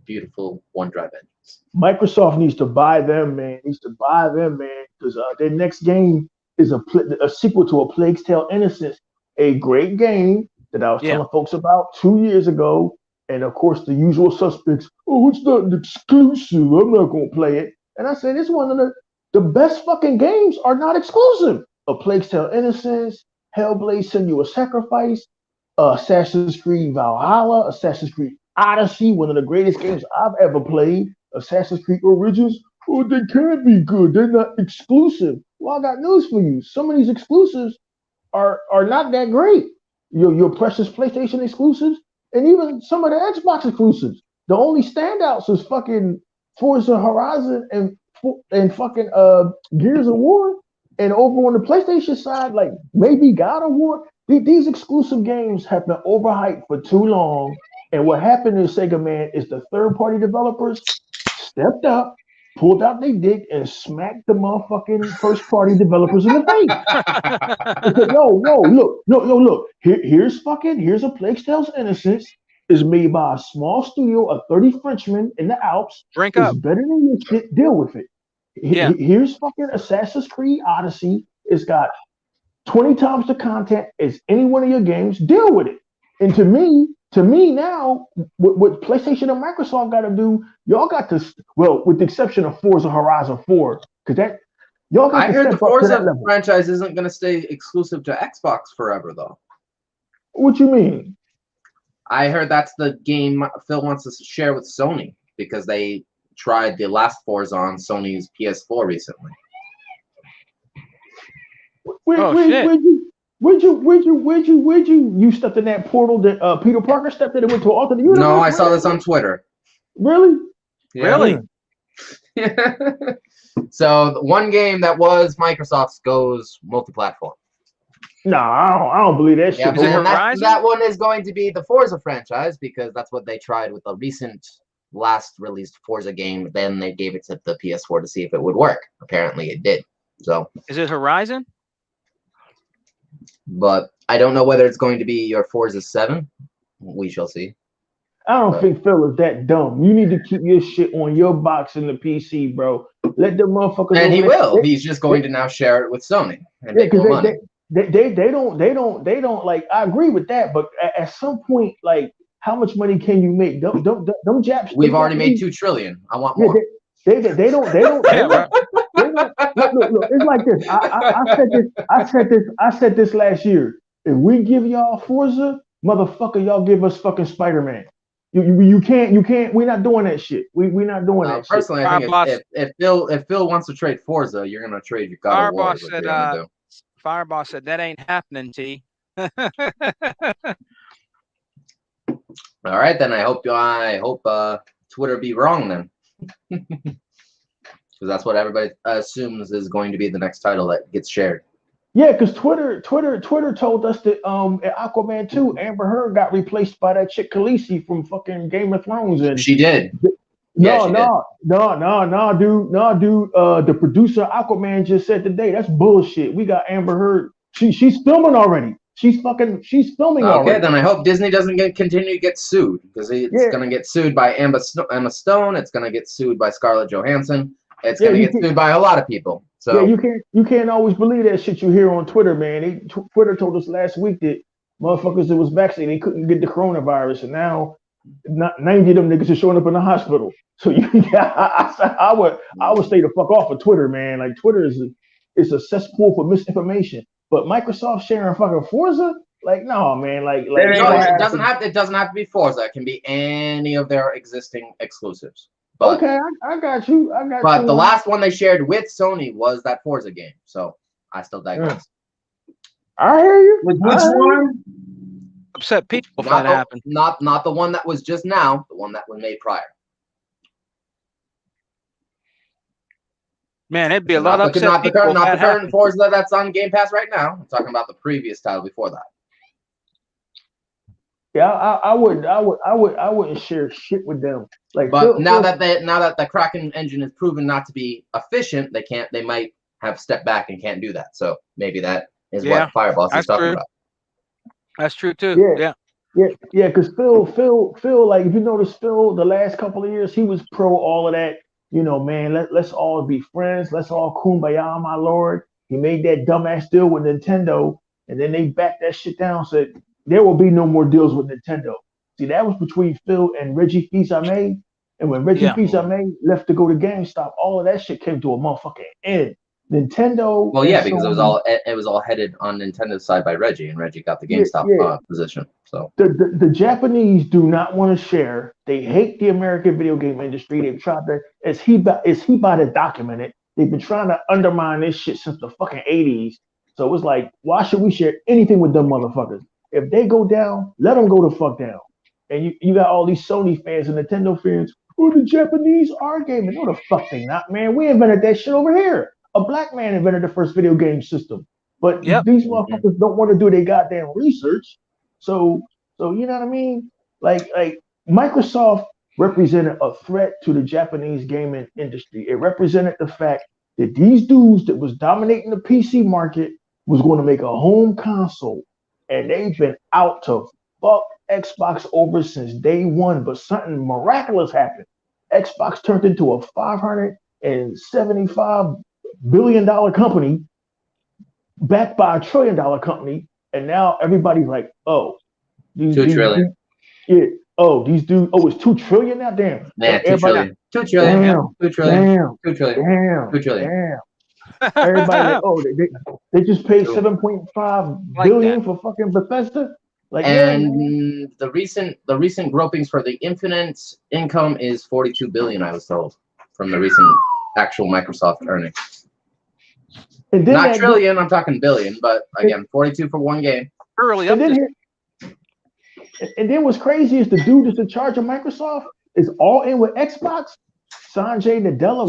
beautiful OneDrive engines. Microsoft needs to buy them, man. Because their next game is a sequel to A Plague's Tale: Innocence, a great game that I was telling folks about 2 years ago. And of course, the usual suspects, oh, it's not an exclusive. I'm not going to play it. And I said, it's one of the best fucking games are not exclusive. A Plague Tale Innocence, Hellblade Senua's Sacrifice, Assassin's Creed Valhalla, Assassin's Creed Odyssey, one of the greatest games I've ever played, Assassin's Creed Origins. Oh, they can't be good. They're not exclusive. Well, I got news for you. Some of these exclusives are not that great. Your precious PlayStation exclusives, and even some of the Xbox exclusives. The only standouts is fucking Forza Horizon and fucking Gears of War. And over on the PlayStation side, like maybe God of War. These exclusive games have been overhyped for too long. And what happened is Sega, man, is the third-party developers stepped up, pulled out their dick, and smacked the motherfucking first-party developers in the face. Said, look. Here's a Plague Tale Innocence. Is made by a small studio of 30 Frenchmen in the Alps. Drink it's up. better than your shit. Deal with it. Here's fucking Assassin's Creed Odyssey. It's got 20 times the content as any one of your games. Deal with it. And to me now, what PlayStation and Microsoft got to do, y'all got to, well, with the exception of Forza Horizon 4, because that, y'all got I to heard step the up to Forza that level. franchise isn't going to stay exclusive to Xbox forever, though. What you mean? I heard that's the game Phil wants to share with Sony because they tried the last Forza on Sony's PS4 recently. Where'd you stepped in that portal that Peter Parker stepped in and went to alternate universe? No, I saw this on Twitter. Really? Yeah. Really? So the one game that was Microsoft's goes multi-platform. No, I don't believe that shit. Yeah, Is it but Horizon? that one is going to be the Forza franchise because that's what they tried with the recent last released Forza game. Then they gave it to the PS4 to see if it would work. Apparently it did. So Is it Horizon? but I don't know whether it's going to be your Forza 7. We shall see. I don't think Phil is that dumb. You need to keep your shit on your box in the PC, bro. Let the motherfuckers. And he will. He's just going to now share it with Sony and make more money. They don't like. I agree with that, but at some point, like, how much money can you make? Them Japs. We've already made $2 trillion. I want more. They don't. Look, it's like this. I said this last year. If we give y'all Forza, motherfucker, y'all give us fucking Spider-Man. You can't. We're not doing that shit. We're not doing that personally, shit. I think if Phil wants to trade Forza, you're gonna trade your God of War. Fireball said that ain't happening, T. All right, then I hope Twitter be wrong then. Because that's what everybody assumes is going to be the next title that gets shared. Yeah, because Twitter told us that at Aquaman 2, Amber Heard got replaced by that chick Khaleesi from fucking Game of Thrones, and she did. No, dude. The producer of Aquaman just said today that's bullshit. We got Amber Heard. She's filming already. She's filming already. Okay, then I hope Disney doesn't continue to get sued because it's gonna get sued by Emma Stone. It's gonna get sued by Scarlett Johansson. It's gonna get sued by a lot of people. So yeah, you can't always believe that shit you hear on Twitter, man. Twitter told us last week that motherfuckers that was vaccinated they couldn't get the coronavirus, and now 90 of them niggas are showing up in the hospital. So I would stay the fuck off of Twitter, man. Like Twitter is a cesspool for misinformation. But Microsoft sharing fucking Forza, like no, man. Like no, it doesn't have to be Forza. It can be any of their existing exclusives. But, okay, I got you. But the last one they shared with Sony was that Forza game. So I still digress. I hear you. Which one? Upset people if that happened. Not the one that was just now. The one that was made prior. Man, it'd be a lot of upset not people. Not the current Forza that's on Game Pass right now. I'm talking about the previous title before that. Yeah, I wouldn't share shit with them. Like, but now that the Kraken engine is proven not to be efficient, they might have stepped back and can't do that. So maybe that is what Fireballs is talking about. That's true too. Yeah. Because Phil, like if you notice, Phil, the last couple of years, he was pro all of that. You know, man, let's all be friends. Let's all kumbaya, my lord. He made that dumbass deal with Nintendo. and then they backed that shit down. Said there will be no more deals with Nintendo. See, that was between Phil and Reggie Fils-Aimé. And when Reggie Fils-Aimé left to go to GameStop, all of that shit came to a motherfucking end. Nintendo. Well, yeah, because it was all headed on Nintendo's side by Reggie, and Reggie got the GameStop position. So the Japanese do not want to share. They hate the American video game industry. They've tried to, as he about to document it, they've been trying to undermine this shit since the fucking 80s. So it's like, why should we share anything with them motherfuckers? If they go down, let them go the fuck down. And you got all these Sony fans and Nintendo fans. Oh, the Japanese are gaming. No, the fuck they not, man. We invented that shit over here. A black man invented the first video game system. But these motherfuckers don't want to do their goddamn research. So you know what I mean? Like Microsoft represented a threat to the Japanese gaming industry. It represented the fact that these dudes that was dominating the PC market was going to make a home console. And they've been out to fuck Xbox over since day one, but something miraculous happened. Xbox turned into a $575 billion company backed by $1 trillion company, and now everybody's like, oh, $2 trillion. These dudes. Oh, it's $2 trillion now. Damn. Yeah, $2 trillion. $2 trillion. Damn. $2 trillion. Damn. $2 trillion. Damn. $2 trillion. Damn. Everybody like, oh, they just paid $7.5 billion for fucking Bethesda. Like, and the recent gropings for the Infinite income is $42 billion, I was told, from the recent actual Microsoft earnings. And then not trillion, I'm talking billion, but again, 42 for one game. Early up. And then what's crazy is the dude that's in charge of Microsoft is all in with Xbox. Sanjay Nadella,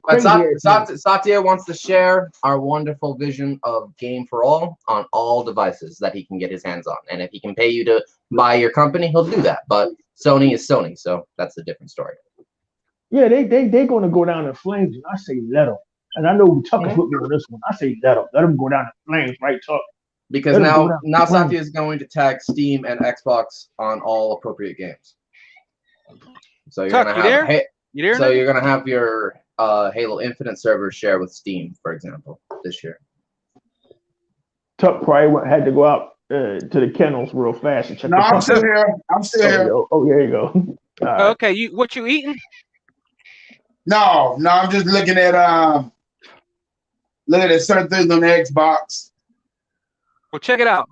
But Satya wants to share our wonderful vision of Game for All on all devices that he can get his hands on. And if he can pay you to buy your company, he'll do that. But Sony is Sony, so that's a different story. Yeah, they going to go down in flames, and I say let them. And I know Tucker's with me on this one. I say let them go down in flames, right, Tuck? Because now Satya is going to tag Steam and Xbox on all appropriate games. So you're Tuck, gonna have you're gonna have your Halo Infinite server share with Steam, for example, this year. Tuck probably had to go out to the kennels real fast and check. No, I'm still here. Oh, there you go. Right. Okay, what you eating? No, I'm just looking at certain things on the Xbox. Well, check it out.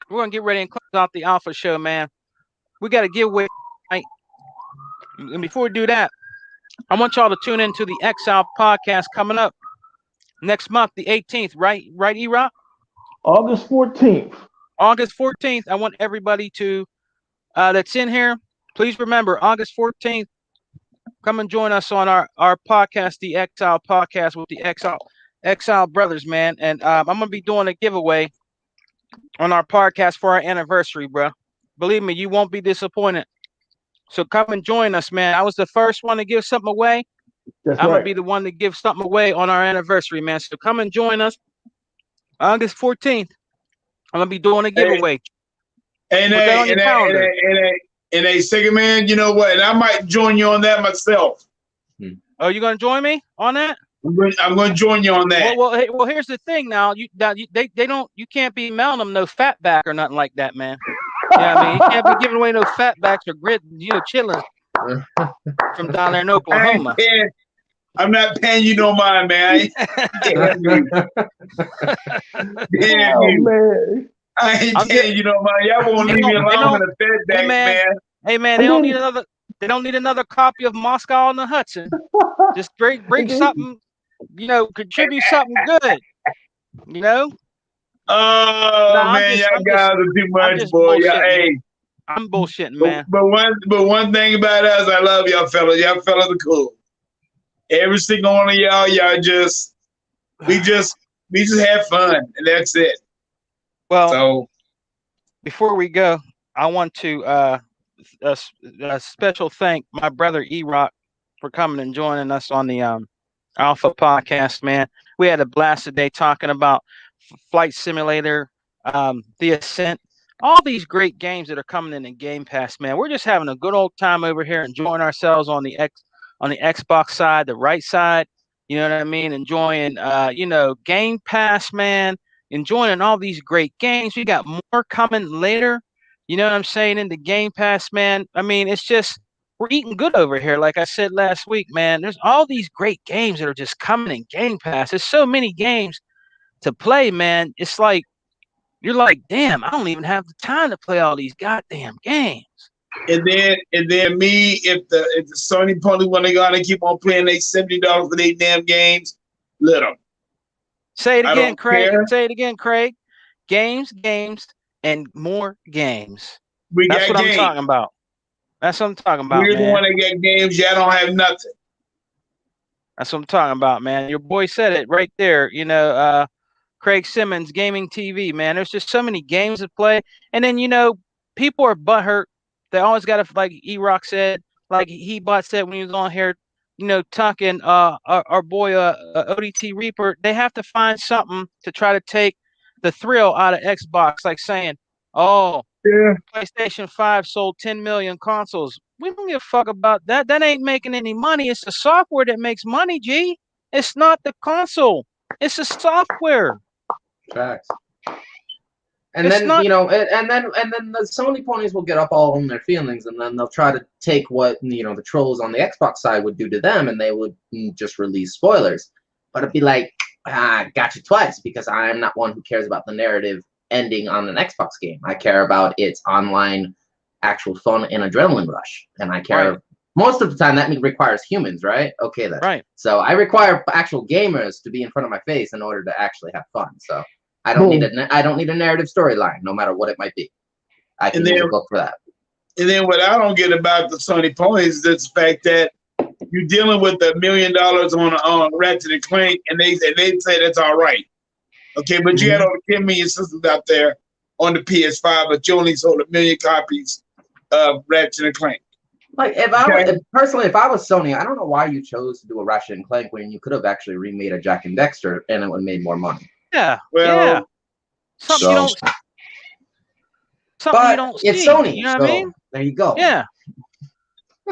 We're gonna get ready and close out the Alpha Show, man. We got a giveaway tonight. And before we do that, I want y'all to tune into the Exile podcast coming up next month, the 18th, right, E-Rock? August 14th. August 14th. I want everybody to that's in here. Please remember, August 14th, come and join us on our podcast, the Exile podcast with the Exile brothers, man. And I'm going to be doing a giveaway on our podcast for our anniversary, bro. Believe me, you won't be disappointed. So come and join us, man. I was the first one to give something away. I'm going to be the one to give something away on our anniversary, man. So come and join us August 14th. I'm going to be doing a giveaway. And a second, man, you know what? And I might join you on that myself. Oh, you going to join me on that? I'm going to join you on that. Well, here's the thing now. You can't be mailing them no fat back or nothing like that, man. Yeah, I mean, you can't be giving away no fatbacks or grit, chitlins from down there in Oklahoma. I'm not paying you no mind, man. Damn you. Man. I ain't paying you no mind. Y'all won't leave me alone in the fatbacks, man. Hey, man, they don't need another copy of Moscow on the Hudson. Just bring something, contribute something good, Oh man, y'all guys are too much, boy. Hey, I'm bullshitting, man. But one thing about us, I love y'all fellas. Y'all fellas are cool. Every single one of y'all, we just have fun, and that's it. Well, so before we go, I want to a special thank my brother E-Rock for coming and joining us on the Alpha podcast, man. We had a blast today talking about Flight Simulator, The Ascent, all these great games that are coming in Game Pass, man. We're just having a good old time over here, enjoying ourselves on the Xbox side, the right side. You know what I mean? Enjoying, Game Pass, man. Enjoying all these great games. We got more coming later. You know what I'm saying? In the Game Pass, man. I mean, it's just we're eating good over here. Like I said last week, man. There's all these great games that are just coming in Game Pass. There's so many games to play, man. It's like you're like, damn, I don't even have the time to play all these goddamn games. And then me, if the Sony pony want to go and keep on playing they $70 for their damn games, let them. Say it I again, don't Craig. care. Say it again, Craig. Games, and more games. We That's got what games. I'm talking about. That's what I'm talking about, We're the man. one that get games. Y'all don't have nothing. That's what I'm talking about, man. Your boy said it right there. Craig Simmons, Gaming TV, man. There's just so many games to play. And then, people are butthurt. They always got to, like E-Rock said, like He-Bot said when he was on here, talking, our boy, ODT Reaper, they have to find something to try to take the thrill out of Xbox, like saying, oh, Yeah. PlayStation 5 sold 10 million consoles. We don't give a fuck about that. That ain't making any money. It's the software that makes money, G. It's not the console. It's the software. Facts. And It's then not- and then the Sony ponies will get up all in their feelings, and then they'll try to take what the trolls on the Xbox side would do to them, and they would just release spoilers. But it'd be like, got you twice, because I am not one who cares about the narrative ending on an Xbox game. I care about its online actual fun and adrenaline rush, and I care. Right. Most of the time that requires humans, right? Okay, then. Right. So I require actual gamers to be in front of my face in order to actually have fun. So I don't need a narrative storyline, no matter what it might be. I can use a book for that. And then what I don't get about the Sony ponies is the fact that you're dealing with $1 million on Ratchet and Clank, and they say that's all right. Okay, but you had over 10 million systems out there on the PS5, but you only sold 1 million copies of Ratchet and Clank. Like, if I was Sony, I don't know why you chose to do a Ratchet and Clank when you could have actually remade a Jack and Dexter and it would have made more money. Yeah. Well, yeah. Something you don't. Something But you don't it's see. Sony. You know what I mean? There you go. Yeah.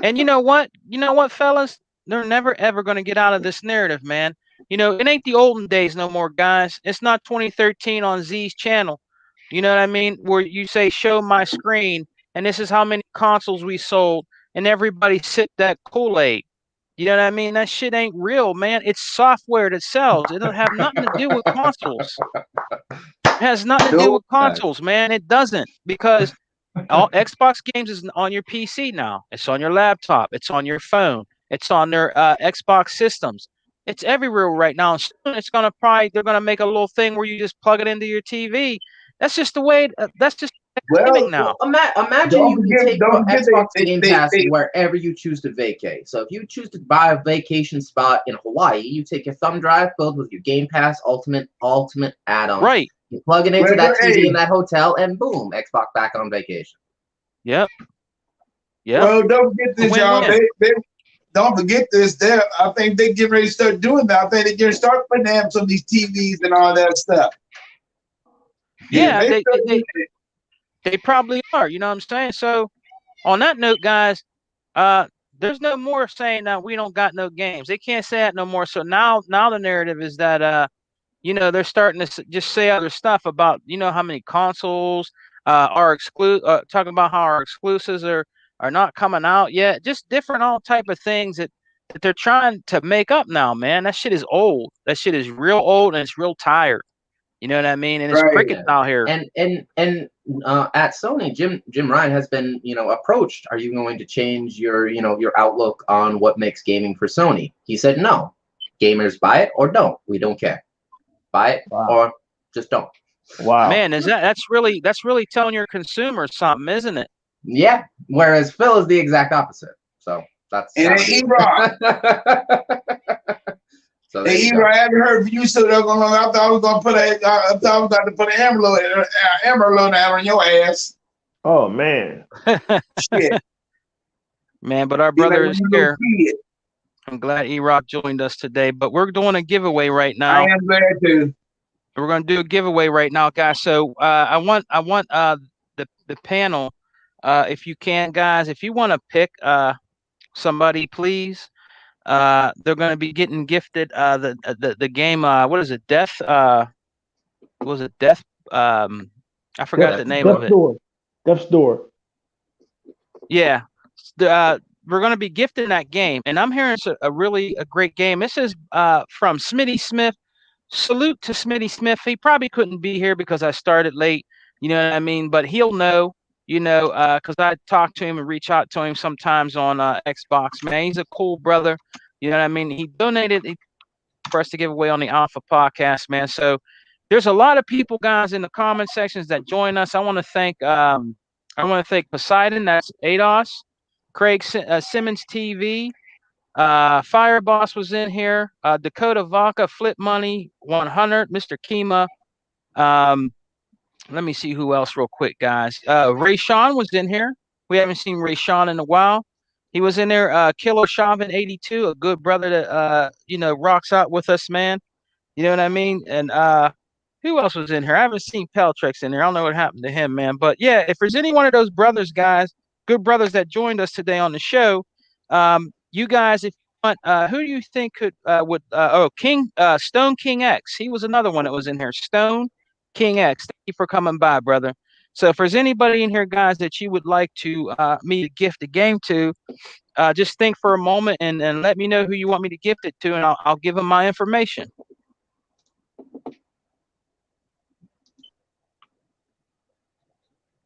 And you know what? You know what, fellas? They're never ever going to get out of this narrative, man. It ain't the olden days no more, guys. It's not 2013 on Z's channel. You know what I mean? Where you say, show my screen, and this is how many consoles we sold, and everybody sip that Kool-Aid. You know what I mean? That shit ain't real, man. It's software that sells. It doesn't have nothing to do with consoles. It has nothing to do with consoles, man. It doesn't, because all Xbox games is on your PC now. It's on your laptop. It's on your phone. It's on their Xbox systems. It's everywhere right now. It's gonna they're gonna make a little thing where you just plug it into your TV. That's just the way. That's just gaming now. Imagine you can take your Xbox Game Pass wherever you choose to vacate. So if you choose to buy a vacation spot in Hawaii, you take your thumb drive filled with your Game Pass Ultimate add-on. Right. You plug it into that TV in that hotel, and boom, Xbox back on vacation. Yep. Yeah. Well, don't forget this, y'all. They don't forget this. I think they get ready to start doing that. I think they get start putting them some of these TVs and all that stuff. Yeah, they probably are. You know what I'm saying? So, on that note, guys, there's no more saying that we don't got no games. They can't say that no more. So now the narrative is that they're starting to just say other stuff about how many consoles are talking about how our exclusives are not coming out yet. Just different all type of things that they're trying to make up now, man. That shit is old. That shit is real old, and it's real tired. You know what I mean? And it's crickets out here. And at Sony, Jim Ryan has been, approached. Are you going to change your outlook on what makes gaming for Sony? He said, no. Gamers buy it or don't. We don't care. Buy it or just don't. Wow. Man, that's really telling your consumers something, isn't it? Yeah. Whereas Phil is the exact opposite. So that's E-Rock. Hey, E-Rock, I haven't heard from you so long. I thought I was gonna put an Amber Alert on your ass. Oh man. Shit. Man, but our brother is here. I'm glad E-Rock joined us today, but we're doing a giveaway right now. I am glad to. We're going to do a giveaway right now, guys. So I want the panel, if you can, guys, if you want to pick somebody, please. They're going to be getting gifted the game. What is it? Death. What was it? Death. I forgot the name of it. Death's Door. Yeah. We're going to be gifting that game, and I'm hearing it's a great game. This is from Smitty Smith. Salute to Smitty Smith. He probably couldn't be here because I started late. You know what I mean? But he'll know. You know, because I talk to him and reach out to him sometimes on Xbox. Man, he's a cool brother. You know what I mean? He donated for us to give away on the Alpha Podcast, man. So there's a lot of people, guys, in the comment sections that join us. I want to thank Poseidon. That's ADOS. Craig Simmons TV. Fire Boss was in here. Dakota Vaca, Flip Money 100. Mr. Kima. Let me see who else real quick, guys. Ray Sean was in here. We haven't seen Ray Sean in a while. He was in there. Kilo Chauvin 82, a good brother that rocks out with us, man. You know what I mean? And who else was in here? I haven't seen Peltrex in there. I don't know what happened to him, man. But yeah, if there's any one of those brothers, guys, good brothers that joined us today on the show, you guys, if you want, who do you think Stone King X? He was another one that was in here. Stone King X, thank you for coming by, brother. So if there's anybody in here, guys, that you would like to me to gift a game to, just think for a moment and let me know who you want me to gift it to, and I'll give them my information.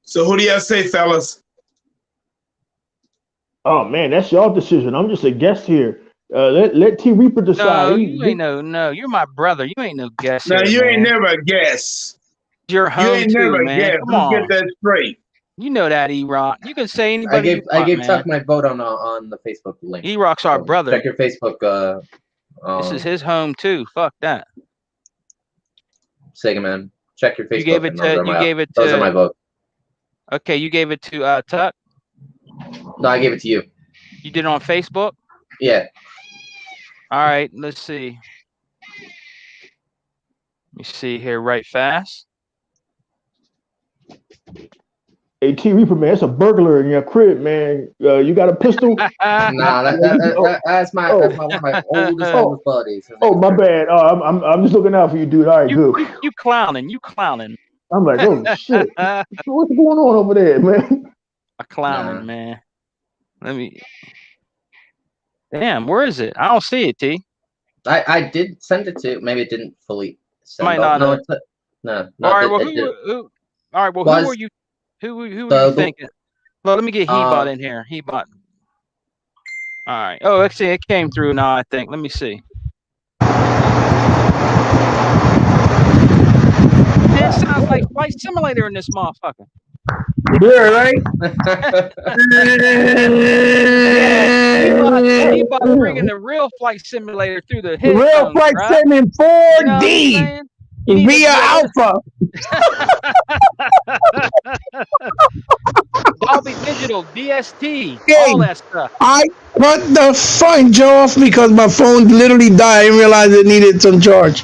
So who do y'all say, fellas? Oh man, that's your decision. I'm just a guest here. Let T Reaper decide. No, you ain't no. You're my brother. You ain't no guest. No, here, you man. ain't never a guest. You're home you ain't too, never man. guest. Come on. Get that straight. You know that, E-Rock. You can say anybody. I gave Chuck my vote on the Facebook link. E-Rock's our brother. Check your Facebook. This is his home too. Fuck that. Sega Man. Check your Facebook. You gave it to. Those are my vote. Okay, you gave it to Tuck. No, I gave it to you. You did it on Facebook. Yeah. All right. Let's see. Let me see here right fast. Hey, T Reaper, man, it's a burglar in your crib, man. You got a pistol? Nah, that's one of my oldest buddies. Oh, my bad. Oh, I'm just looking out for you, dude. All right, good. You clowning. I'm like, oh shit. What's going on over there, man? A clowning, man. Let me. Damn, where is it? I don't see it, T. I did send it to. Maybe it didn't fully send. Might not. No. All right. Well, who? All right. Well, who were you? Who were you thinking? Well, let me get Hebot in here. Hebot. All right. Oh, actually, it came through now. I think. Let me see. It sounds like Flight Simulator in this motherfucker. Yeah, right? Hebot bringing the real Flight Simulator through the headphones, real Flight Sim in 4D via Alpha. Dolby Digital, DST, all that stuff. I cut the fudge off because my phone literally died. I didn't realize it needed some charge.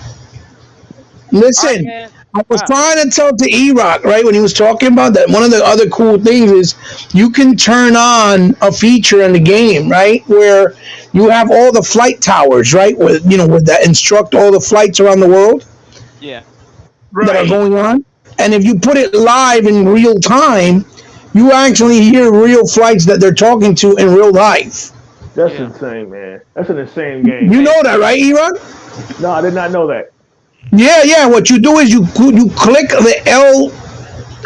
Listen, right, I was trying to tell to E-Rock, right, when he was talking about that, one of the other cool things is you can turn on a feature in the game, right, where you have all the flight towers, right, with that instruct all the flights around the world. Yeah. That are going on. And if you put it live in real time, you actually hear real flights that they're talking to in real life. That's insane, man. That's an insane game. You know that, right, E-Rock? No, I did not know that. Yeah. What you do is you click the L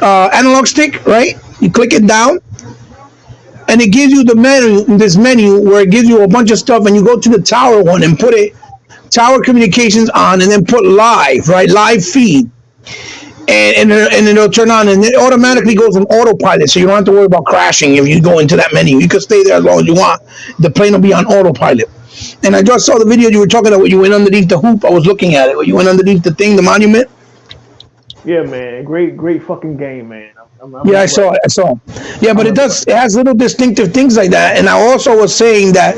analog stick, right? You click it down, and it gives you this menu where it gives you a bunch of stuff, and you go to the tower one and put it tower communications on, and then put live, right? Live feed. And it'll turn on, and it automatically goes on autopilot, so you don't have to worry about crashing if you go into that menu. You can stay there as long as you want. The plane will be on autopilot. And I just saw the video you were talking about. You went underneath the hoop. I was looking at it. You went underneath the thing, the monument. Yeah, man. Great fucking game, man. I saw it. Yeah, but it has little distinctive things like that. And I also was saying that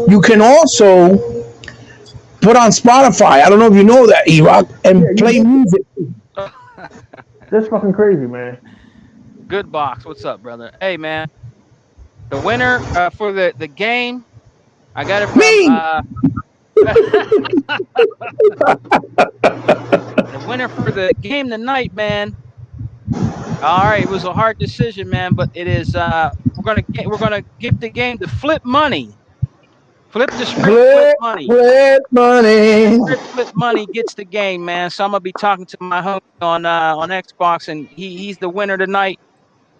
you can also put on Spotify. I don't know if you know that, E-Rock, and play music. That's fucking crazy, man. Good box. What's up, brother? Hey, man. The winner for the game, I got it from Me! the winner for the game tonight, man. All right, it was a hard decision, man, but it is. We're gonna give the game to Flip Money. Flip the script, Flip Money. Flip money. Flip Money gets the game, man. So I'm gonna be talking to my homie on Xbox, and he's the winner tonight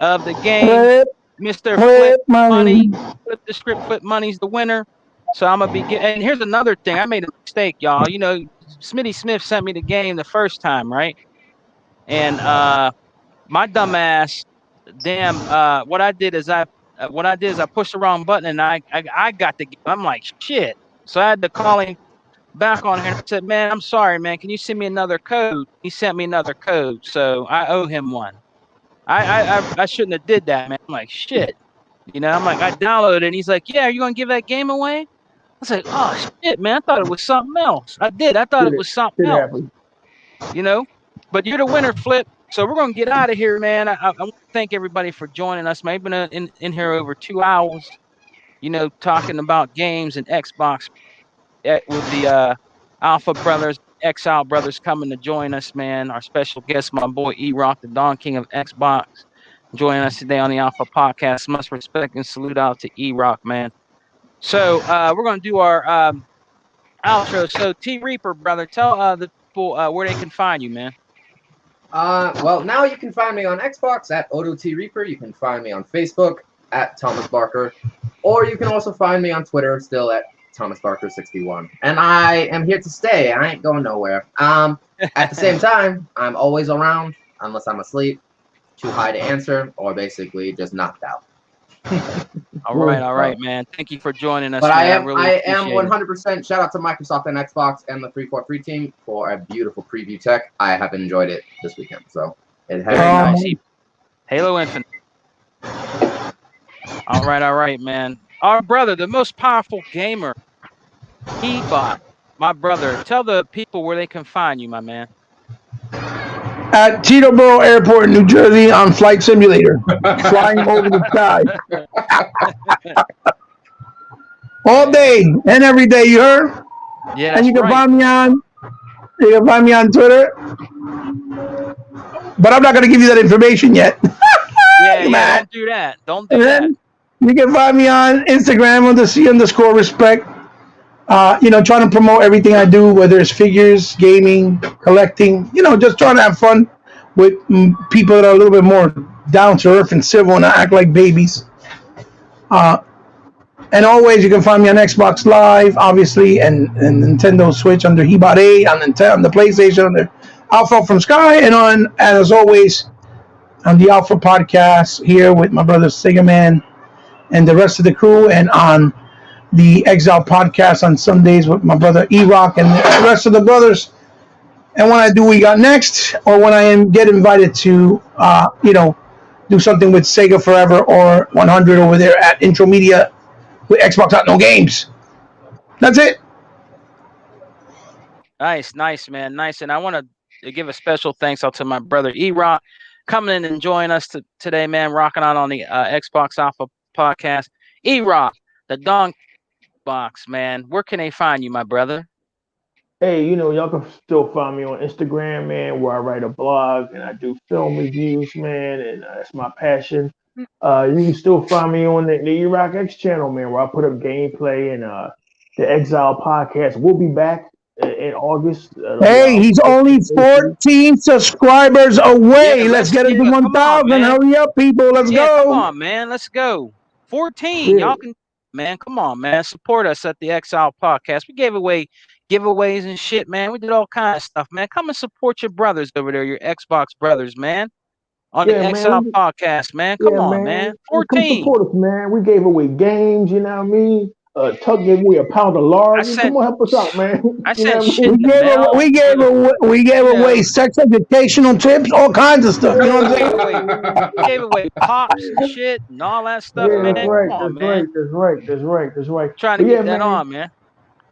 of the game. Flip, Mr. flip money. Flip the script, Flip Money's the winner. So I'm gonna be and here's another thing. I made a mistake, y'all. You know, Smitty Smith sent me the game the first time, right? And my dumb ass, damn, what I did is I pushed the wrong button and I got the game. I'm like, shit. So I had to call him back on here and said, man, I'm sorry, man. Can you send me another code? He sent me another code, so I owe him one. I shouldn't have did that, man. I'm like, shit. You know, I'm like, I downloaded it, and he's like, yeah, are you gonna give that game away? I was like, oh shit, man, I thought it was something else. I thought it was something else. You know? But you're the winner, Flip. So we're gonna get out of here, man. I want to thank everybody for joining us. Maybe been in here over 2 hours, you know, talking about games and Xbox with the Alpha Brothers, Exile Brothers coming to join us, man. Our special guest, my boy E-Rock, the Don King of Xbox, joining us today on the Alpha Podcast. Much respect and salute out to E-Rock, man. So we're going to do our outro. So T Reaper, brother, tell the people where they can find you, man. Well, now you can find me on Xbox at Odo T Reaper. You can find me on Facebook at Thomas Barker. Or you can also find me on Twitter still at Thomas Barker 61. And I am here to stay. I ain't going nowhere. At the same time, I'm always around unless I'm asleep, too high to answer, or basically just knocked out. All right, man. Thank you for joining us. But man. I am 100% shout out to Microsoft and Xbox and the 343 team for a beautiful preview tech. I have enjoyed it this weekend. So it has nice. Halo Infinite. All right, man. Our brother, the most powerful gamer, Ebot, my brother. Tell the people where they can find you, my man. At Teterboro Airport in New Jersey on Flight Simulator, flying over the sky. All day and every day, you heard? Yeah, and you can find me on Twitter. But I'm not going to give you that information yet. Yeah, don't do that. Don't do that. You can find me on Instagram under C_respect. You know, trying to promote everything I do, whether it's figures, gaming, collecting, you know, just trying to have fun with people that are a little bit more down to earth and civil and not act like babies. And always you can find me on Xbox Live, obviously, and Nintendo Switch under Hebot 8, on the PlayStation under Alpha from Sky, and as always, on the Alpha Podcast here with my brother Sega Man and the rest of the crew, and on the Exile Podcast on Sundays with my brother E-Rock and the rest of the brothers. And when I do We Got Next, or when I get invited to, you know, do something with Sega Forever or 100 over there at Intro Media with Xbox Out No Games. That's it. Nice, man. Nice. And I want to give a special thanks out to my brother E-Rock coming in and joining us today, man, rocking out on the Xbox Alpha Podcast. E-Rock, the Don Box, man. Where can they find you, my brother? Hey, you know, y'all can still find me on Instagram, man, where I write a blog and I do film reviews, man, and that's my passion. You can still find me on the E-Rock X channel, man, where I put up gameplay, and the Exile Podcast will be back in August. Hey, he's only 14 subscribers away. Yeah, let's get into 1,000. man. Hurry up, people. Let's go. Come on, man. Let's go. 14. Y'all can, man, come on, man. Support us at the Exile Podcast. We gave away giveaways and shit, man. We did all kinds of stuff, man. Come and support your brothers over there, your Xbox brothers, man. On the Exile Podcast, man. Come on, man. 14. Come support us, man. We gave away games, you know what I mean? Tuck gave away a pound of lard. Come on, help us out, man. I said shit. We gave away sex educational tips, all kinds of stuff. You know what I'm saying? We gave away pops and shit and all that stuff, man. That's right. Trying to get that on, man.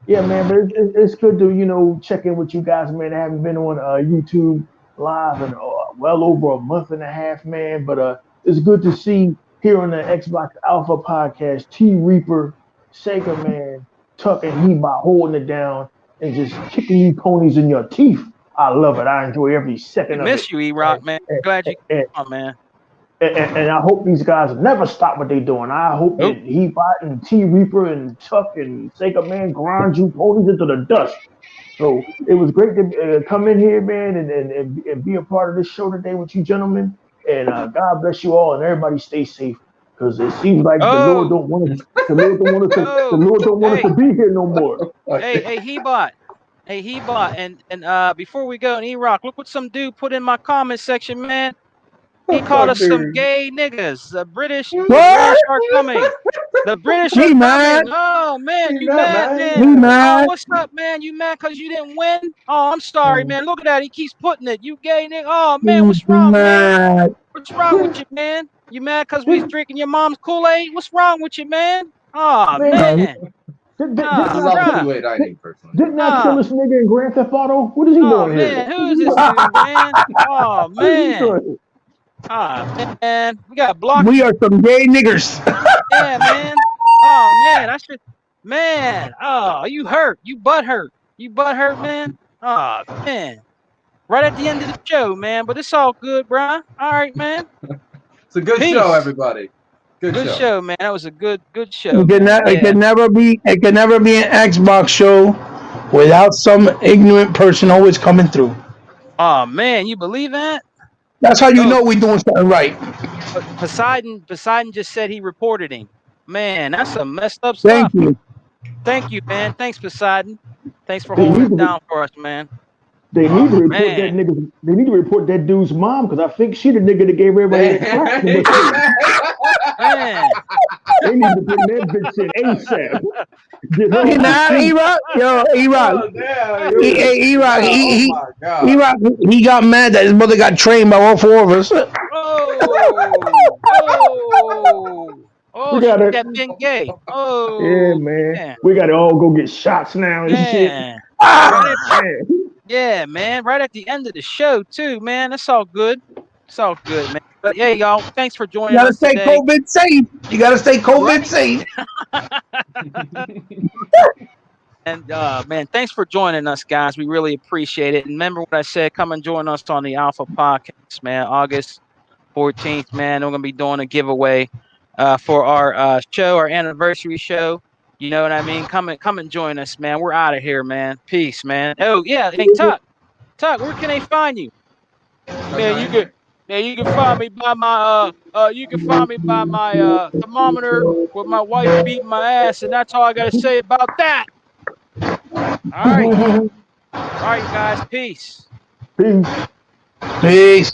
Yeah, man, but it's good to, you know, check in with you guys, man. I haven't been on YouTube Live in well over a month and a half, man. But it's good to see here on the Xbox Alpha Podcast, T Reaper, Sega Man, Tuck and He-Bot holding it down and just kicking you ponies in your teeth. I love it. I enjoy every second of it. Miss you, E-Rock, man. Glad you and, come on, man. and I hope these guys never stop what they're doing. I hope that He-Bot and T-Reaper and Tuck and Sega Man grind you ponies into the dust. So it was great to come in here, man, and be a part of this show today with you gentlemen. And God bless you all, and everybody stay safe, because it seems like the Lord don't want us. The Lord don't want us to be here no more. Hey, He-Bot. Hey, He-Bot, and before we go, and E-Rock, look what some dude put in my comment section, man. He called us some gay niggas. The British are coming. The British are coming. Oh man, you mad, man? Oh, what's up, man? You mad because you didn't win? Oh, I'm sorry, man. Look at that. He keeps putting it. You gay nigga. Oh man, what's wrong, man? What's wrong with you, man? You mad because we drinking your mom's Kool-Aid? What's wrong with you, man? Oh man. Didn't I kill this nigga in Grand Theft Auto? What is he doing here? Who is this dude, man? Oh man. Ah, man, we got blocked. We are some gay niggers. Yeah, man. Oh man, I should. Man, oh, you hurt. You butt hurt. You butt hurt, man. Oh man. Right at the end of the show, man. But it's all good, bro. All right, man. It's a good show, everybody. Good show, man. That was a good show. It can never be an Xbox show without some ignorant person always coming through. Oh man, you believe that? That's how you know we're doing something right. Poseidon just said he reported him. Man, that's some messed up stuff. Thank you, man. Thanks, Poseidon. Thanks for holding it down for us, man. They need to report that nigga. They need to report that dude's mom, because I think she the nigga that gave everybody that man. They need to bring that bitch in ASAP. E-Rock, E-Rock, he got mad that his mother got trained by all four of us. We got that been gay. Oh, yeah, man. We got to all go get shots now and shit. Yeah, man. Right at the end of the show, too, man. That's all good. It's all good, man. But yeah, y'all, thanks for joining us today. You gotta stay COVID safe. And man, thanks for joining us, guys. We really appreciate it. And remember what I said, come and join us on the Alpha Podcast, man. August 14th, man. We're gonna be doing a giveaway for our show, our anniversary show. You know what I mean? Come and join us, man. We're out of here, man. Peace, man. Oh yeah, hey Tuck, where can they find you? Man, you can find me by my thermometer with my wife beating my ass, and that's all I gotta say about that. All right, guys. Peace. Peace.